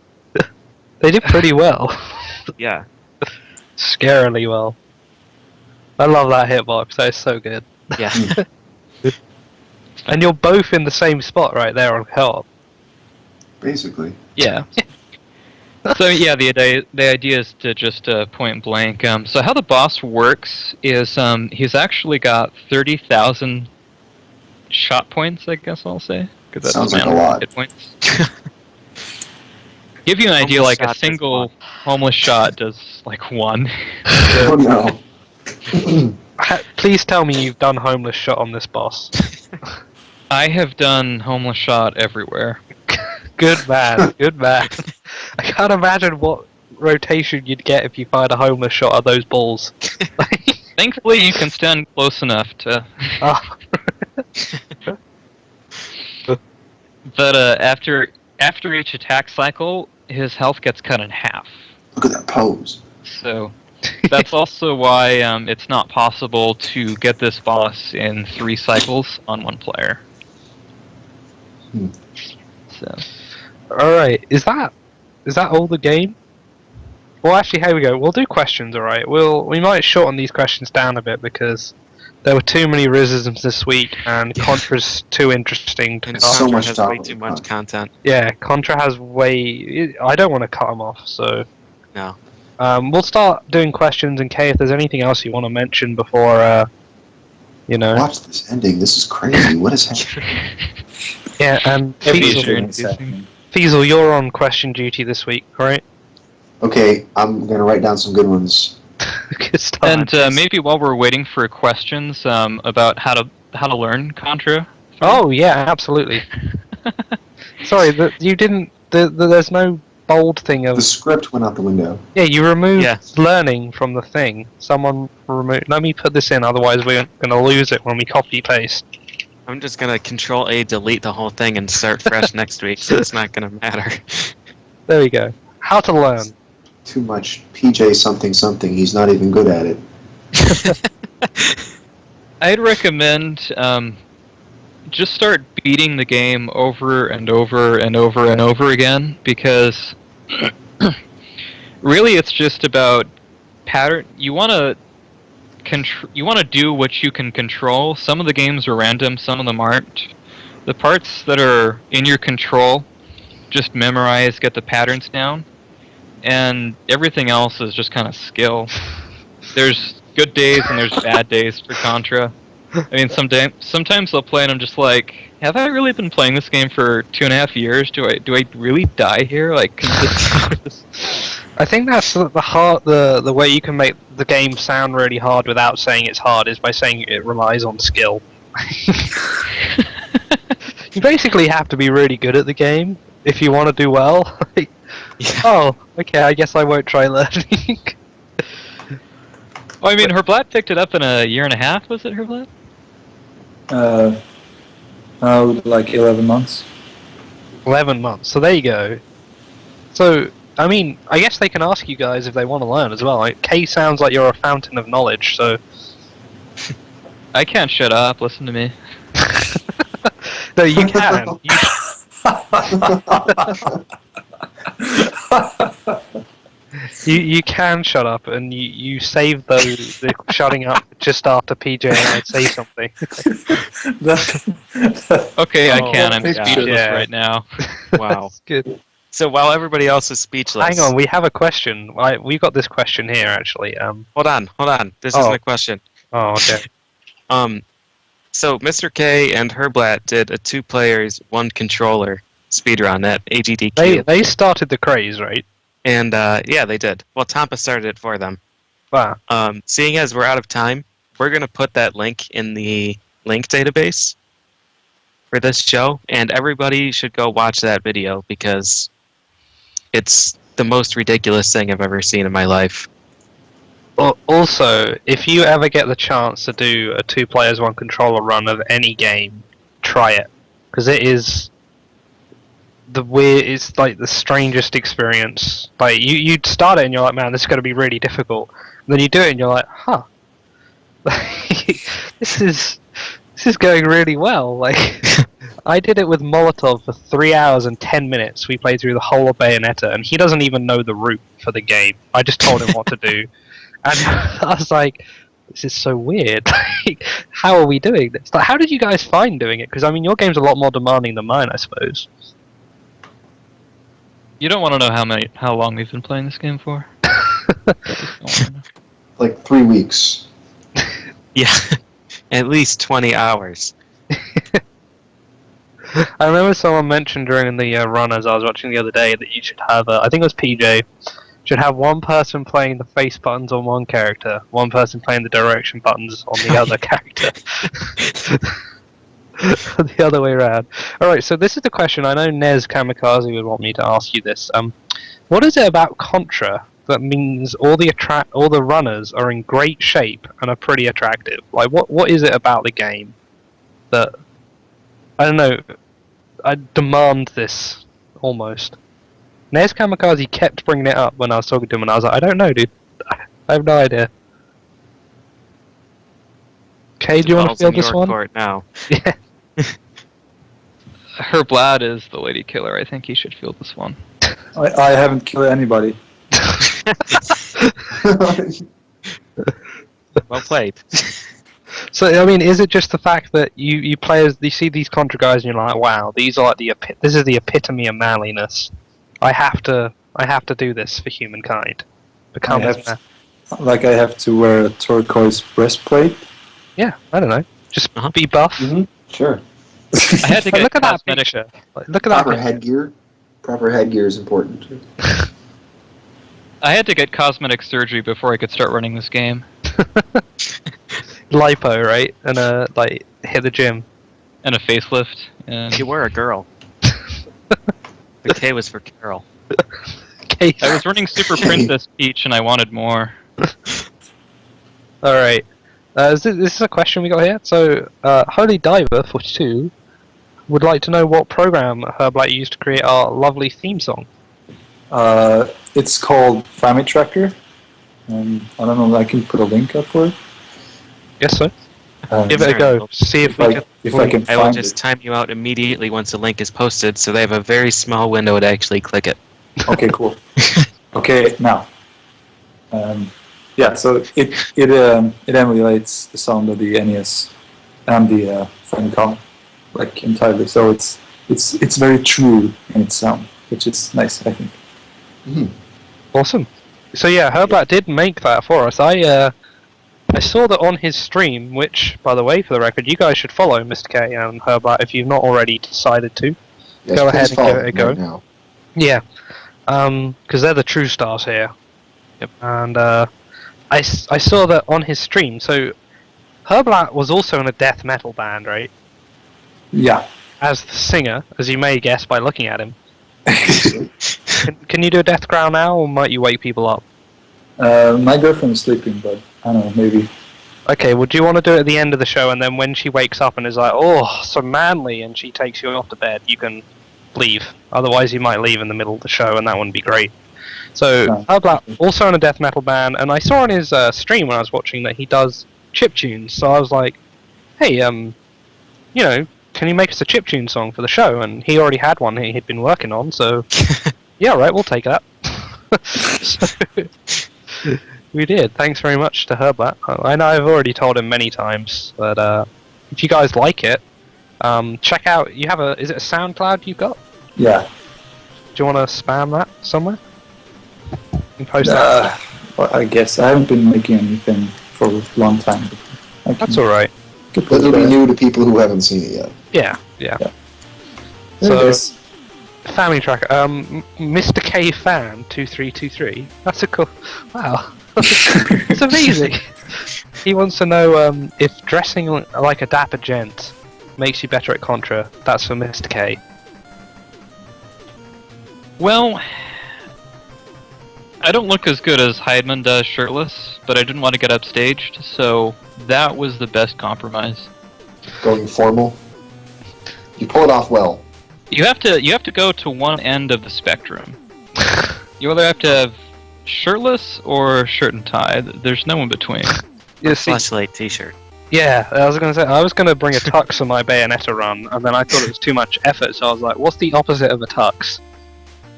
They did pretty well, Yeah. scarily well. I love that hitbox. That is so good. Yeah. And you're both in the same spot right there on help. basically. Yeah. So yeah, the idea is to just point blank. So how the boss works is he's actually got 30,000 shot points. I guess I'll say because that's Sounds like a amount of lot. hit points. Give you an idea, Homeless like a shot does single one. homeless shot does like one. Oh no. Please tell me you've done homeless shot on this boss. I have done homeless shot everywhere. Good man, good man. I can't imagine what rotation you'd get if you fired a homeless shot at those balls. Thankfully, you can stand close enough to. Oh. But after each attack cycle, his health gets cut in half. Look at that pose. So that's also why it's not possible to get this boss in 3 cycles on one player. So Alright, is that all the game? Well, actually, here we go. We'll do questions, alright? We might shorten these questions down a bit because there were too many Rizzisms this week and Contra's too interesting to And so Contra much has way topic, too much content. Yeah, Contra has way... I don't want to cut them off, so... No. We'll start doing questions, and Kay, if there's anything else you want to mention before, Watch this ending. This is crazy. What is happening? Yeah, and Feasel, you're on question duty this week, right? Okay, I'm gonna write down some good ones. Good start. and maybe while we're waiting for questions about how to learn Contra. Oh yeah, absolutely. Sorry, you didn't. There's no bold thing of. The script went out the window. Yeah, you removed Yeah. learning from the thing. Someone removed. Let me put this in, otherwise we're gonna lose it when we copy paste. I'm just gonna Control-A delete the whole thing and start fresh next week, so it's not gonna matter. There we go. How to learn. Too much PJ something something. He's not even good at it. I'd recommend just start beating the game over and over and over and over again because really it's just about pattern. You want to do what you can control. Some of the games are random, some of them aren't. The parts that are in your control, just memorize, get the patterns down, and everything else is just kind of skill. There's good days and there's bad days for Contra. I mean, sometimes I'll play and I'm just like, have I really been playing this game for 2.5 years? Do I really die here? Like, I think that's the way you can make the game sound really hard without saying it's hard is by saying it relies on skill. You basically have to be really good at the game if you want to do well. Yeah. Oh, okay, I guess I won't try learning. I mean, Herblat picked it up in a 1.5 years, was it, Herblat? Like 11 months. 11 months, so there you go. So, I mean, I guess they can ask you guys if they want to learn as well. Like, Kay sounds like you're a fountain of knowledge, so... I can't shut up, listen to me. No, you can. You can shut up, and you save the shutting up just after PJ and I say something. Okay, I can, I'm picture. speechless Yeah. right now. Wow. That's good. So while everybody else is speechless... Hang on, we have a question. We've got this question here, actually. Hold on. This is Oh. my question. Oh, okay. So Mr. K and Herblat did a 2 players, 1 controller speedrun at AGDQ. They started the craze, right? And yeah, they did. Well, Tampa started it for them. Wow. Seeing as we're out of time, we're going to put that link in the link database for this show, and everybody should go watch that video because it's the most ridiculous thing I've ever seen in my life. Also, if you ever get the chance to do a 2 players 1 controller run of any game, try it, because it is it's like the strangest experience. Like you'd start it and you're like, man, this is going to be really difficult. And then you do it and you're like, huh, this is going really well. Like I did it with Molotov for 3 hours and 10 minutes. We played through the whole of Bayonetta, and he doesn't even know the route for the game. I just told him what to do. And I was like, this is so weird. Like, how are we doing this? Like, how did you guys find doing it? Because, I mean, your game's a lot more demanding than mine, I suppose. You don't want to know how long we've been playing this game for. Like 3 weeks. Yeah, at least 20 hours. I remember someone mentioned during the run as I was watching the other day that you should have, I think it was PJ, should have one person playing the face buttons on one character, one person playing the direction buttons on the other character. The other way around. Alright, so this is the question. I know Nez Kamikaze would want me to ask you this. What is it about Contra that means all the runners are in great shape and are pretty attractive? Like, what is it about the game that... I don't know. I demand this, almost. Nez Kamikaze kept bringing it up when I was talking to him, and I was like, I don't know, dude. I have no idea. Okay, do you want to field this one? Court now. Yeah. Her Blad is the lady killer. I think he should field this one. I haven't killed anybody. Well played. So I mean, is it just the fact that you players you see these Contra guys and you're like, wow, these are this is the epitome of manliness. I have to do this for humankind. Become I have to wear a turquoise breastplate. Yeah, I don't know. Just be buff. Mm-hmm. Sure. I had to get Look at that cosmetic. picture. Look at that Proper picture. headgear. Proper headgear is important. I had to get cosmetic surgery before I could start running this game. Lipo, right? And like hit the gym. And a facelift. And You were a girl. The K was for Carol. Okay. I was running Super Princess Peach and I wanted more. All right. This is a question we got here. So, Holy Diver 42 would like to know what program Herblight used to create our lovely theme song. It's called Family Tracker. I don't know. I can put a link up for it. Yes, sir. Give it a Sorry, go. Will. See if If we I can. can I will find just it. time you out immediately once the link is posted, so they have a very small window to actually click it. Okay, cool. Okay, now. Yeah, so it emulates the sound of the NES and the Famicom, like entirely. So it's very true in its sound, which is nice, I think. Awesome. So yeah, Herbert did make that for us. I saw that on his stream, which, by the way, for the record, you guys should follow Mr. K and Herbert if you've not already decided to. Yes, Go please ahead and follow give it a them go. right now. Yeah, because they're the true stars here. Yep. And I saw that on his stream. So Herblat was also in a death metal band, right? Yeah. As the singer, as you may guess by looking at him. Can you do a death growl now, or might you wake people up? My girlfriend is sleeping, but I don't know, maybe. Okay, well, do you want to do it at the end of the show, and then when she wakes up and is like, oh, so manly, and she takes you off to bed, you can leave. Otherwise, you might leave in the middle of the show, and that wouldn't be great. So, No. Herblat, also in a death metal band, and I saw on his stream when I was watching that he does chiptunes, so I was like, hey, you know, can you make us a chiptune song for the show? And he already had one he'd been working on, so yeah, right, we'll take that. So, we did. Thanks very much to Herbert. I know I've already told him many times, but if you guys like it, check out. You have is it a SoundCloud you've got? Yeah. Do you want to spam that somewhere? You can post that. Well, I guess I haven't been making anything for a long time. That's all right. But it'll be new to people who haven't seen it yet. Yeah. There So- it is. Family tracker. Mr. K fan 2323. That's a cool. Wow. It's amazing. He wants to know if dressing like a dapper gent makes you better at Contra. That's for Mr. K. Well, I don't look as good as Heidman does shirtless, but I didn't want to get upstaged, so that was the best compromise. Going formal. You pull it off well. You have to go to one end of the spectrum. You either have to have shirtless or shirt and tie. There's no in between. You see, Flashlight t-shirt. yeah, I was gonna bring a tux for my Bayonetta run, and then I thought it was too much effort, so I was like, what's the opposite of a tux?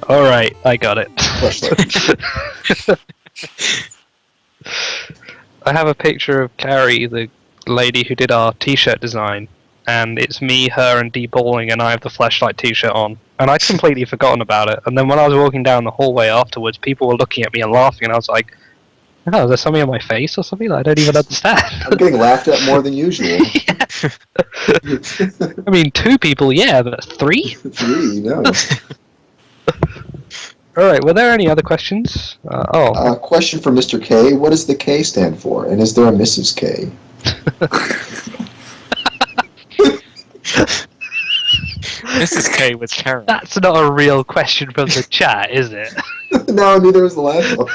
Alright, I got it. Flashlight. I have a picture of Carrie, the lady who did our t-shirt design, and it's me, her, and D Balling, and I have the Flashlight t-shirt on. and I'd completely forgotten about it. And then when I was walking down the hallway afterwards, people were looking at me and laughing, and I was like, "Oh, is there something on my face or something that I don't even understand?" I'm getting laughed at more than usual. I mean, 2 people, yeah, but 3? 3, no. All right. Were there any other questions? Question for Mr. K. What does the K stand for? And is there a Mrs. K? Mrs. K was Karen. That's not a real question from the chat, is it? No, neither was the last one.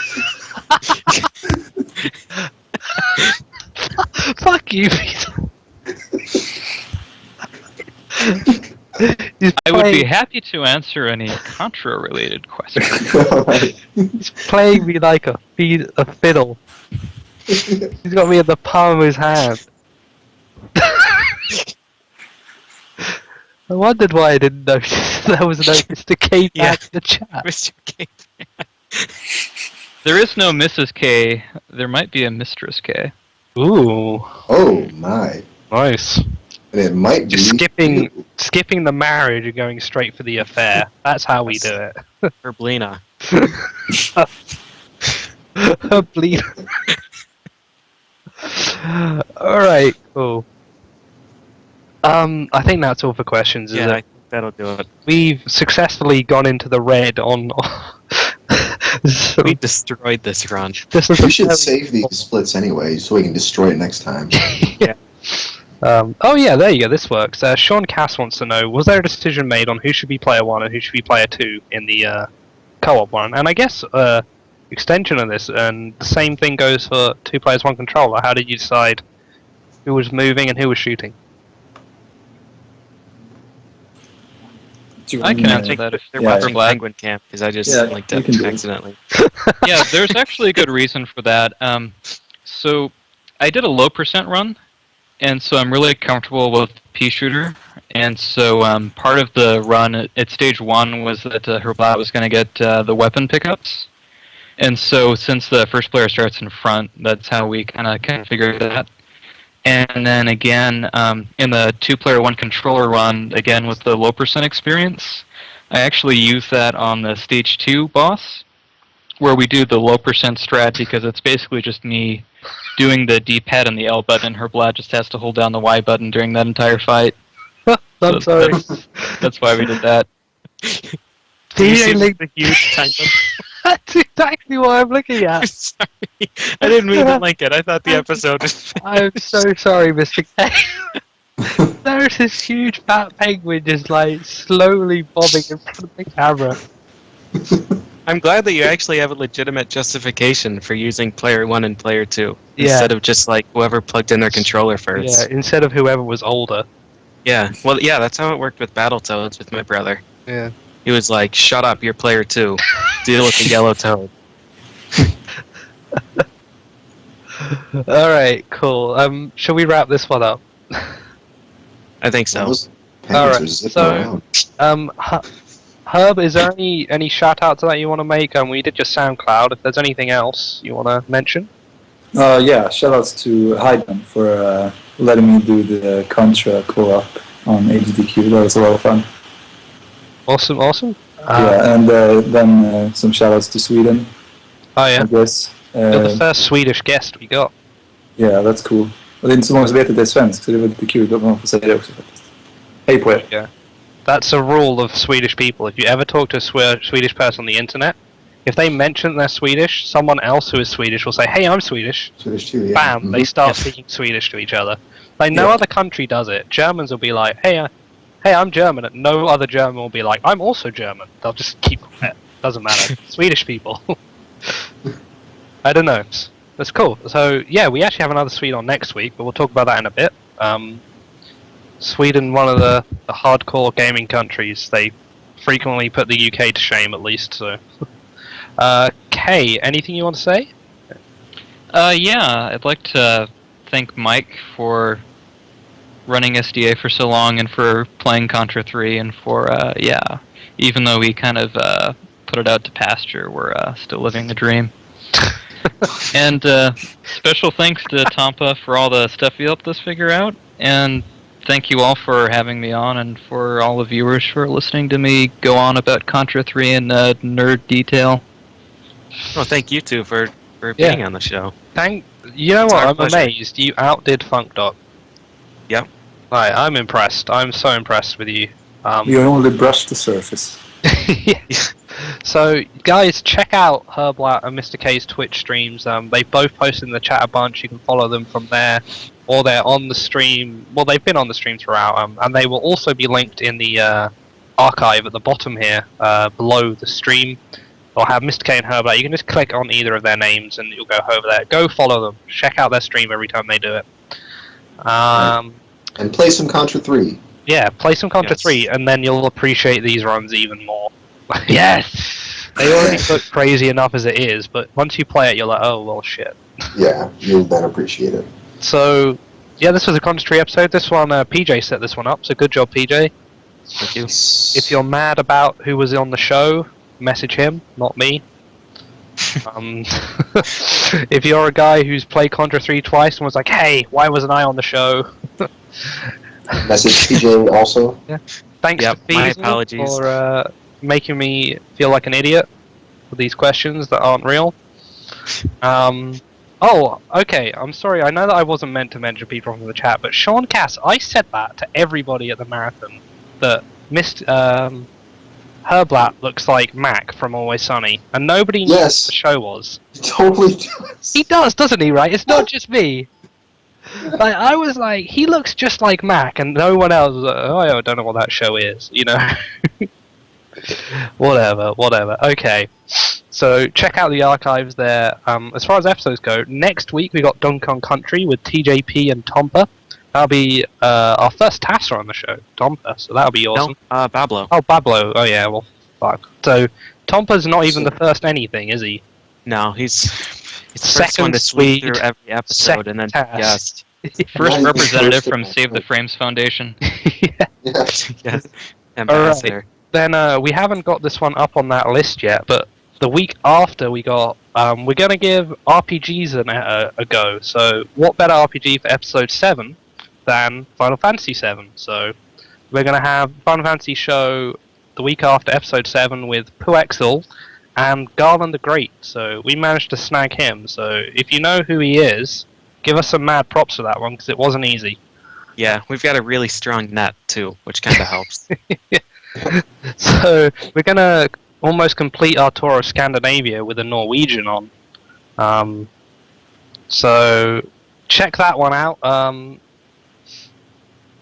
Fuck you, Peter. I would be happy to answer any Contra-related questions. Alright. He's playing me like a fiddle. He's got me in the palm of his hand. I wondered why I didn't notice there was no Mr. K back in the chat. Mr. K. There is no Mrs. K. There might be a Mistress K. Ooh, Oh, my. nice. And it might be... Just skipping the marriage and going straight for the affair. That's how we do it. For Blina. Bleed. Alright, cool. I think that's all for questions, is Yeah, I it? think that'll do it. We've successfully gone into the red on... So We destroyed this run. this is We a should very- save these splits anyway, so we can destroy it next time. Oh yeah, there you go, this works. Sean Cass wants to know, was there a decision made on who should be player 1 and who should be player 2 in the co-op one? And I guess extension of this, and the same thing goes for 2 players 1 controller. How did you decide who was moving and who was shooting? Do you I can wanna- answer that if They're Yeah, watching glad. Penguin Camp because I just Yeah, linked you up can do it. accidentally. Yeah, there's actually a good reason for that. So I did a low percent run, and so I'm really comfortable with pea shooter. And so part of the run at stage 1 was that Herblat was going to get the weapon pickups. And so since the first player starts in front, that's how we kind of configured that. And then again, in the 2-player 1 controller run, again with the low percent experience, I actually use that on the stage 2 boss, where we do the low percent strat because it's basically just me doing the D-pad and the L button. Herblat just has to hold down the Y button during that entire fight. I'm So sorry. That's why we did that. Do you DJ see Link- the huge time? That's exactly what I'm looking at. Sorry, I didn't mean to link it. I thought the episode was. I'm so sorry, Mr. K. There's this huge fat penguin just like slowly bobbing in front of the camera. I'm glad that you actually have a legitimate justification for using player 1 and player 2 Yeah. instead of just like whoever plugged in their controller first. Yeah, instead of whoever was older. Yeah. Well, yeah, that's how it worked with Battletoads with my brother. Yeah. He was like, "Shut up, you're player 2. Deal with the yellow toad." Alright, cool. Shall we wrap this one up? I think so. Those penguins Alright, are zipping so- around. Herb, is there any shout outs that you want to make? We did your SoundCloud. If there's anything else you want to mention? Yeah, shoutouts to Hayden for letting me do the Contra co-op on HDQ. That was a lot of fun. Awesome. Yeah, and then some shoutouts to Sweden, Oh I yeah, guess. you're the first Swedish guest we got. Ja, that's cool. Och det är inte så många som vet att det är svensk, så det var lite kul att man får säga det också faktiskt. Hej på er! That's a rule of Swedish people. If you ever talk to a Swedish person on the internet, if they mention they're Swedish, someone else who is Swedish will say, "Hey, I'm Swedish." Swedish too, yeah. Bam! They start speaking Swedish to each other. Like no other country does it. Germans will be like, "Hey, I'm German." And no other German will be like, "I'm also German." They'll just keep quiet. Doesn't matter. Swedish people. I don't know. That's cool. So yeah, we actually have another Swede on next week, but we'll talk about that in a bit. Sweden, one of the hardcore gaming countries. They frequently put the UK to shame, at least. So, Kay, anything you want to say? Yeah, I'd like to thank Mike for running SDA for so long and for playing Contra 3 and for, even though we kind of put it out to pasture, we're still living the dream. And special thanks to Tampa for all the stuff he helped us figure out. And thank you all for having me on, and for all the viewers for listening to me go on about Contra 3 in nerd detail. Well, thank you two for Yeah. being on the show. You know It's what? our I'm pleasure. amazed. You outdid FunkDoc. Yep. Right, I'm impressed. I'm so impressed with you. We only brushed the surface. Yeah. So, guys, check out Herblat and Mr. K's Twitch streams. They both post in the chat a bunch. You can follow them from there, or they're on the stream. Well, they've been on the stream throughout, and they will also be linked in the archive at the bottom here, below the stream. They'll have Mr. K and Herblat. You can just click on either of their names, and you'll go over there. Go follow them. Check out their stream every time they do it. And play some Contra 3. Yeah, play some Contra Yes. 3, and then you'll appreciate these runs even more. Yes! They already look crazy enough as it is, but once you play it, you're like, oh, well, shit. Yeah, you'll then appreciate it. So, yeah, this was a Contra 3 episode. This one, PJ set this one up, so good job, PJ. Thank you. If you're mad about who was on the show, message him, not me. If you're a guy who's played Contra 3 twice and was like, hey, why wasn't I on the show? Message PJ also. Thanks Yep, to my Feasel apologies. for making me feel like an idiot with these questions that aren't real. Oh, okay, I'm sorry, I know that I wasn't meant to mention people from the chat, but Sean Cass, I said that to everybody at the marathon, that Herblat looks like Mac from Always Sunny, and nobody knew Yes. what the show was. It totally does. He does, doesn't he, right? It's not just me. Like, I was like, he looks just like Mac, and no one else was like, oh, I don't know what that show is, you know? Whatever. Okay. So, check out the archives there. As far as episodes go, next week we got Donkey Kong Country with TJP and Tompa. That'll be our first Tasser on the show, Tompa, so that'll be awesome. No, Bablo. Oh, Bablo. Oh, yeah, well, fuck. So, Tompa's not even the first anything, is he? No, he's the first Second one to sweep sweet, through every episode, and then second yes, First Nice. representative First from one. Save the Frames Foundation. Yeah. yes, ambassador. Then we haven't got this one up on that list yet, but the week after we got, we're going to give RPGs a go. So, what better RPG for episode 7 than Final Fantasy 7? So, we're going to have Final Fantasy show the week after episode 7 with Puexel and Garland the Great. So, we managed to snag him. So, if you know who he is, give us some mad props for that one, because it wasn't easy. Yeah, we've got a really strong net too, which kind of helps. So, we're going to almost complete our tour of Scandinavia with a Norwegian on. So, check that one out.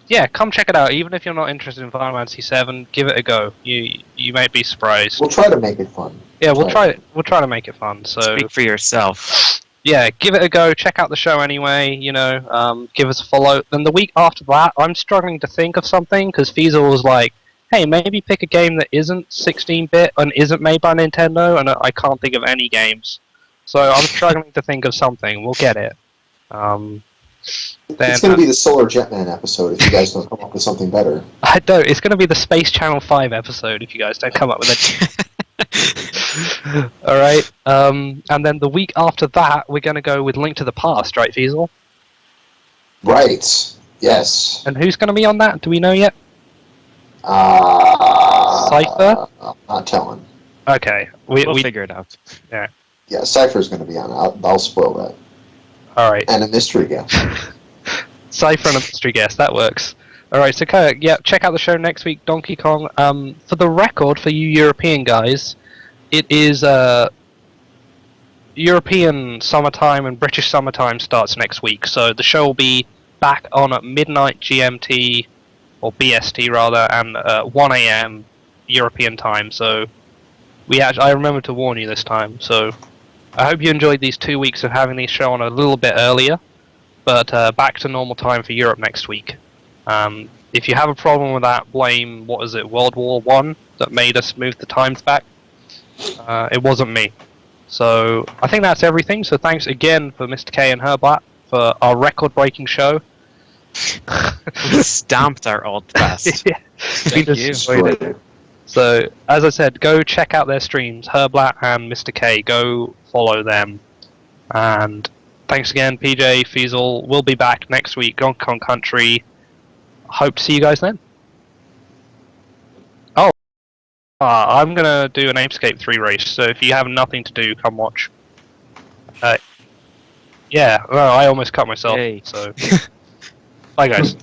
Yeah, come check it out. Even if you're not interested in Final Fantasy VII, give it a go. You may be surprised. We'll try to make it fun. Yeah, we'll try to make it fun. So Speak for yourself. yeah, give it a go. Check out the show anyway. You know, give us a follow. Then the week after that, I'm struggling to think of something because Feasel was like, "Hey, maybe pick a game that isn't 16-bit and isn't made by Nintendo," and I can't think of any games. So I'm struggling to think of something. We'll get it. Then, It's going to be the Solar Jetman episode if you guys don't come up with something better. I don't. It's going to be the Space Channel 5 episode if you guys don't come up with it. All right. And then the week after that, we're going to go with Link to the Past, right, Feasel? Right. Yes. And who's going to be on that? Do we know yet? Cypher? I'm not telling. Okay. We'll figure it out. Yeah, Cypher's going to be on it. I'll spoil that. All right. And a mystery guest. Cypher and a mystery guest. That works. All right. So, yeah, check out the show next week, Donkey Kong. For the record, for you European guys, it is European summertime and British summertime starts next week. So the show will be back on at midnight GMT, or BST rather, and 1 a.m. European time. So I remember to warn you this time. So I hope you enjoyed these 2 weeks of having these show on a little bit earlier, but back to normal time for Europe next week. If you have a problem with that, blame, World War I that made us move the times back? It wasn't me. So I think that's everything. So thanks again for Mr. K and Herblat for our record-breaking show. We stomped our old fest. Yeah. Thank We just you. enjoyed it. So, as I said, go check out their streams, Herblat and Mr. K. Go follow them. And thanks again, PJ, Feasel. We'll be back next week, Donkey Kong Country. hope to see you guys then. Oh, I'm gonna do an Apescape 3 race, so if you have nothing to do, come watch. Yeah, well, I almost cut myself, Yay. so... Bye, guys.